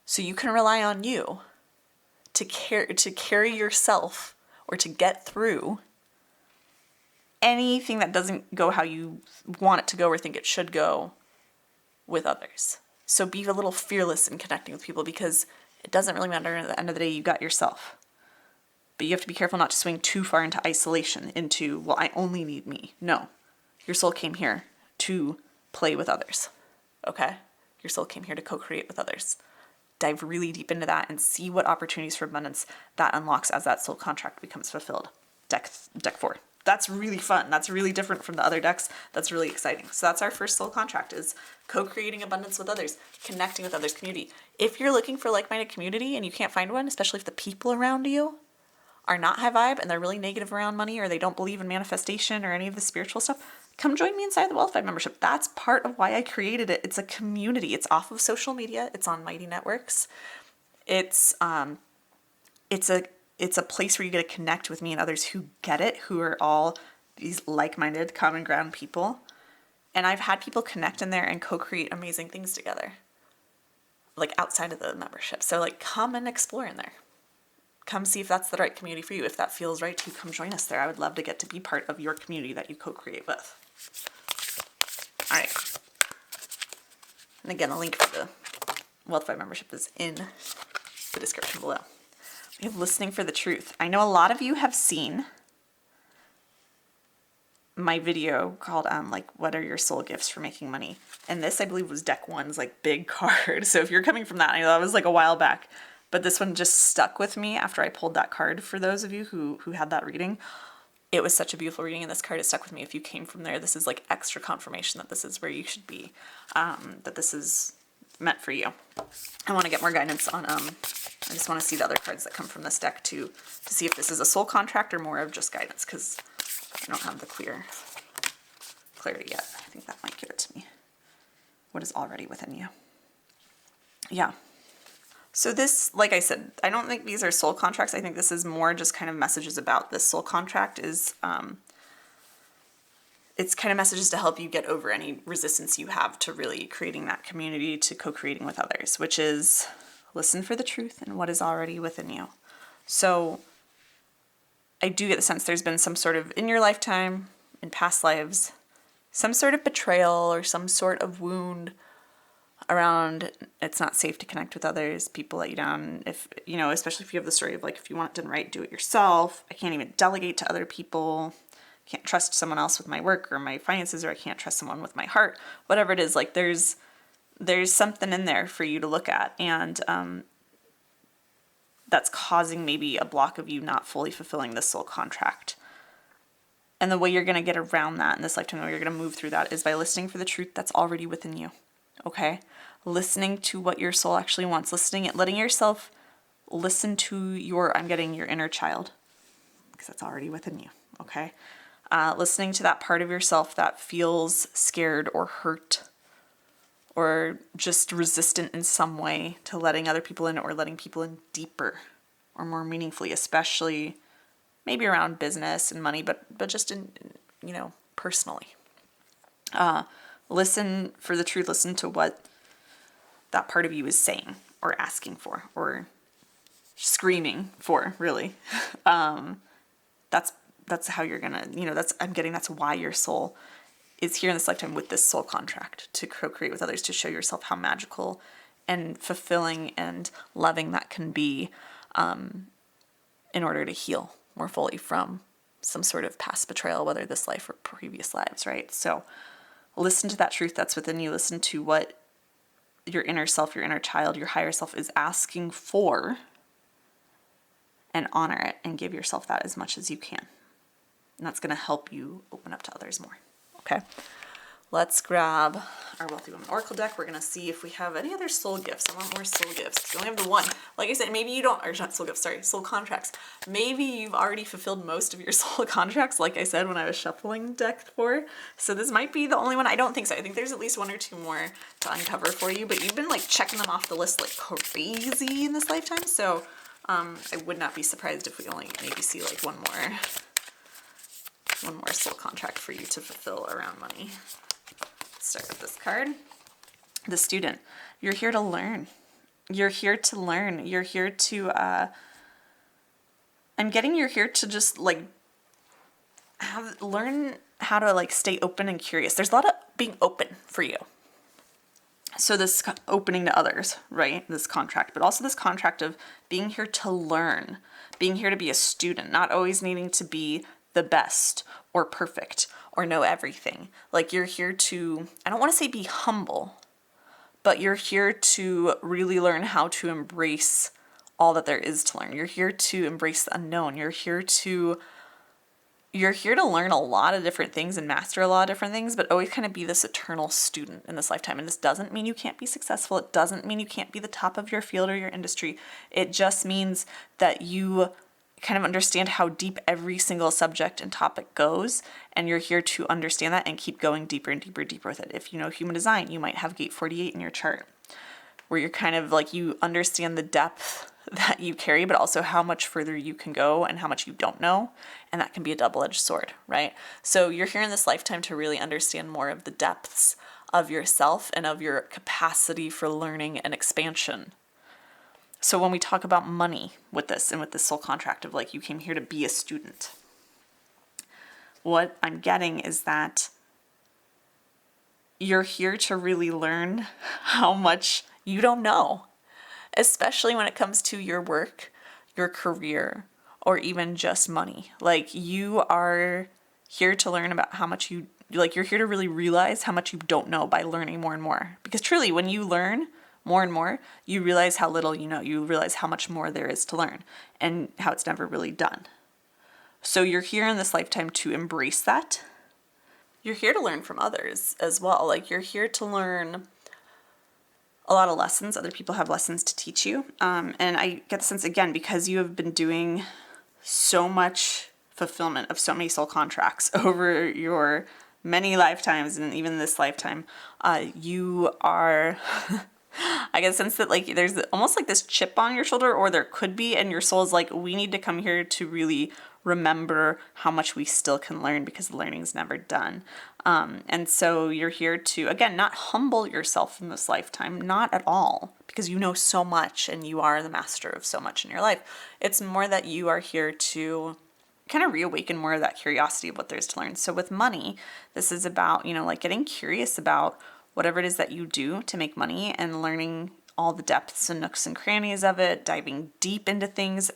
So you can rely on you to carry yourself or to get through anything that doesn't go how you want it to go or think it should go with others. So be a little fearless in connecting with people, because it doesn't really matter. At the end of the day, you got yourself. But you have to be careful not to swing too far into isolation, into, well, I only need me. No. Your soul came here to play with others. Okay? Your soul came here to co-create with others. Dive really deep into that and see what opportunities for abundance that unlocks as that soul contract becomes fulfilled. Deck 4. That's really fun. That's really different from the other decks. That's really exciting. So that's our first soul contract, is co-creating abundance with others, connecting with others, community. If you're looking for like-minded community and you can't find one, especially if the people around you are not high vibe and they're really negative around money, or they don't believe in manifestation or any of the spiritual stuff, come join me inside the Wealthiest membership. That's part of why I created it. It's a community. It's off of social media. It's on Mighty Networks. It's a place where you get to connect with me and others who get it, who are all these like-minded, common ground people. And I've had people connect in there and co-create amazing things together, like outside of the membership. So like, come and explore in there. Come see if that's the right community for you. If that feels right to you, come join us there. I would love to get to be part of your community that you co-create with. All right. And again, the link for the Wealthiest membership is in the description below. We have listening for the truth. I know a lot of you have seen my video called like, what are your soul gifts for making money? And this, I believe, was deck 1's like big card. So if you're coming from that, I know that was like a while back, but this one just stuck with me after I pulled that card. For those of you who had that reading, it was such a beautiful reading, and this card has stuck with me. If you came from there, this is like extra confirmation that this is where you should be, that this is meant for you. I want to get more guidance on, I just want to see the other cards that come from this deck to see if this is a soul contract or more of just guidance, because I don't have the clarity yet. I think that might give it to me. What is already within you? Yeah. So this, like I said, I don't think these are soul contracts. I think this is more just kind of messages about this soul contract is, it's kind of messages to help you get over any resistance you have to really creating that community, to co-creating with others, which is listen for the truth and what is already within you. So I do get the sense there's been some sort of, in your lifetime, in past lives, some sort of betrayal or some sort of wound around it's not safe to connect with others, people let you down. If, you know, especially if you have the story of like, if you want it done right, do it yourself. I can't even delegate to other people. Can't trust someone else with my work or my finances, or I can't trust someone with my heart, whatever it is. Like there's something in there for you to look at. And, that's causing maybe a block of you not fully fulfilling this soul contract. And the way you're going to get around that in this lifetime, the way you're going to move through that, is by listening for the truth that's already within you. Okay? Listening to what your soul actually wants. Letting yourself listen to your inner child, because that's already within you. Okay? Listening to that part of yourself that feels scared or hurt or just resistant in some way to letting other people in, or letting people in deeper or more meaningfully, especially maybe around business and money, but just in, you know, personally. Listen for the truth. Listen to what that part of you is saying or asking for or screaming for, really. That's how you're gonna, you know, that's why your soul is here in this lifetime with this soul contract, to co-create with others, to show yourself how magical and fulfilling and loving that can be, in order to heal more fully from some sort of past betrayal, whether this life or previous lives, right? So listen to that truth that's within you. Listen to what your inner self, your inner child, your higher self is asking for, and honor it and give yourself that as much as you can. And that's going to help you open up to others more. Okay. Let's grab our Wealthy Woman Oracle deck. We're going to see if we have any other soul gifts. I want more soul gifts. We only have the one. Like I said, maybe you don't, or not soul gifts, sorry, soul contracts. Maybe you've already fulfilled most of your soul contracts, like I said when I was shuffling deck 4. So this might be the only one. I don't think so. I think there's at least 1 or 2 more to uncover for you, but you've been like checking them off the list like crazy in this lifetime. So I would not be surprised if we only maybe see like one more soul contract for you to fulfill around money. Start with this card. The student. You're here to learn. You're here to learn. You're here to, you're here to just like learn how to like stay open and curious. There's a lot of being open for you. So this opening to others, right? This contract, but also this contract of being here to learn, being here to be a student, not always needing to be the best or perfect or know everything. Like you're here to, I don't want to say be humble, but you're here to really learn how to embrace all that there is to learn. You're here to embrace the unknown. You're here to learn a lot of different things and master a lot of different things, but always kind of be this eternal student in this lifetime. And this doesn't mean you can't be successful. It doesn't mean you can't be the top of your field or your industry. It just means that you kind of understand how deep every single subject and topic goes, and you're here to understand that and keep going deeper and deeper and deeper with it. If you know human design, you might have gate 48 in your chart, where you're kind of like, you understand the depth that you carry, but also how much further you can go and how much you don't know. And that can be a double-edged sword, right? So you're here in this lifetime to really understand more of the depths of yourself and of your capacity for learning and expansion. So when we talk about money with this and with this soul contract of like, you came here to be a student, what I'm getting is that you're here to really learn how much you don't know, especially when it comes to your work, your career, or even just money. Like you are here to learn about how much you're here to really realize how much you don't know by learning more and more. Because truly, when you learn more and more, you realize how little you know. You realize how much more there is to learn and how it's never really done. So you're here in this lifetime to embrace that. You're here to learn from others as well. Like you're here to learn a lot of lessons. Other people have lessons to teach you. And I get the sense, again, because you have been doing so much fulfillment of so many soul contracts over your many lifetimes, and even this lifetime, you are... I get a sense that like there's almost like this chip on your shoulder, or there could be, and your soul is like, we need to come here to really remember how much we still can learn, because the learning's never done. And so you're here to, again, not humble yourself in this lifetime, not at all, because you know so much and you are the master of so much in your life. It's more that you are here to kind of reawaken more of that curiosity of what there is to learn. So with money, this is about, like getting curious about whatever it is that you do to make money and learning all the depths and nooks and crannies of it, diving deep into things,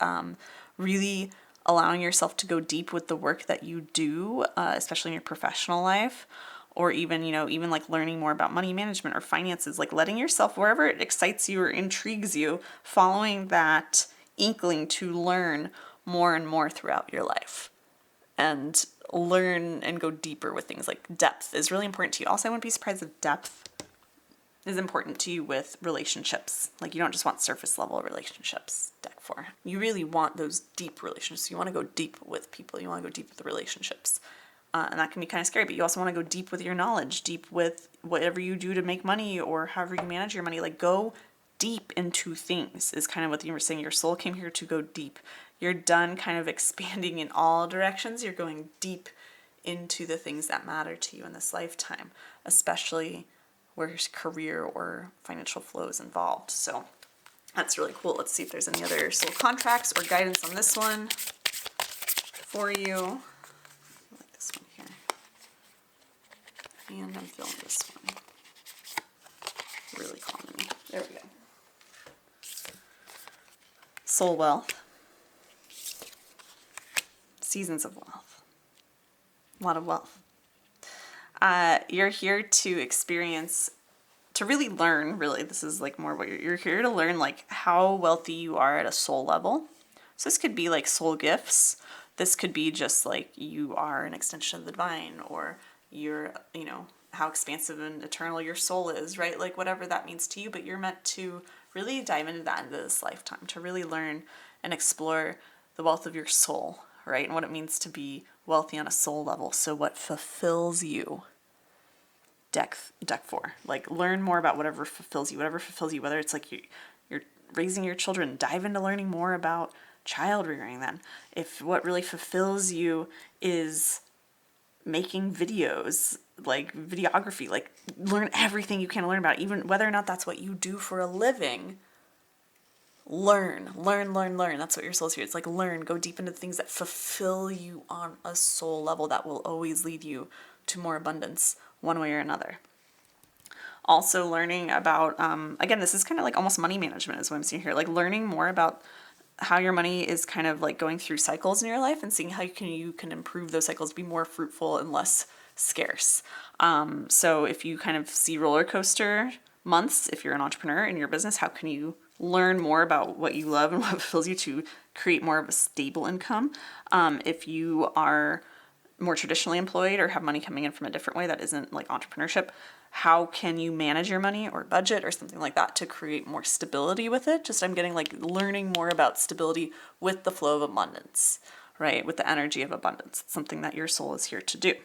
really allowing yourself to go deep with the work that you do, especially in your professional life, or even, even like learning more about money management or finances, like letting yourself, wherever it excites you or intrigues you, following that inkling to learn more and more throughout your life. And learn and go deeper with things. Like depth is really important to you. Also, I wouldn't be surprised if depth is important to you with relationships. Like you don't just want surface level relationships, deck 4. You really want those deep relationships. You want to go deep with people. You want to go deep with the relationships. And that can be kind of scary, but you also want to go deep with your knowledge, deep with whatever you do to make money or however you manage your money. Like go deep into things is kind of what you were saying. Your soul came here to go deep. You're done kind of expanding in all directions. You're going deep into the things that matter to you in this lifetime, especially where your career or financial flow is involved. So that's really cool. Let's see if there's any other soul contracts or guidance on this one for you. I like this one here. And I'm feeling this one. Really calming me. There we go. Soul wealth. Seasons of wealth. A lot of wealth. You're here to experience, to really learn, really, this is like more what you're here to learn, like how wealthy you are at a soul level. So this could be like soul gifts. This could be just like you are an extension of the divine, or you're, how expansive and eternal your soul is, right? Like whatever that means to you, but you're meant to really dive into that into this lifetime, to really learn and explore the wealth of your soul, right? And what it means to be wealthy on a soul level. So what fulfills you? Deck 4. Like learn more about whatever fulfills you, whether it's like you're raising your children, dive into learning more about child rearing then. If what really fulfills you is making videos, like videography, like learn everything you can learn about, even whether or not that's what you do for a living. Learn. That's what your soul's here. It's like learn, go deep into things that fulfill you on a soul level that will always lead you to more abundance one way or another. Also learning about, again, this is kind of like almost money management is what I'm seeing here, like learning more about how your money is kind of like going through cycles in your life and seeing how you can improve those cycles, be more fruitful and less scarce. So if you kind of see roller coaster months, if you're an entrepreneur in your business, how can you learn more about what you love and what fulfills you to create more of a stable income? If you are more traditionally employed or have money coming in from a different way that isn't like entrepreneurship, how can you manage your money or budget or something like that to create more stability with it? Just I'm getting like learning more about stability with the flow of abundance, right? With the energy of abundance. It's something that your soul is here to do.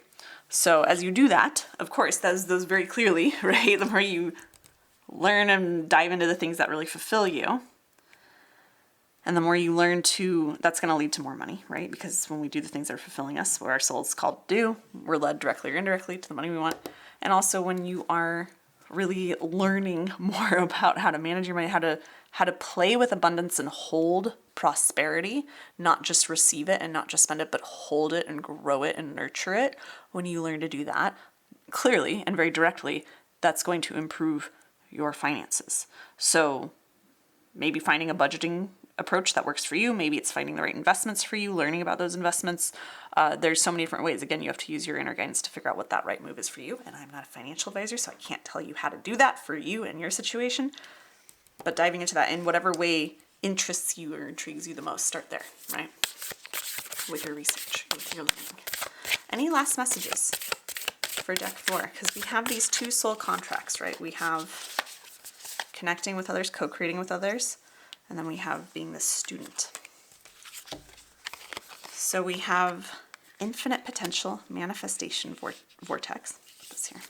So as you do that, of course, those very clearly, right? The more you learn and dive into the things that really fulfill you, and the more you learn that's going to lead to more money, right? Because when we do the things that are fulfilling us, what our soul is called to do, we're led directly or indirectly to the money we want. And also when you are really learning more about how to manage your money, how to play with abundance and hold prosperity, not just receive it and not just spend it, but hold it and grow it and nurture it. When you learn to do that, clearly and very directly, that's going to improve your finances. So maybe finding a budgeting approach that works for you. Maybe it's finding the right investments for you, learning about those investments. There's so many different ways. Again, you have to use your inner guidance to figure out what that right move is for you. And I'm not a financial advisor, so I can't tell you how to do that for you and your situation. But diving into that in whatever way interests you or intrigues you the most, start there, right? With your research, with your learning. Any last messages for deck 4? Because we have these 2 soul contracts, right? We have connecting with others, co-creating with others, and then we have being the student. So we have infinite potential manifestation vortex. Put this here.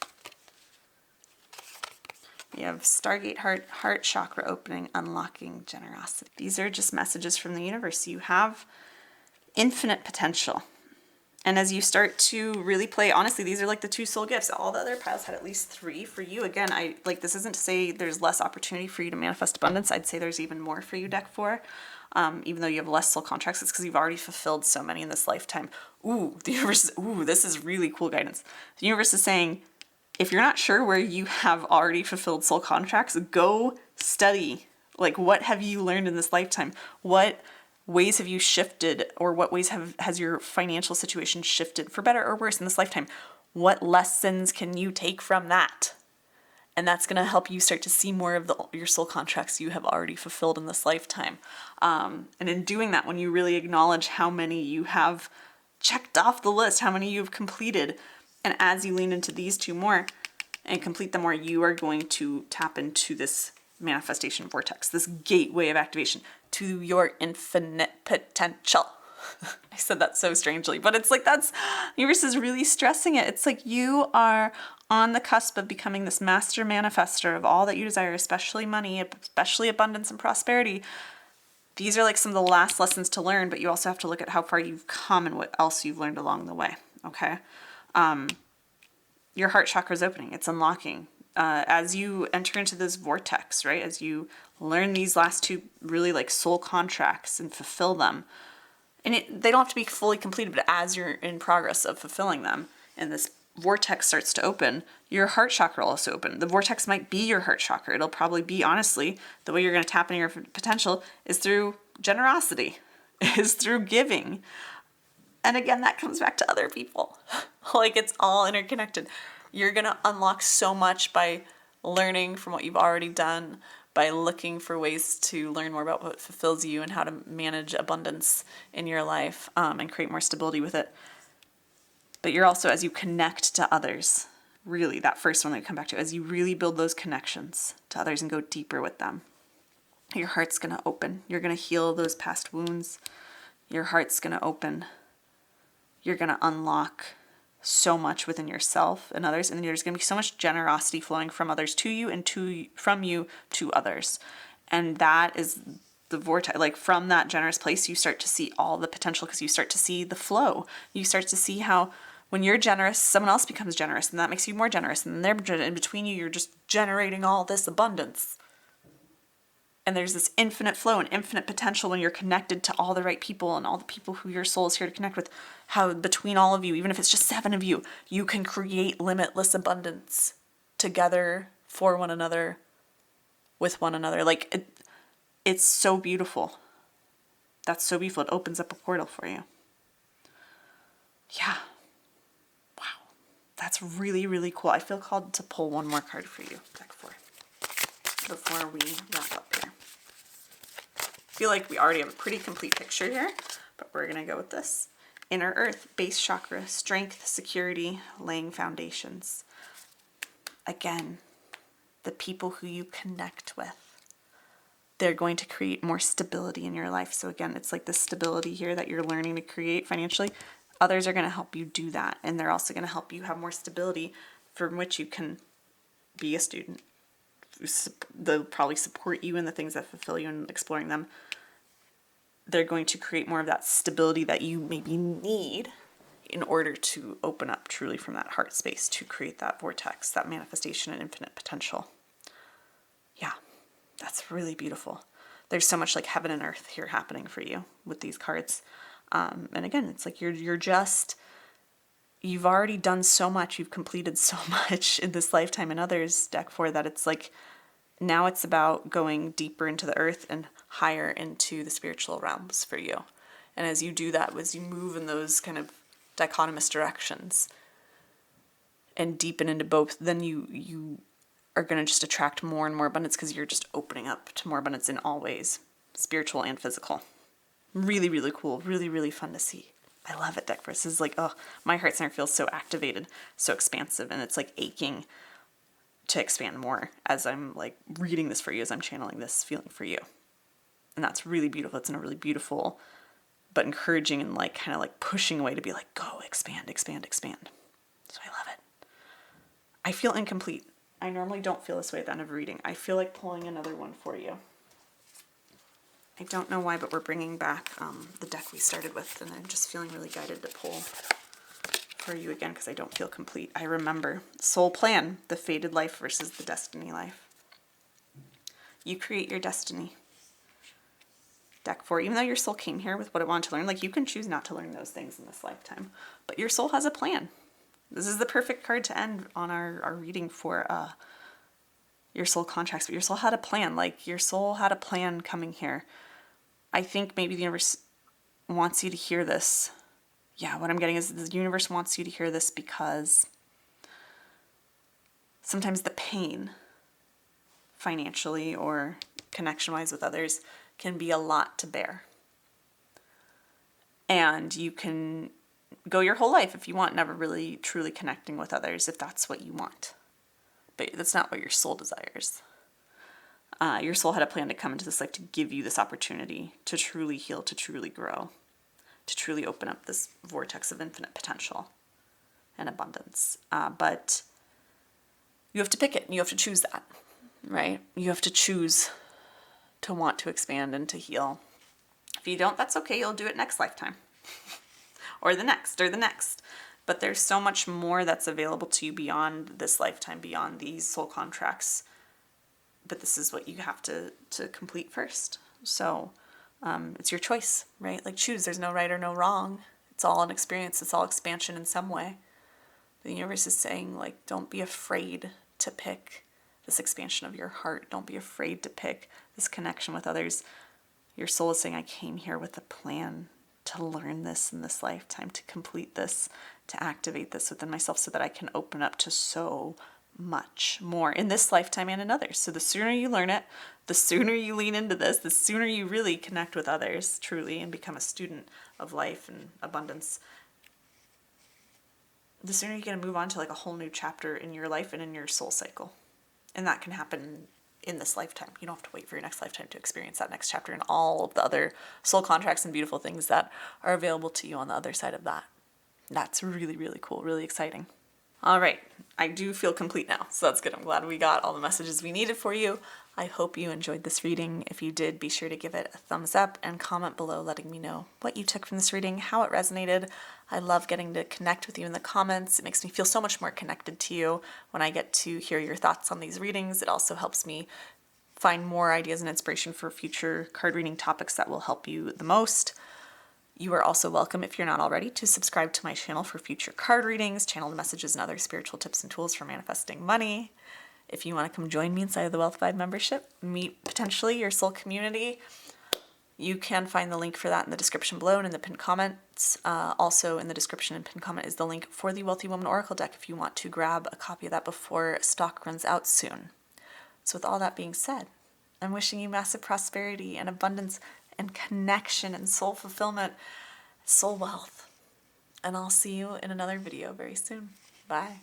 We have Stargate heart chakra opening, unlocking generosity. These are just messages from the universe. You have infinite potential. And as you start to really play, honestly, these are like the 2 soul gifts. All the other piles had at least 3 for you. Again, this isn't to say there's less opportunity for you to manifest abundance. I'd say there's even more for you, deck 4. Even though you have less soul contracts, it's because you've already fulfilled so many in this lifetime. The universe, this is really cool guidance. The universe is saying, if you're not sure where you have already fulfilled soul contracts, go study. Like, what have you learned in this lifetime? What ways have you shifted, or what ways has your financial situation shifted for better or worse in this lifetime? What lessons can you take from that? And that's going to help you start to see more of your soul contracts you have already fulfilled in this lifetime. And in doing that, when you really acknowledge how many you have checked off the list, how many you've completed, and as you lean into these 2 more and complete them more, you are going to tap into this manifestation vortex, this gateway of activation to your infinite potential. I said that so strangely, but it's like the universe is really stressing it. It's like you are on the cusp of becoming this master manifester of all that you desire, especially money, especially abundance and prosperity. These are like some of the last lessons to learn, but you also have to look at how far you've come and what else you've learned along the way, okay? Your heart chakra is opening. It's unlocking. As you enter into this vortex, right? As you learn these last 2 really like soul contracts and fulfill them, and they don't have to be fully completed, but as you're in progress of fulfilling them and this vortex starts to open, your heart chakra will also open. The vortex might be your heart chakra. It'll probably be, honestly, the way you're going to tap into your potential is through generosity, is through giving. And again, that comes back to other people. Like, it's all interconnected. You're going to unlock so much by learning from what you've already done, by looking for ways to learn more about what fulfills you and how to manage abundance in your life, and create more stability with it. But you're also, as you connect to others, really, that first one that I come back to, as you really build those connections to others and go deeper with them, your heart's going to open. You're going to heal those past wounds. Your heart's going to open. You're going to unlock so much within yourself and others, and there's going to be so much generosity flowing from others to you and from you to others. And that is the vortex. Like, from that generous place, you start to see all the potential, because you start to see the flow. You start to see how when you're generous, someone else becomes generous, and that makes you more generous, and then in between you, you're just generating all this abundance. And there's this infinite flow and infinite potential when you're connected to all the right people and all the people who your soul is here to connect with. How between all of you, even if it's just 7 of you, you can create limitless abundance together, for one another, with one another. Like, it's so beautiful. That's so beautiful. It opens up a portal for you. Yeah. Wow. That's really, really cool. I feel called to pull one more card for you, deck 4, before we wrap up here. I feel like we already have a pretty complete picture here, but we're going to go with this. Inner Earth, base chakra, strength, security, laying foundations. Again, the people who you connect with, they're going to create more stability in your life. So again, it's like the stability here that you're learning to create financially. Others are going to help you do that, and they're also going to help you have more stability from which you can be a student. They'll probably support you in the things that fulfill you and exploring them. They're going to create more of that stability that you maybe need in order to open up truly from that heart space to create that vortex, that manifestation and infinite potential. Yeah, that's really beautiful. There's so much like heaven and earth here happening for you with these cards. And again, it's like you've already done so much. You've completed so much in this lifetime and others, deck 4, that it's like, now it's about going deeper into the earth and higher into the spiritual realms for you. And as you do that, as you move in those kind of dichotomous directions and deepen into both, then you are going to just attract more and more abundance, because you're just opening up to more abundance in all ways, spiritual and physical. Really, really cool. Really, really fun to see. I love it, deck 4. This is like, oh, my heart center feels so activated, so expansive, and it's like aching to expand more as I'm like reading this for you, as I'm channeling this feeling for you. And that's really beautiful. It's in a really beautiful but encouraging and like kind of like pushing away to be like, go, expand, expand, expand. So I love it. I feel incomplete. I normally don't feel this way at the end of a reading. I feel like pulling another one for you. I don't know why, but we're bringing back the deck we started with, and I'm just feeling really guided to pull for you again, because I don't feel complete. I remember soul plan, the fated life versus the destiny life. You create your destiny. Deck 4, even though your soul came here with what it wanted to learn, like, you can choose not to learn those things in this lifetime, but your soul has a plan. This is the perfect card to end on our reading for your soul contracts, but your soul had a plan. Like, your soul had a plan coming here. I think maybe the universe wants you to hear this. Yeah, what I'm getting is the universe wants you to hear this, because sometimes the pain, financially or connection-wise with others, can be a lot to bear. And you can go your whole life, if you want, never really truly connecting with others, if that's what you want. But that's not what your soul desires. Your soul had a plan to come into this life to give you this opportunity to truly heal, to truly grow, to truly open up this vortex of infinite potential and abundance. But you have to pick it. You have to choose that, right? You have to choose to want to expand and to heal. If you don't, that's okay. You'll do it next lifetime or the next or the next. But there's so much more that's available to you beyond this lifetime, beyond these soul contracts. But this is what you have to complete first. So it's your choice, right? Like, choose. There's no right or no wrong. It's all an experience. It's all expansion in some way. The universe is saying, like, don't be afraid to pick this expansion of your heart. Don't be afraid to pick this connection with others. Your soul is saying, I came here with a plan to learn this in this lifetime, to complete this, to activate this within myself so that I can open up to so much more in this lifetime and in others. So the sooner you learn it, the sooner you lean into this, the sooner you really connect with others truly and become a student of life and abundance, the sooner you're going to move on to like a whole new chapter in your life and in your soul cycle. And that can happen in this lifetime. You don't have to wait for your next lifetime to experience that next chapter and all of the other soul contracts and beautiful things that are available to you on the other side of that. That's really, really cool, really exciting. All right, I do feel complete now, so that's good. I'm glad we got all the messages we needed for you. I hope you enjoyed this reading. If you did, be sure to give it a thumbs up and comment below letting me know what you took from this reading, how it resonated. I love getting to connect with you in the comments. It makes me feel so much more connected to you when I get to hear your thoughts on these readings. It also helps me find more ideas and inspiration for future card reading topics that will help you the most. You are also welcome, if you're not already, to subscribe to my channel for future card readings, channel messages, and other spiritual tips and tools for manifesting money. If you want to come join me inside of the Wealth Vibe membership, meet potentially your soul community, you can find the link for that in the description below and in the pinned comments. Also in the description and pinned comment is the link for the Wealthy Woman Oracle deck if you want to grab a copy of that before stock runs out soon. So with all that being said, I'm wishing you massive prosperity and abundance and connection and soul fulfillment, soul wealth. And I'll see you in another video very soon. Bye.